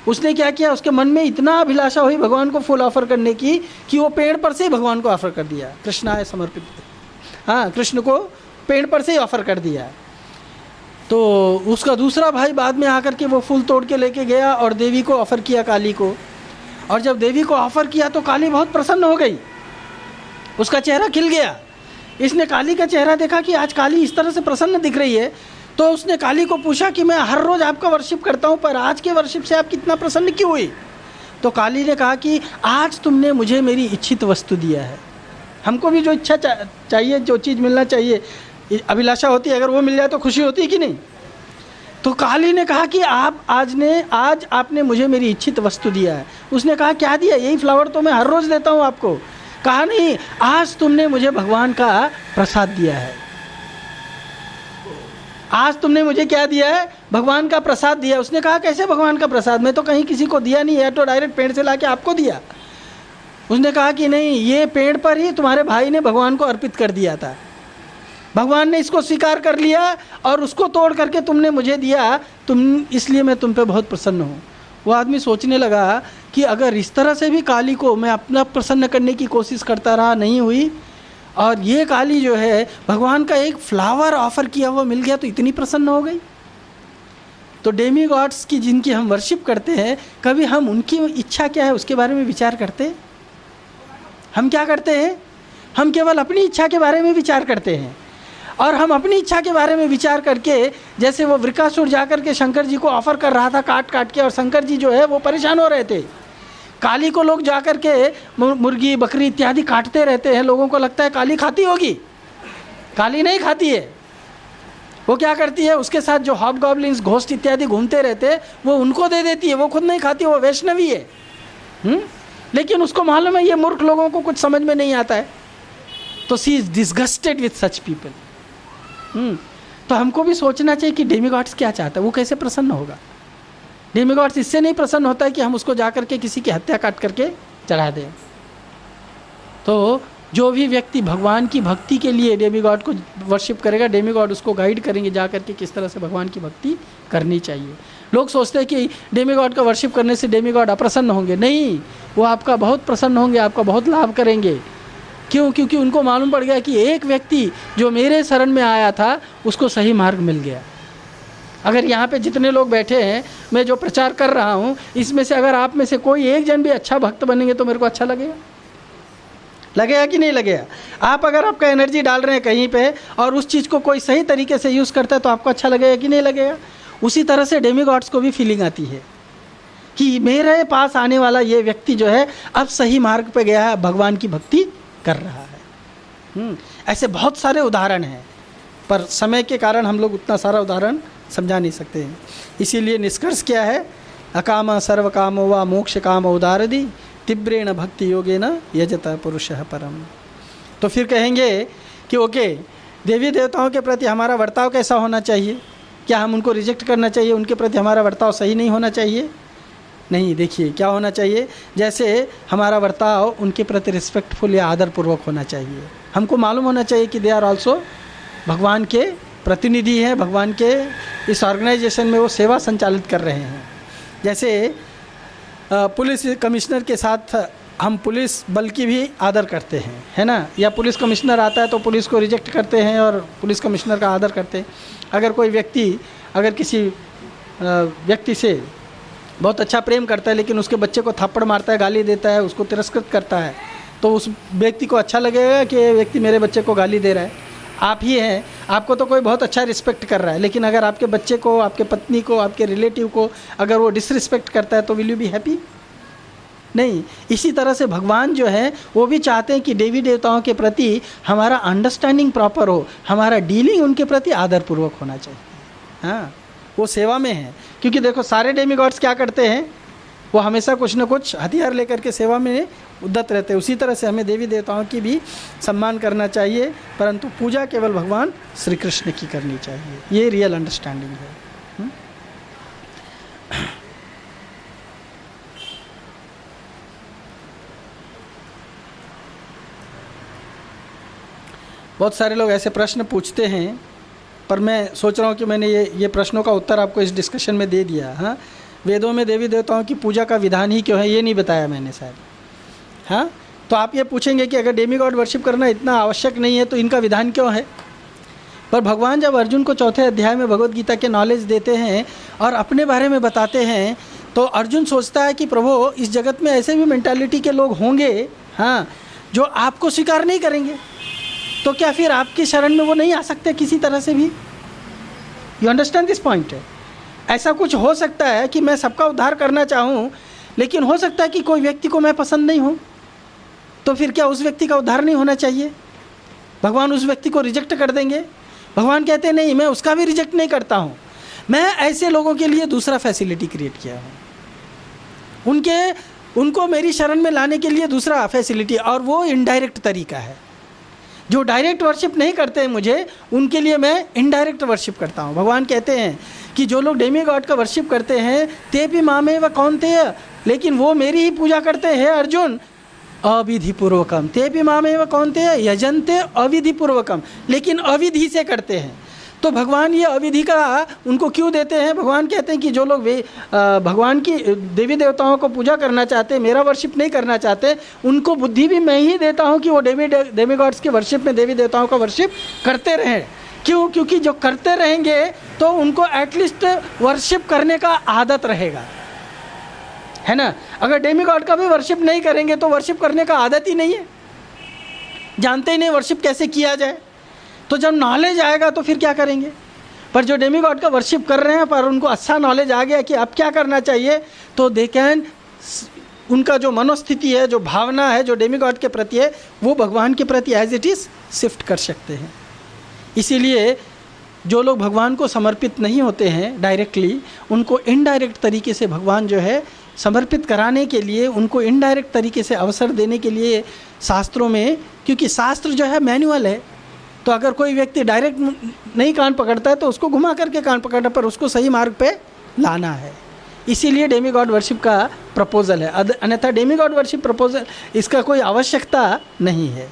उसने क्या किया? उसके मन में इतना अभिलाषा हुई भगवान को फूल ऑफ़र करने की कि वो पेड़ पर से ही भगवान को ऑफ़र कर दिया। कृष्णाय समर्पित। हाँ, कृष्ण को पेड़ पर से ही ऑफ़र कर दिया। तो उसका दूसरा भाई बाद में आकर के वो फूल तोड़ के लेके गया और देवी को ऑफ़र किया, काली को। और जब देवी को ऑफ़र किया तो काली बहुत प्रसन्न हो गई, उसका चेहरा खिल गया। इसने काली का चेहरा देखा कि आज काली इस तरह से प्रसन्न दिख रही है, तो उसने काली को पूछा कि मैं हर रोज़ आपका वर्शिप करता हूँ, पर आज के वर्शिप से आप कितना प्रसन्न क्यों हुई? तो काली ने कहा कि आज तुमने मुझे मेरी इच्छित वस्तु दिया है। हमको भी जो इच्छा चाहिए, जो चीज़ मिलना चाहिए, अभिलाषा होती है, अगर वो मिल जाए तो खुशी होती है कि नहीं। तो काली ने कहा कि आज आपने मुझे मेरी इच्छित वस्तु दिया है। उसने कहा क्या दिया? यही फ्लावर तो मैं हर रोज़ देता हूँ आपको। कहा नहीं, आज तुमने मुझे भगवान का प्रसाद दिया है। आज तुमने मुझे क्या दिया है? भगवान का प्रसाद दिया। उसने कहा कैसे भगवान का प्रसाद? मैं तो कहीं किसी को दिया नहीं है, तो डायरेक्ट पेड़ से लाके आपको दिया। उसने कहा कि नहीं, ये पेड़ पर ही तुम्हारे भाई ने भगवान को अर्पित कर दिया था, भगवान ने इसको स्वीकार कर लिया और उसको तोड़ करके तुमने मुझे दिया, इसलिए मैं तुम पे बहुत प्रसन्न हूँ। वो आदमी सोचने लगा कि अगर इस तरह से भी काली को मैं अपना प्रसन्न करने की कोशिश करता रहा, नहीं हुई, और ये काली जो है भगवान का एक फ्लावर ऑफर किया हुआ मिल गया तो इतनी प्रसन्न हो गई। तो डेमी गॉड्स की जिनकी हम वर्शिप करते हैं, कभी हम उनकी इच्छा क्या है उसके बारे में विचार करते हैं? हम क्या करते हैं? हम केवल अपनी इच्छा के बारे में विचार करते हैं। और हम अपनी इच्छा के बारे में विचार करके, जैसे वो वृकासुर जाकर के शंकर जी को ऑफर कर रहा था काट काट के, और शंकर जी जो है वो परेशान हो रहे थे। काली को लोग जाकर के मुर्गी बकरी इत्यादि काटते रहते हैं, लोगों को लगता है काली खाती होगी। काली नहीं खाती है। वो क्या करती है, उसके साथ जो हॉबगॉब्लिन्स घोस्ट इत्यादि घूमते रहते हैं वो उनको दे देती है। वो खुद नहीं खाती, वो वैष्णवी है। लेकिन उसको मालूम है ये मूर्ख लोगों को कुछ समझ में नहीं आता है, तो she is disgusted with such people. तो हमको भी सोचना चाहिए कि डेमीगॉड्स क्या चाहता है, वो कैसे प्रसन्न होगा। डेमीगॉड्स इससे नहीं प्रसन्न होता है कि हम उसको जाकर के किसी की हत्या काट करके चढ़ा दें। तो जो भी व्यक्ति भगवान की भक्ति के लिए डेमीगॉड को वर्शिप करेगा, डेमीगॉड उसको गाइड करेंगे जा करके किस तरह से भगवान की भक्ति करनी चाहिए। लोग सोचते हैं कि डेमीगॉड का वर्शिप करने से डेमीगॉड अप्रसन्न होंगे। नहीं, वो आपका बहुत प्रसन्न होंगे, आपका बहुत लाभ करेंगे। क्यों? क्योंकि उनको मालूम पड़ गया कि एक व्यक्ति जो मेरे शरण में आया था उसको सही मार्ग मिल गया। अगर यहाँ पे जितने लोग बैठे हैं, मैं जो प्रचार कर रहा हूँ, इसमें से अगर आप में से कोई एक जन भी अच्छा भक्त बनेंगे तो मेरे को अच्छा लगेगा। लगेगा कि नहीं लगेगा? आप अगर आपका एनर्जी डाल रहे हैं कहीं पे और उस चीज़ को कोई सही तरीके से यूज़ करता है तो आपको अच्छा लगेगा कि नहीं लगेगा? उसी तरह से डेमीगॉड्स को भी फीलिंग आती है कि मेरे पास आने वाला ये व्यक्ति जो है अब सही मार्ग पे गया है, भगवान की भक्ति कर रहा है। ऐसे बहुत सारे उदाहरण हैं, पर समय के कारण हम लोग उतना सारा उदाहरण समझा नहीं सकते हैं। इसीलिए निष्कर्ष क्या है? अकाम सर्व कामो वा मोक्ष काम उदारदि तीव्रेण भक्ति योगेन यजत पुरुषः परम। तो फिर कहेंगे कि ओके, देवी देवताओं के प्रति हमारा बर्ताव कैसा होना चाहिए? क्या हम उनको रिजेक्ट करना चाहिए? उनके प्रति हमारा बर्ताव सही नहीं होना चाहिए? नहीं, देखिए क्या होना चाहिए। जैसे हमारा बर्ताव उनके प्रति रिस्पेक्टफुल या आदरपूर्वक होना चाहिए। हमको मालूम होना चाहिए कि दे आर ऑल्सो भगवान के प्रतिनिधि हैं, भगवान के इस ऑर्गेनाइजेशन में वो सेवा संचालित कर रहे हैं। जैसे पुलिस कमिश्नर के साथ हम पुलिस बल की भी आदर करते हैं, है ना, या पुलिस कमिश्नर आता है तो पुलिस को रिजेक्ट करते हैं और पुलिस कमिश्नर का आदर करते हैं। अगर कोई व्यक्ति अगर किसी व्यक्ति से बहुत अच्छा प्रेम करता है लेकिन उसके बच्चे को थप्पड़ मारता है, गाली देता है, उसको तिरस्कृत करता है, तो उस व्यक्ति को अच्छा लगेगा कि ये व्यक्ति मेरे बच्चे को गाली दे रहा है। आप ही हैं, आपको तो कोई बहुत अच्छा रिस्पेक्ट कर रहा है, लेकिन अगर आपके बच्चे को, आपके पत्नी को, आपके रिलेटिव को अगर वो डिसरिस्पेक्ट करता है तो विल यू बी हैप्पी? नहीं। इसी तरह से भगवान जो है वो भी चाहते हैं कि देवी देवताओं के प्रति हमारा अंडरस्टैंडिंग प्रॉपर हो, हमारा डीलिंग उनके प्रति आदरपूर्वक होना चाहिए। हाँ, वो सेवा में है। क्योंकि देखो सारे डेमीगॉड्स क्या करते हैं, वो हमेशा कुछ न कुछ हथियार लेकर के सेवा में उद्यत रहते हैं। उसी तरह से हमें देवी देवताओं की भी सम्मान करना चाहिए, परंतु पूजा केवल भगवान श्री कृष्ण की करनी चाहिए। ये रियल अंडरस्टैंडिंग है। बहुत सारे लोग ऐसे प्रश्न पूछते हैं, पर मैं सोच रहा हूँ कि मैंने ये प्रश्नों का उत्तर आपको इस डिस्कशन में दे दिया। हाँ, वेदों में देवी देवताओं की पूजा का विधान ही क्यों है ये नहीं बताया मैंने शायद। हाँ, तो आप ये पूछेंगे कि अगर डेमी गॉड वर्शिप करना इतना आवश्यक नहीं है तो इनका विधान क्यों है। पर भगवान जब अर्जुन को चौथे अध्याय में भगवद गीता के नॉलेज देते हैं और अपने बारे में बताते हैं, तो अर्जुन सोचता है कि प्रभु इस जगत में ऐसे भी मेंटालिटी के लोग होंगे, हाँ, जो आपको स्वीकार नहीं करेंगे, तो क्या फिर आपकी शरण में वो नहीं आ सकते किसी तरह से भी? You understand this point? ऐसा कुछ हो सकता है कि मैं सबका उद्धार करना चाहूँ, लेकिन हो सकता है कि कोई व्यक्ति को मैं पसंद नहीं हूँ, तो फिर क्या उस व्यक्ति का उद्धार नहीं होना चाहिए? भगवान उस व्यक्ति को रिजेक्ट कर देंगे? भगवान कहते हैं नहीं, मैं उसका भी रिजेक्ट नहीं करता हूँ, मैं ऐसे लोगों के लिए दूसरा फैसिलिटी क्रिएट किया हूँ, उनको मेरी शरण में लाने के लिए दूसरा फैसिलिटी, और वो इनडायरेक्ट तरीका है। जो डायरेक्ट वर्शिप नहीं करते हैं मुझे, उनके लिए मैं इनडायरेक्ट वर्शिप करता हूँ। भगवान कहते हैं कि जो लोग डेमी गॉड का वर्शिप करते हैं, ते भी मामे व कौन थे, लेकिन वो मेरी ही पूजा करते हैं अर्जुन, अविधिपूर्वकम। ते भी मामे व कौन थे, यजनते अविधिपूर्वकम, लेकिन अविधि से करते हैं। तो भगवान ये अविधि का उनको क्यों देते हैं? भगवान कहते हैं कि जो लोग भगवान की देवी देवताओं को पूजा करना चाहते हैं, मेरा वर्शिप नहीं करना चाहते, उनको बुद्धि भी मैं ही देता हूँ कि वो डेमी गॉड्स के वर्शिप में, देवी देवताओं का वर्शिप करते रहें। क्यों? क्योंकि जो करते रहेंगे तो उनको एटलीस्ट वर्शिप करने का आदत रहेगा, है ना। अगर डेमी गॉड का भी वर्शिप नहीं करेंगे तो वर्शिप करने का आदत ही नहीं है, जानते ही नहीं वर्शिप कैसे किया जाए। तो जब नॉलेज आएगा तो फिर क्या करेंगे? पर जो डेमी गॉड का वर्शिप कर रहे हैं, पर उनको अच्छा नॉलेज आ गया कि अब क्या करना चाहिए, तो दे कैन, उनका जो मनोस्थिति है, जो भावना है, जो डेमी गॉड के प्रति है, वो भगवान के प्रति एज इट इज़ शिफ्ट कर सकते हैं। इसीलिए जो लोग भगवान को समर्पित नहीं होते हैं डायरेक्टली, उनको इनडायरेक्ट तरीके से भगवान जो है समर्पित कराने के लिए, उनको इनडायरेक्ट तरीके से अवसर देने के लिए शास्त्रों में, क्योंकि शास्त्र जो है मैनुअल है, तो अगर कोई व्यक्ति डायरेक्ट नहीं कान पकड़ता है तो उसको घुमा करके कान पकड़ना, पर उसको सही मार्ग पे लाना है। इसीलिए डेमी गॉड वर्शिप का प्रपोजल है, अन्यथा डेमी गॉड वर्शिप प्रपोजल इसका कोई आवश्यकता नहीं है।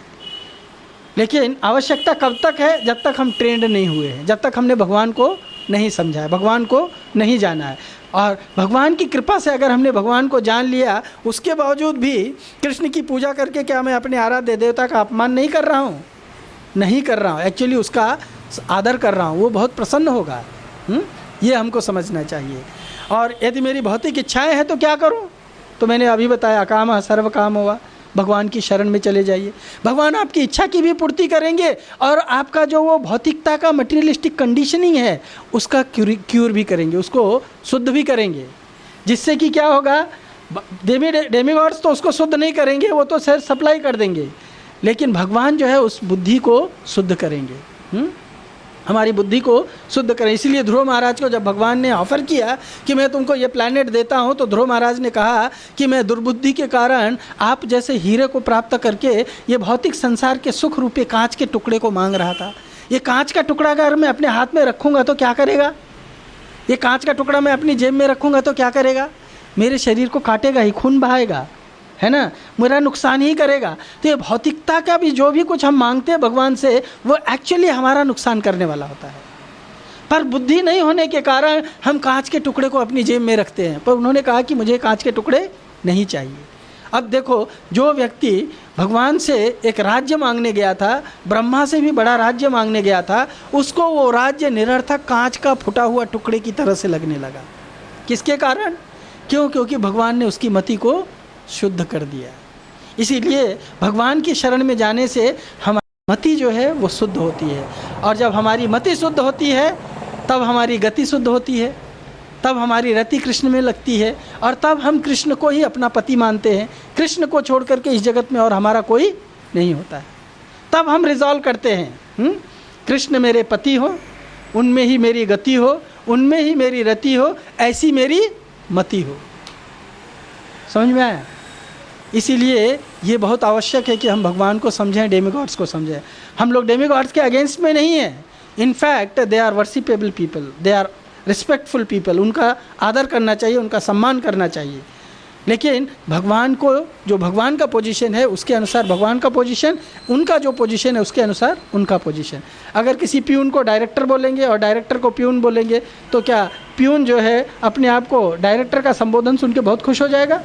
लेकिन आवश्यकता कब तक है? जब तक हम ट्रेंड नहीं हुए हैं, जब तक हमने भगवान को नहीं समझा है, भगवान को नहीं जाना है। और भगवान की कृपा से अगर हमने भगवान को जान लिया, उसके बावजूद भी कृष्ण की पूजा करके क्या मैं अपने आराध्य देवता का अपमान नहीं कर रहा हूँ? नहीं कर रहा हूँ, एक्चुअली उसका आदर कर रहा हूँ, वो बहुत प्रसन्न होगा। ये हमको समझना चाहिए। और यदि मेरी भौतिक इच्छाएं हैं तो क्या करूँ? तो मैंने अभी बताया, काम सर्व काम हुआ, भगवान की शरण में चले जाइए। भगवान आपकी इच्छा की भी पूर्ति करेंगे और आपका जो वो भौतिकता का मटेरियलिस्टिक कंडीशनिंग है उसका क्यूर भी करेंगे, उसको शुद्ध भी करेंगे। जिससे कि क्या होगा, डेमीगॉड्स तो उसको शुद्ध नहीं करेंगे, वो तो सिर्फ सप्लाई कर देंगे, लेकिन भगवान जो है उस बुद्धि को शुद्ध करेंगे। हमारी बुद्धि को शुद्ध करें। इसीलिए ध्रुव महाराज को जब भगवान ने ऑफ़र किया कि मैं तुमको ये प्लैनेट देता हूँ, तो ध्रुव महाराज ने कहा कि मैं दुर्बुद्धि के कारण आप जैसे हीरे को प्राप्त करके ये भौतिक संसार के सुख रूपे कांच के टुकड़े को मांग रहा था। ये कांच का टुकड़ा अगर मैं अपने हाथ में रखूँगा तो क्या करेगा? ये कांच का टुकड़ा मैं अपनी जेब में रखूँगा तो क्या करेगा? मेरे शरीर को काटेगा ही, खून बहाएगा, है ना, मेरा नुकसान ही करेगा। तो ये भौतिकता का भी जो भी कुछ हम मांगते हैं भगवान से, वो एक्चुअली हमारा नुकसान करने वाला होता है। पर बुद्धि नहीं होने के कारण हम कांच के टुकड़े को अपनी जेब में रखते हैं। पर उन्होंने कहा कि मुझे कांच के टुकड़े नहीं चाहिए। अब देखो, जो व्यक्ति भगवान से एक राज्य मांगने गया था, ब्रह्मा से भी बड़ा राज्य मांगने गया था, उसको वो राज्य निरर्थक कांच का फुटा हुआ टुकड़े की तरह से लगने लगा। किसके कारण? क्यों? क्योंकि भगवान ने उसकी मति को शुद्ध कर दिया। इसीलिए भगवान की शरण में जाने से हमारी मति जो है वो शुद्ध होती है, और जब हमारी मति शुद्ध होती है तब हमारी गति शुद्ध होती है, तब हमारी रति कृष्ण में लगती है, और तब हम कृष्ण को ही अपना पति मानते हैं। कृष्ण को छोड़ करके इस जगत में और हमारा कोई नहीं होता है। तब हम रिजॉल्व करते हैं, कृष्ण मेरे पति हो, उनमें ही मेरी गति हो, उनमें ही मेरी रति हो, ऐसी मेरी मति हो। समझ में आया? इसीलिए ये बहुत आवश्यक है कि हम भगवान को समझें, डेमीगॉड्स को समझें। हम लोग डेमीगॉड्स के अगेंस्ट में नहीं हैं। In fact they are worshipable people, they are respectful people. उनका आदर करना चाहिए, उनका सम्मान करना चाहिए। लेकिन भगवान को, जो भगवान का पोजीशन है उसके अनुसार भगवान का पोजीशन, उनका जो पोजीशन है उसके अनुसार उनका पोजीशन। अगर किसी प्यून को डायरेक्टर बोलेंगे और डायरेक्टर को प्यून बोलेंगे, तो क्या प्यून जो है अपने आप को डायरेक्टर का संबोधन सुन के बहुत खुश हो जाएगा?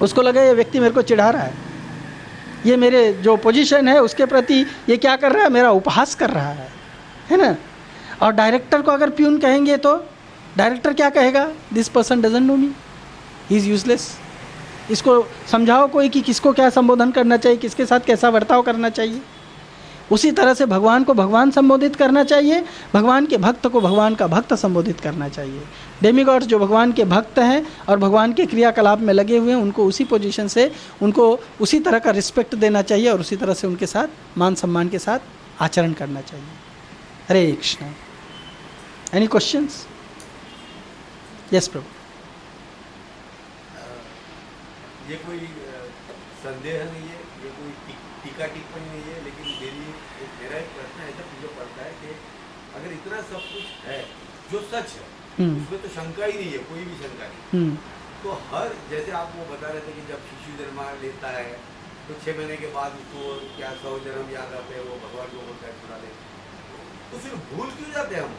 उसको लगे ये व्यक्ति मेरे को चिढ़ा रहा है, ये मेरे जो पोजीशन है उसके प्रति ये क्या कर रहा है, मेरा उपहास कर रहा है ना। और डायरेक्टर को अगर प्यून कहेंगे तो डायरेक्टर क्या कहेगा? This person doesn't know me, he is useless. इसको समझाओ कोई कि किसको क्या संबोधन करना चाहिए, किसके साथ कैसा बर्ताव करना चाहिए। उसी तरह से भगवान को भगवान संबोधित करना चाहिए, भगवान के भक्त को भगवान का भक्त संबोधित करना चाहिए। डेमीगॉड्स जो भगवान के भक्त हैं और भगवान के क्रियाकलाप में लगे हुए हैं, उनको उसी पोजीशन से उनको उसी तरह का रिस्पेक्ट देना चाहिए और उसी तरह से उनके साथ मान सम्मान के साथ आचरण करना चाहिए। Hare Krishna. Any questions? Yes prabhu. ये कोई संदेह नहीं है, ये कोई टीका टिप्पणी नहीं है, लेकिन मेरा एक प्रश्न ऐसा मुझे पड़ता है कि अगर इतना सब कुछ है जो सच है, उसमें तो शंका ही नहीं है, कोई भी शंका नहीं, तो हर जैसे आप वो बता रहे थे कि जब शिशु जन्म लेता है तो 6 महीने के बाद उसको क्या 100 जन्म याद आते हैं, वो भगवान को बोलता है छुड़ा ले, तो फिर भूल क्यों जाते हैं हम?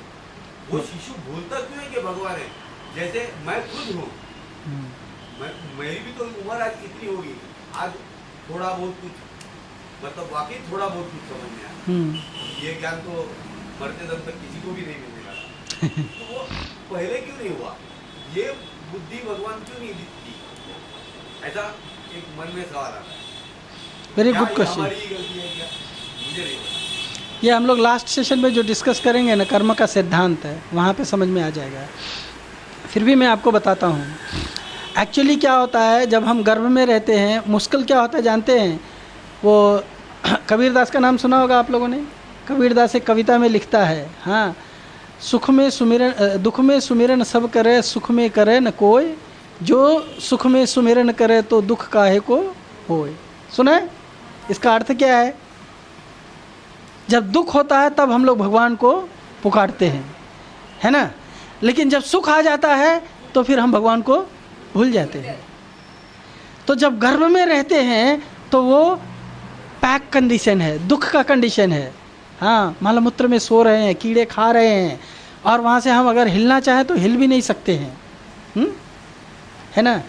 वो शिशु भूलता क्यों है कि भगवान है? जैसे मैं खुद हूँ, मेरी भी तो उम्र आज कितनी होगी, आज थोड़ा बहुत कुछ मतलब वाकई थोड़ा बहुत कुछ समझ में आया। ये ज्ञान तो मरते दम तक किसी को भी नहीं मिलने वाला। तो वो पहले क्यों नहीं हुआ? ये बुद्धि भगवान क्यों नहीं दिखती? ऐसा एक मन में सवाल आता है। Very good question. हमारी गलती है क्या? मुझे नहीं पता। ये हम लोग लास्ट सेशन में जो डिस्कस करेंगे ना, कर्म का सिद्धांत है, वहाँ पे समझ में आ जाएगा। फिर भी मैं आपको बताता हूँ एक्चुअली क्या होता है। जब हम गर्भ में रहते हैं, मुश्किल क्या होता है जानते हैं? वो कबीरदास का नाम सुना होगा आप लोगों ने। कबीरदास एक कविता में लिखता है, हाँ, सुख में सुमिरन दुख में सुमिरन सब करे, सुख में करे न कोई, जो सुख में सुमिरन करे तो दुख काहे को होए। सुना है? इसका अर्थ क्या है? जब दुख होता है तब हम लोग भगवान को पुकारते हैं, है ना, लेकिन जब सुख आ जाता है तो फिर हम भगवान को भूल जाते हैं। तो जब गर्भ में रहते हैं तो वो पैक कंडीशन है, दुख का कंडीशन है। हाँ, मलमूत्र में सो रहे हैं, कीड़े खा रहे हैं, और वहाँ से हम अगर हिलना चाहें तो हिल भी नहीं सकते हैं, है ना।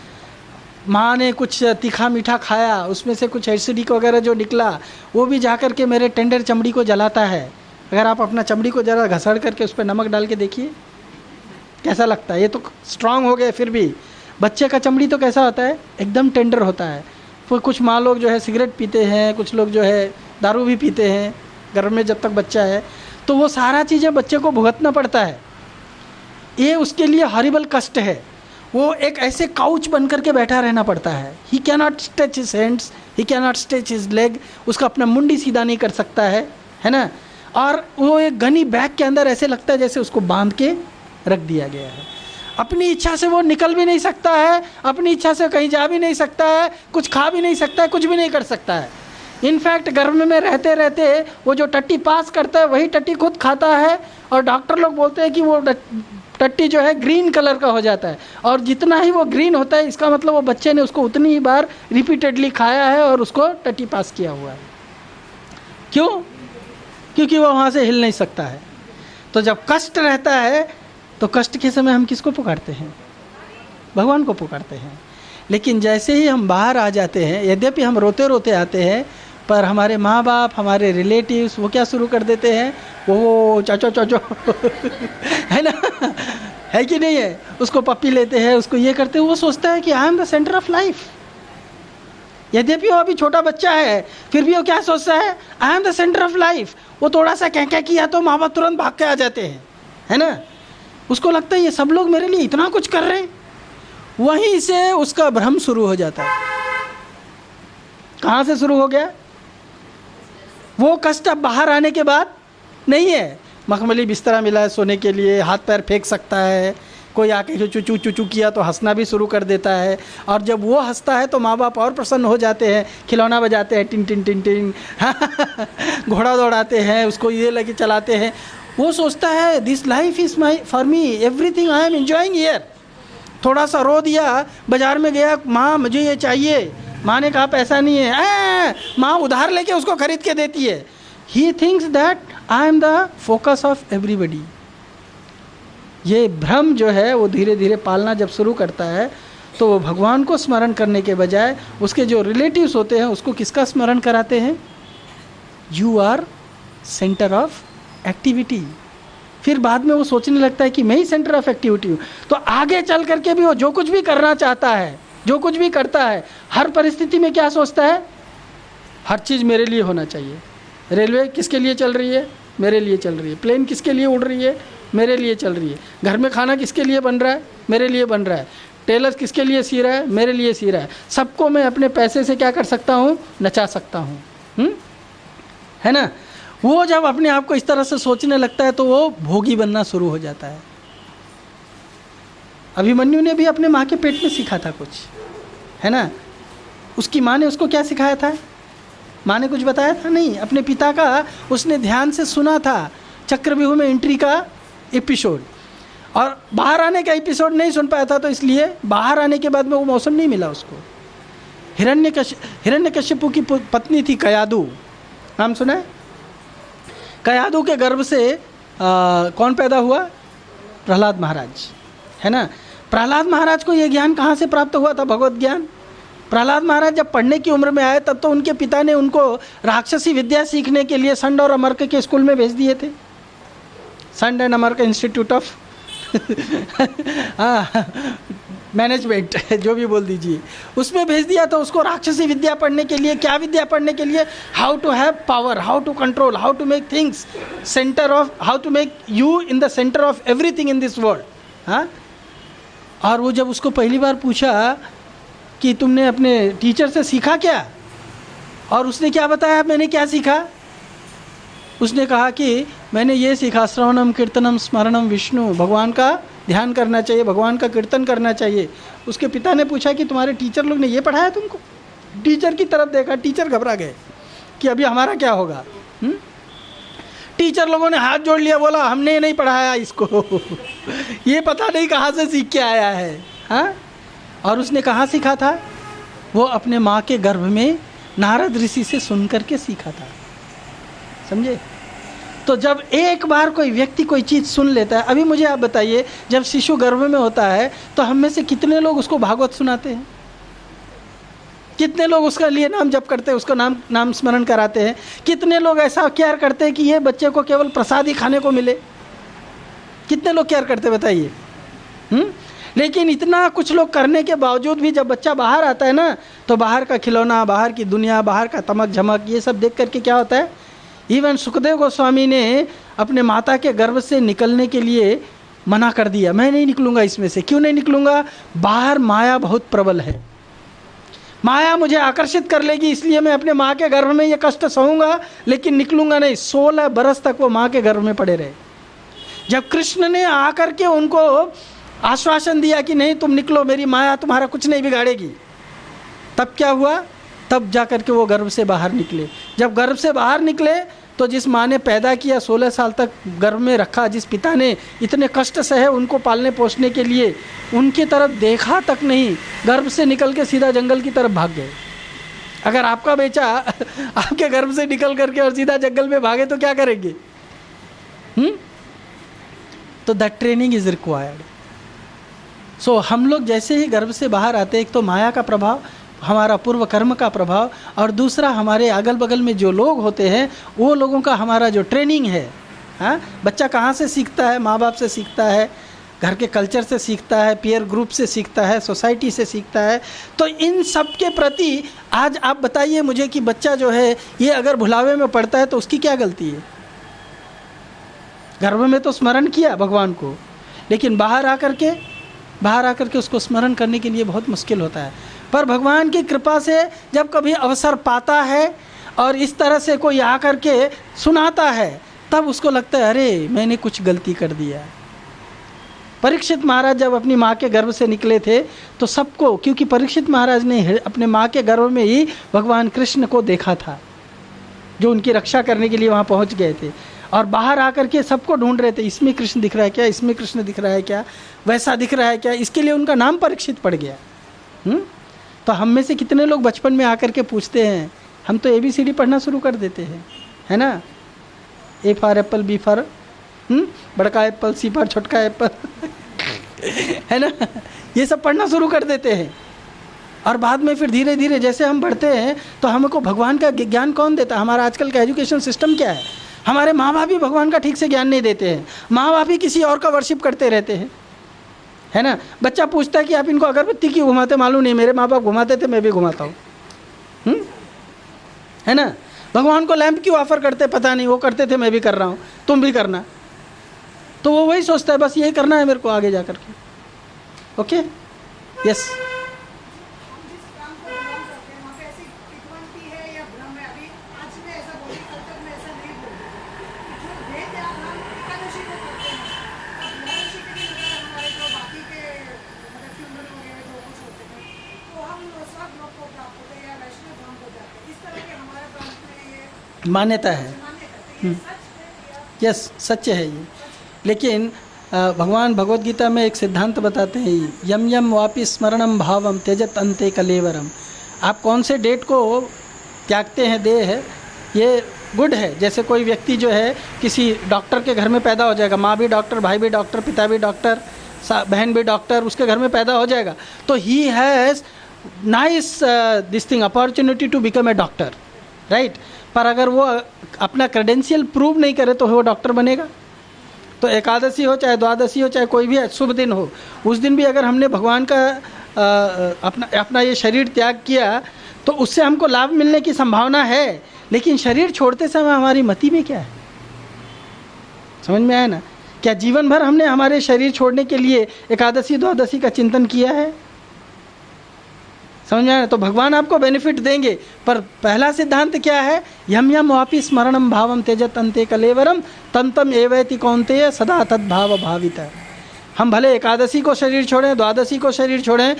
माँ ने कुछ तीखा मीठा खाया, उसमें से कुछ एसिडिक वगैरह जो निकला, वो भी जा कर के मेरे टेंडर चमड़ी को जलाता है। अगर आप अपना चमड़ी को ज़रा घसड़ करके उस पर नमक डाल के देखिए कैसा लगता है। ये तो स्ट्रांग हो गए, फिर भी बच्चे का चमड़ी तो कैसा होता है? एकदम टेंडर होता है। फिर कुछ माँ लोग जो है सिगरेट पीते हैं, कुछ लोग जो है दारू भी पीते हैं गर्भ में जब तक बच्चा है, तो वो सारा चीज़ें बच्चे को भुगतना पड़ता है। ये उसके लिए हॉरिबल कष्ट है। वो एक ऐसे काउच बन करके बैठा रहना पड़ता है। He can not stretch his hands, he can not stretch his leg, उसका अपना मुंडी सीधा नहीं कर सकता है ना। और वो एक घनी बैग के अंदर ऐसे लगता है जैसे उसको बांध के रख दिया गया है। अपनी इच्छा से वो निकल भी नहीं सकता है, अपनी इच्छा से कहीं जा भी नहीं सकता है, कुछ खा भी नहीं सकता है, कुछ भी नहीं कर सकता है। इनफैक्ट गर्भ में रहते रहते वो जो टट्टी पास करता है वही टट्टी खुद खाता है, और डॉक्टर लोग बोलते हैं कि वो टट्टी जो है ग्रीन कलर का हो जाता है, और जितना ही वो ग्रीन होता है इसका मतलब वो बच्चे ने उसको उतनी ही बार रिपीटेडली खाया है और उसको टट्टी पास किया हुआ है। क्यों? क्योंकि वो वहाँ से हिल नहीं सकता है। तो जब कष्ट रहता है तो कष्ट के समय हम किसको पुकारते हैं? भगवान को पुकारते हैं। लेकिन जैसे ही हम बाहर आ जाते हैं, यद्यपि हम रोते रोते आते हैं, पर हमारे माँ बाप, हमारे रिलेटिव्स वो क्या शुरू कर देते हैं? वो चाचो चाचो है ना, है कि नहीं है? उसको पप्पी लेते हैं, उसको ये करते हैं। वो सोचता है कि I am the centre of life. यद्यपि वो अभी छोटा बच्चा है, फिर भी वो क्या सोचता है? I am the centre of life. वो थोड़ा सा क्या किया तो माँ बाप तुरंत भाग के आ जाते हैं, है ना। उसको लगता है ये सब लोग मेरे लिए इतना कुछ कर रहे हैं। वहीं से उसका भ्रम शुरू हो जाता है। कहाँ से शुरू हो गया? वो कष्ट अब बाहर आने के बाद नहीं है। मखमली बिस्तरा मिला है सोने के लिए, हाथ पैर फेंक सकता है, कोई आके चुचू चुचू किया तो हंसना भी शुरू कर देता है, और जब वो हंसता है तो माँ बाप और प्रसन्न हो जाते हैं, खिलौना बजाते हैं, टिन टिन टिन टिन घोड़ा दौड़ाते हैं, उसको ये लेके चलाते हैं। वो सोचता है this life is my for me, everything I am enjoying here. थोड़ा सा रो दिया, बाजार में गया, माँ मुझे ये चाहिए, माँ ने कहा पैसा नहीं है, माँ उधार लेके उसको खरीद के देती है। He thinks that I am the focus of everybody. ये भ्रम जो है वो धीरे धीरे पालना जब शुरू करता है तो वो भगवान को स्मरण करने के बजाय उसके जो रिलेटिव्स होते हैं उसको किसका स्मरण कराते हैं? You are centre of activity. फिर बाद में वो सोचने लगता है कि मैं ही सेंटर ऑफ एक्टिविटी हूँ। तो आगे चल करके भी वो जो कुछ भी करना चाहता है, जो कुछ भी करता है, हर परिस्थिति में क्या सोचता है? हर चीज़ मेरे लिए होना चाहिए, रेलवे किसके लिए चल रही है? मेरे लिए चल रही है। प्लेन किसके लिए उड़ रही है? मेरे लिए चल रही है। घर में खाना किसके लिए बन रहा है? मेरे लिए बन रहा है। टेलर किसके लिए सी रहा है? मेरे लिए सी रहा है। सबको मैं अपने पैसे से क्या कर सकता हूँ? नचा सकता हूँ। है ना? वो जब अपने आप को इस तरह से सोचने लगता है तो वो भोगी बनना शुरू हो जाता है। अभिमन्यु ने भी अपने माँ के पेट में सीखा था कुछ, है ना? उसकी माँ ने उसको क्या सिखाया था? माँ ने कुछ बताया था? नहीं। अपने पिता का उसने ध्यान से सुना था, चक्रव्यूह में एंट्री का एपिसोड, और बाहर आने का एपिसोड नहीं सुन पाया था, तो इसलिए बाहर आने के बाद में वो मौसम नहीं मिला उसको। हिरण्यकश्यपु की पत्नी थी कयादु, नाम सुना है? कयादु के गर्भ से कौन पैदा हुआ? प्रहलाद महाराज, है ना? प्रहलाद महाराज को यह ज्ञान कहाँ से प्राप्त हुआ था? भगवत ज्ञान। प्रहलाद महाराज जब पढ़ने की उम्र में आए तब तो उनके पिता ने उनको राक्षसी विद्या सीखने के लिए संड और अमर्क के स्कूल में भेज दिए थे। संड एंड अमर्क इंस्टीट्यूट ऑफ मैनेजमेंट, जो भी बोल दीजिए, उसमें भेज दिया था उसको राक्षसी विद्या पढ़ने के लिए। क्या विद्या पढ़ने के लिए? How to have power, how to control, how to make things centre of, how to make you in the centre of everything in this world. हाँ, और वो जब उसको पहली बार पूछा कि तुमने अपने टीचर से सीखा क्या, और उसने क्या बताया, मैंने क्या सीखा? उसने कहा कि मैंने ये सीखा, श्रवणम कीर्तनम स्मरणम विष्णु, भगवान का ध्यान करना चाहिए, भगवान का कीर्तन करना चाहिए। उसके पिता ने पूछा कि तुम्हारे टीचर लोग ने ये पढ़ाया तुमको? टीचर की तरफ देखा, टीचर घबरा गए कि अभी हमारा क्या होगा। टीचर लोगों ने हाथ जोड़ लिया, बोला हमने नहीं पढ़ाया इसको ये पता नहीं कहाँ से सीख के आया है। हाँ, और उसने कहाँ सीखा था? वो अपने माँ के गर्भ में नारद ऋषि से सुन करके सीखा था। समझे? तो जब एक बार कोई व्यक्ति कोई चीज़ सुन लेता है, अभी मुझे आप बताइए, जब शिशु गर्भ में होता है तो हम में से कितने लोग उसको भागवत सुनाते हैं? कितने लोग उसका लिए नाम जप करते हैं, उसको नाम स्मरण कराते हैं? कितने लोग ऐसा केयर करते हैं कि ये बच्चे को केवल प्रसाद ही खाने को मिले? कितने लोग केयर करते बताइए? लेकिन इतना कुछ लोग करने के बावजूद भी जब बच्चा बाहर आता है ना, तो बाहर का खिलौना, बाहर की दुनिया, बाहर का तमक झमक, ये सब देख करके क्या होता है? इवन सुखदेव गोस्वामी ने अपने माता के गर्भ से निकलने के लिए मना कर दिया, मैं नहीं निकलूँगा इसमें से। क्यों नहीं निकलूँगा? बाहर माया बहुत प्रबल है, माया मुझे आकर्षित कर लेगी, इसलिए मैं अपने माँ के गर्भ में ये कष्ट सहूँगा, लेकिन निकलूँगा नहीं। 16 बरस तक वो माँ के गर्भ में पड़े रहे। जब कृष्ण ने आकर के उनको आश्वासन दिया कि नहीं तुम निकलो, मेरी माया तुम्हारा कुछ नहीं बिगाड़ेगी, तब क्या हुआ? तब जा कर के वो गर्भ से बाहर निकले। जब गर्भ से बाहर निकले तो जिस माँ ने पैदा किया, 16 साल तक गर्भ में रखा, जिस पिता ने इतने कष्ट सहे उनको पालने पोसने के लिए, उनकी तरफ देखा तक नहीं, गर्भ से निकल के सीधा जंगल की तरफ भाग गए। अगर आपका बेटा आपके गर्भ से निकल करके और सीधा जंगल में भागे तो क्या करेंगे? तो दैट ट्रेनिंग इज रिक्वायर्ड। सो हम लोग जैसे ही गर्भ से बाहर आते हैं, एक तो माया का प्रभाव, हमारा पूर्व कर्म का प्रभाव, और दूसरा हमारे अगल बगल में जो लोग होते हैं वो लोगों का हमारा जो ट्रेनिंग है। हाँ, बच्चा कहाँ से सीखता है? माँ बाप से सीखता है, घर के कल्चर से सीखता है, पीयर ग्रुप से सीखता है, सोसाइटी से सीखता है। तो इन सब के प्रति आज आप बताइए मुझे कि बच्चा जो है ये अगर भुलावे में पड़ता है तो उसकी क्या गलती है? गर्भ में तो स्मरण किया भगवान को, लेकिन बाहर आकर के उसको स्मरण करने के लिए बहुत मुश्किल होता है। पर भगवान की कृपा से जब कभी अवसर पाता है और इस तरह से कोई आकर के सुनाता है, तब उसको लगता है अरे मैंने कुछ गलती कर दिया। परीक्षित महाराज जब अपनी माँ के गर्भ से निकले थे तो सबको, क्योंकि परीक्षित महाराज ने अपने माँ के गर्भ में ही भगवान कृष्ण को देखा था, जो उनकी रक्षा करने के लिए वहाँ पहुँच गए थे, और बाहर आकर के सबको ढूंढ रहे थे, इसमें कृष्ण दिख रहा है क्या, इसमें कृष्ण दिख रहा है क्या, वैसा दिख रहा है क्या। इसके लिए उनका नाम परीक्षित पड़ गया। तो हम में से कितने लोग बचपन में आकर के पूछते हैं, हम तो ABCD पढ़ना शुरू कर देते हैं, है ना? A for Apple, B for बड़का एप्पल, C फॉर छोटका एप्पल है ना? ये सब पढ़ना शुरू कर देते हैं, और बाद में फिर धीरे धीरे जैसे हम बढ़ते हैं तो हमको भगवान का ज्ञान कौन देता है? हमारा आजकल का एजुकेशन सिस्टम क्या है? हमारे माँ बाप भी भगवान का ठीक से ज्ञान नहीं देते हैं, माँ बाप ही किसी और का वर्शिप करते रहते हैं, है ना? बच्चा पूछता है कि आप इनको अगरबत्ती क्यों घुमाते? मालूम नहीं, मेरे माँ बाप घुमाते थे, मैं भी घुमाता हूँ, है ना? भगवान को लैंप क्यों ऑफर करते पता नहीं, वो करते थे मैं भी कर रहा हूँ, तुम भी करना। तो वो वही सोचता है बस यही करना है मेरे को आगे जा कर के। Okay, yes. मान्यता है, यस, सच है ये। लेकिन भगवान भगवत गीता में एक सिद्धांत बताते हैं, यम यम वापि स्मरणम भावम त्यजत अंते कलेवरम। आप कौन से डेट को त्यागते हैं देह है, ये गुड है। जैसे कोई व्यक्ति जो है किसी डॉक्टर के घर में पैदा हो जाएगा, माँ भी डॉक्टर, भाई भी डॉक्टर, पिता भी डॉक्टर, बहन भी डॉक्टर, उसके घर में पैदा हो जाएगा, तो he has nice this thing opportunity to become a doctor, right. पर अगर वो अपना क्रेडेंशियल प्रूव नहीं करे तो वो डॉक्टर बनेगा। तो एकादशी हो चाहे द्वादशी हो चाहे कोई भी शुभ दिन हो, उस दिन भी अगर हमने भगवान का अपना ये शरीर त्याग किया तो उससे हमको लाभ मिलने की संभावना है। लेकिन शरीर छोड़ते समय हमारी मति में क्या है, समझ में आया ना? क्या जीवन भर हमने हमारे शरीर छोड़ने के लिए एकादशी द्वादशी का चिंतन किया है? समझ में आया? तो भगवान आपको बेनिफिट देंगे, पर पहला सिद्धांत क्या है? यम यम वापि स्मरणम भावम त्यजत अंते कलेवरम तम तम एवैति कौन्तेय सदा तद्भाव भावित। हम भले एकादशी को शरीर छोड़ें, द्वादशी को शरीर छोड़ें,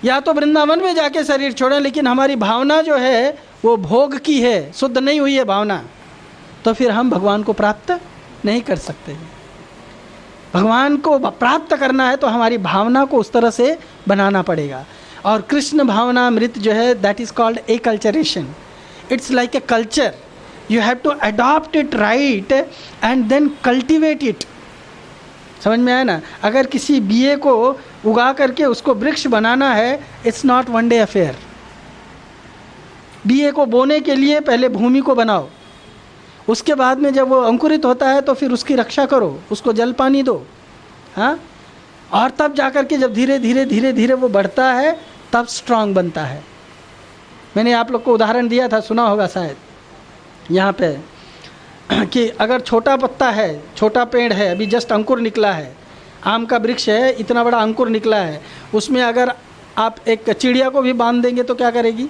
या तो वृंदावन में जाके शरीर छोड़ें, लेकिन हमारी भावना जो है वो भोग की है, शुद्ध नहीं हुई है भावना, तो फिर हम भगवान को प्राप्त नहीं कर सकते। भगवान को प्राप्त करना है तो हमारी भावना को उस तरह से बनाना पड़ेगा। और कृष्ण भावनामृत जो है that is called acculturation. It's like a culture, you have to adopt it right and then cultivate it. समझ में आया ना? अगर किसी बीए को उगा करके उसको वृक्ष बनाना है, it's not one day affair. BA को बोने के लिए पहले भूमि को बनाओ, उसके बाद में जब वो अंकुरित होता है तो फिर उसकी रक्षा करो, उसको जल पानी दो, हाँ, और तब जाकर के जब धीरे धीरे धीरे धीरे वो बढ़ता है तब स्ट्रांग बनता है। मैंने आप लोग को उदाहरण दिया था, सुना होगा शायद यहाँ पे, कि अगर छोटा पत्ता है, छोटा पेड़ है, अभी जस्ट अंकुर निकला है, आम का वृक्ष है, इतना बड़ा अंकुर निकला है, उसमें अगर आप एक चिड़िया को भी बांध देंगे तो क्या करेगी?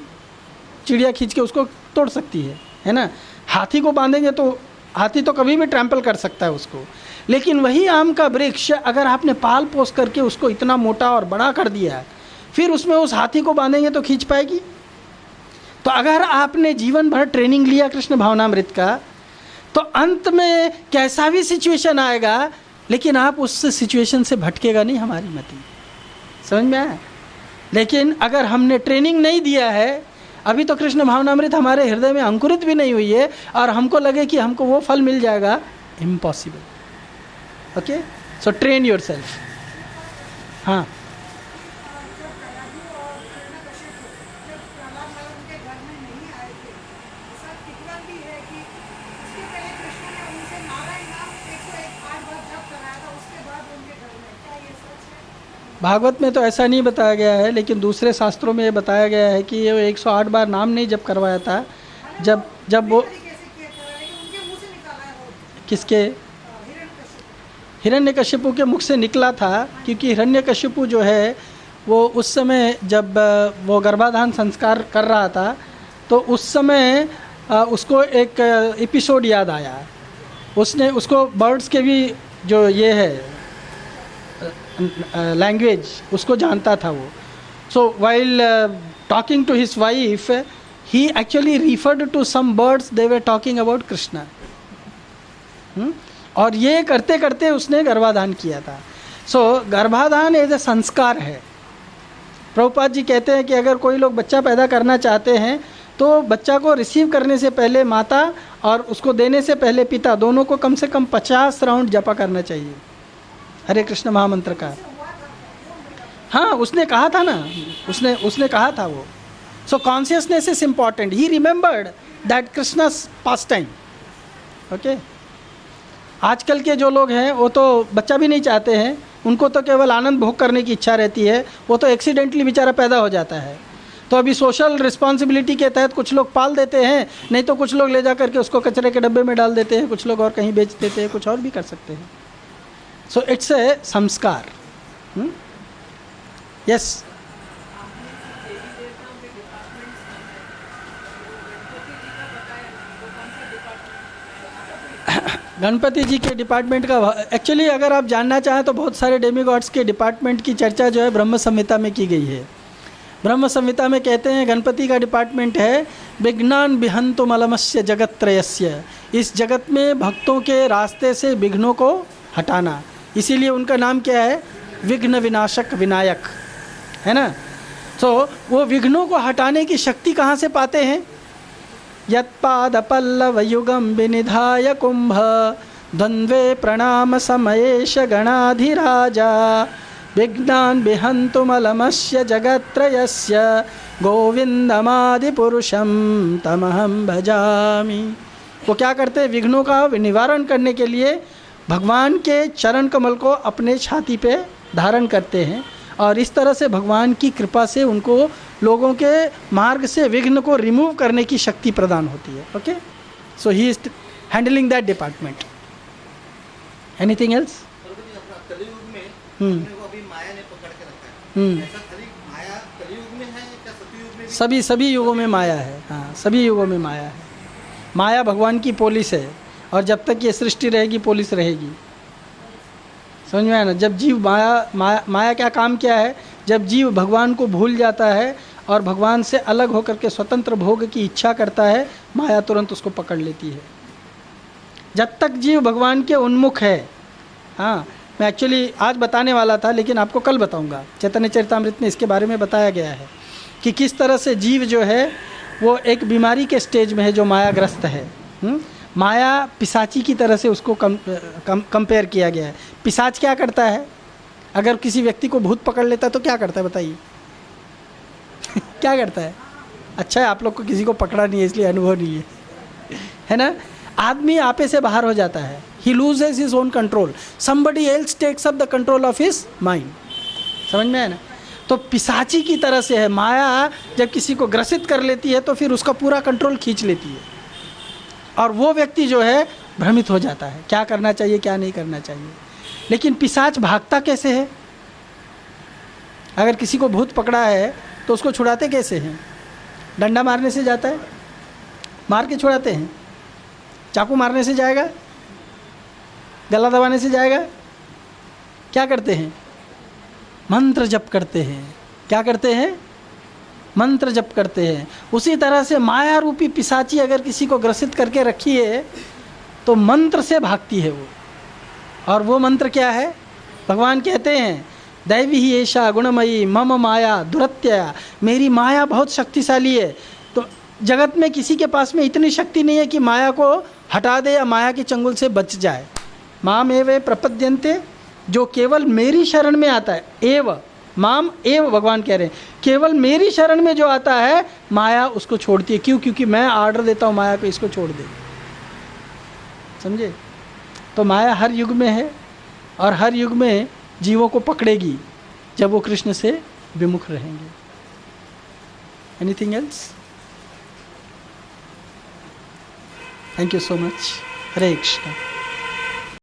चिड़िया खींच के उसको तोड़ सकती है ना? हाथी को बांधेंगे तो हाथी तो कभी भी ट्रैम्पल कर सकता है उसको। लेकिन वही आम का वृक्ष अगर आपने पाल पोस करके उसको इतना मोटा और बड़ा कर दिया, फिर उसमें उस हाथी को बांधेंगे तो खींच पाएगी? तो अगर आपने जीवन भर ट्रेनिंग लिया कृष्ण भावनामृत का, तो अंत में कैसा भी सिचुएशन आएगा, लेकिन आप उस सिचुएशन से भटकेगा नहीं हमारी मति। समझ में आया? लेकिन अगर हमने ट्रेनिंग नहीं दिया है, अभी तो कृष्ण भावनामृत हमारे हृदय में अंकुरित भी नहीं हुई है, और हमको लगे कि हमको वो फल मिल जाएगा, impossible. Okay, so train yourself. हाँ, भागवत में तो ऐसा नहीं बताया गया है, लेकिन दूसरे शास्त्रों में ये बताया गया है कि ये 108 बार नाम नहीं जप करवाया था। जब वो किसके? हिरण्यकशिपु के मुख से निकला था, क्योंकि हिरण्यकशिपु जो है वो उस समय जब वो गर्भाधान संस्कार कर रहा था, तो उस समय उसको एक एपिसोड याद आया। उसने उसको बर्ड्स के भी जो ये है लैंग्वेज उसको जानता था वो। So while talking to his wife, he actually referred to some birds, they were talking about Krishna. और ये करते करते उसने गर्भाधान किया था। सो गर्भाधान एज ए संस्कार है। प्रभुपाद जी कहते हैं कि अगर कोई लोग बच्चा पैदा करना चाहते हैं तो बच्चा को रिसीव करने से पहले माता और उसको देने से पहले पिता, दोनों को कम से कम 50 राउंड जपा करना चाहिए हरे कृष्ण महामंत्र का। हाँ, उसने कहा था ना, उसने कहा था वो। सो consciousness is important. He remembered that Krishna's pass time. Okay, आजकल के जो लोग हैं वो तो बच्चा भी नहीं चाहते हैं, उनको तो केवल आनंद भोग करने की इच्छा रहती है। वो तो एक्सीडेंटली बेचारा पैदा हो जाता है। तो अभी सोशल रिस्पॉन्सिबिलिटी के तहत कुछ लोग पाल देते हैं, नहीं तो कुछ लोग ले जा करके उसको कचरे के डब्बे में डाल देते हैं, कुछ लोग और कहीं बेच देते हैं, कुछ और भी कर सकते हैं. सो इट्स ए संस्कार. यस. गणपति जी के डिपार्टमेंट का एक्चुअली अगर आप जानना चाहें तो बहुत सारे डेमीगॉड्स के डिपार्टमेंट की चर्चा जो है ब्रह्म संहिता में की गई है. ब्रह्म संहिता में कहते हैं गणपति का डिपार्टमेंट है विघ्नान बिहंतु मलमस्य जगत्त्रयस्य, इस जगत में भक्तों के रास्ते से विघ्नों को हटाना. इसीलिए उनका नाम क्या है, विघ्न विनाशक विनायक, है ना. तो वो विघ्नों को हटाने की शक्ति कहाँ से पाते हैं. यत्पादपल्लवयुगं विनिधाय कुंभ द्वंद्वे प्रणाम समयेश गणाधिराजा विघ्नान् बिहन्तु मलमस्य जगत्त्रयस्य गोविंदमादिपुरुषं तमहं भजामि. वो क्या करते हैं, विघ्नों का निवारण करने के लिए भगवान के चरण कमल को अपने छाती पे धारण करते हैं और इस तरह से भगवान की कृपा से उनको लोगों के मार्ग से विघ्न को रिमूव करने की शक्ति प्रदान होती है. Okay, so he is handling that department. Anything else. कलयुग में अपने को अभी माया ने पकड़ के रखा है. ऐसा खाली माया कलयुग में है क्या सतयुग में भी? सभी युगों में माया है. हाँ, सभी युगों में माया है. माया भगवान की पुलिस है और जब तक ये सृष्टि रहेगी पुलिस रहेगी. समझ में आया ना. जब जीव माया क्या काम क्या है, जब जीव भगवान को भूल जाता है और भगवान से अलग होकर के स्वतंत्र भोग की इच्छा करता है, माया तुरंत उसको पकड़ लेती है. जब तक जीव भगवान के उन्मुख है. हाँ, मैं एक्चुअली आज बताने वाला था लेकिन आपको कल बताऊंगा. चैतन्य चरितामृत में इसके बारे में बताया गया है कि किस तरह से जीव जो है वो एक बीमारी के स्टेज में है जो मायाग्रस्त है. माया पिशाची की तरह से उसको कंपेयर किया गया है. पिशाच क्या करता है, अगर किसी व्यक्ति को भूत पकड़ लेता है तो क्या करता है बताइए. क्या करता है. अच्छा है आप लोग को किसी को पकड़ा नहीं है इसलिए अनुभव नहीं है, है ना. आदमी आपे से बाहर हो जाता है. He loses his own control, somebody else takes up the control of his mind. समझ में आया ना. तो पिशाची की तरह से है माया. जब किसी को ग्रसित कर लेती है तो फिर उसका पूरा कंट्रोल खींच लेती है और वो व्यक्ति जो है भ्रमित हो जाता है, क्या करना चाहिए क्या नहीं करना चाहिए. लेकिन पिशाच भागता कैसे है. अगर किसी को भूत पकड़ा है तो उसको छुड़ाते कैसे हैं. डंडा मारने से जाता है, मार के छुड़ाते हैं. चाकू मारने से जाएगा, गला दबाने से जाएगा. क्या करते हैं, मंत्र जप करते हैं. क्या करते हैं, मंत्र जप करते हैं. उसी तरह से माया रूपी पिशाची अगर किसी को ग्रसित करके रखी है तो मंत्र से भागती है वो. और वो मंत्र क्या है, भगवान कहते हैं दैवी ही ऐशा गुणमयी मम माया दुरत्यया. मेरी माया बहुत शक्तिशाली है. तो जगत में किसी के पास में इतनी शक्ति नहीं है कि माया को हटा दे या माया के चंगुल से बच जाए. माम एव प्रपद्यन्ते, जो केवल मेरी शरण में आता है. एव माम एव भगवान कह रहे हैं केवल मेरी शरण में जो आता है माया उसको छोड़ती है. क्यों, क्योंकि मैं आर्डर देता हूँ माया को इसको छोड़ दे. समझे. तो माया हर युग में है और हर युग में जीवों को पकड़ेगी जब वो कृष्ण से विमुख रहेंगे. Anything else. Thank you so much. Hare Krishna.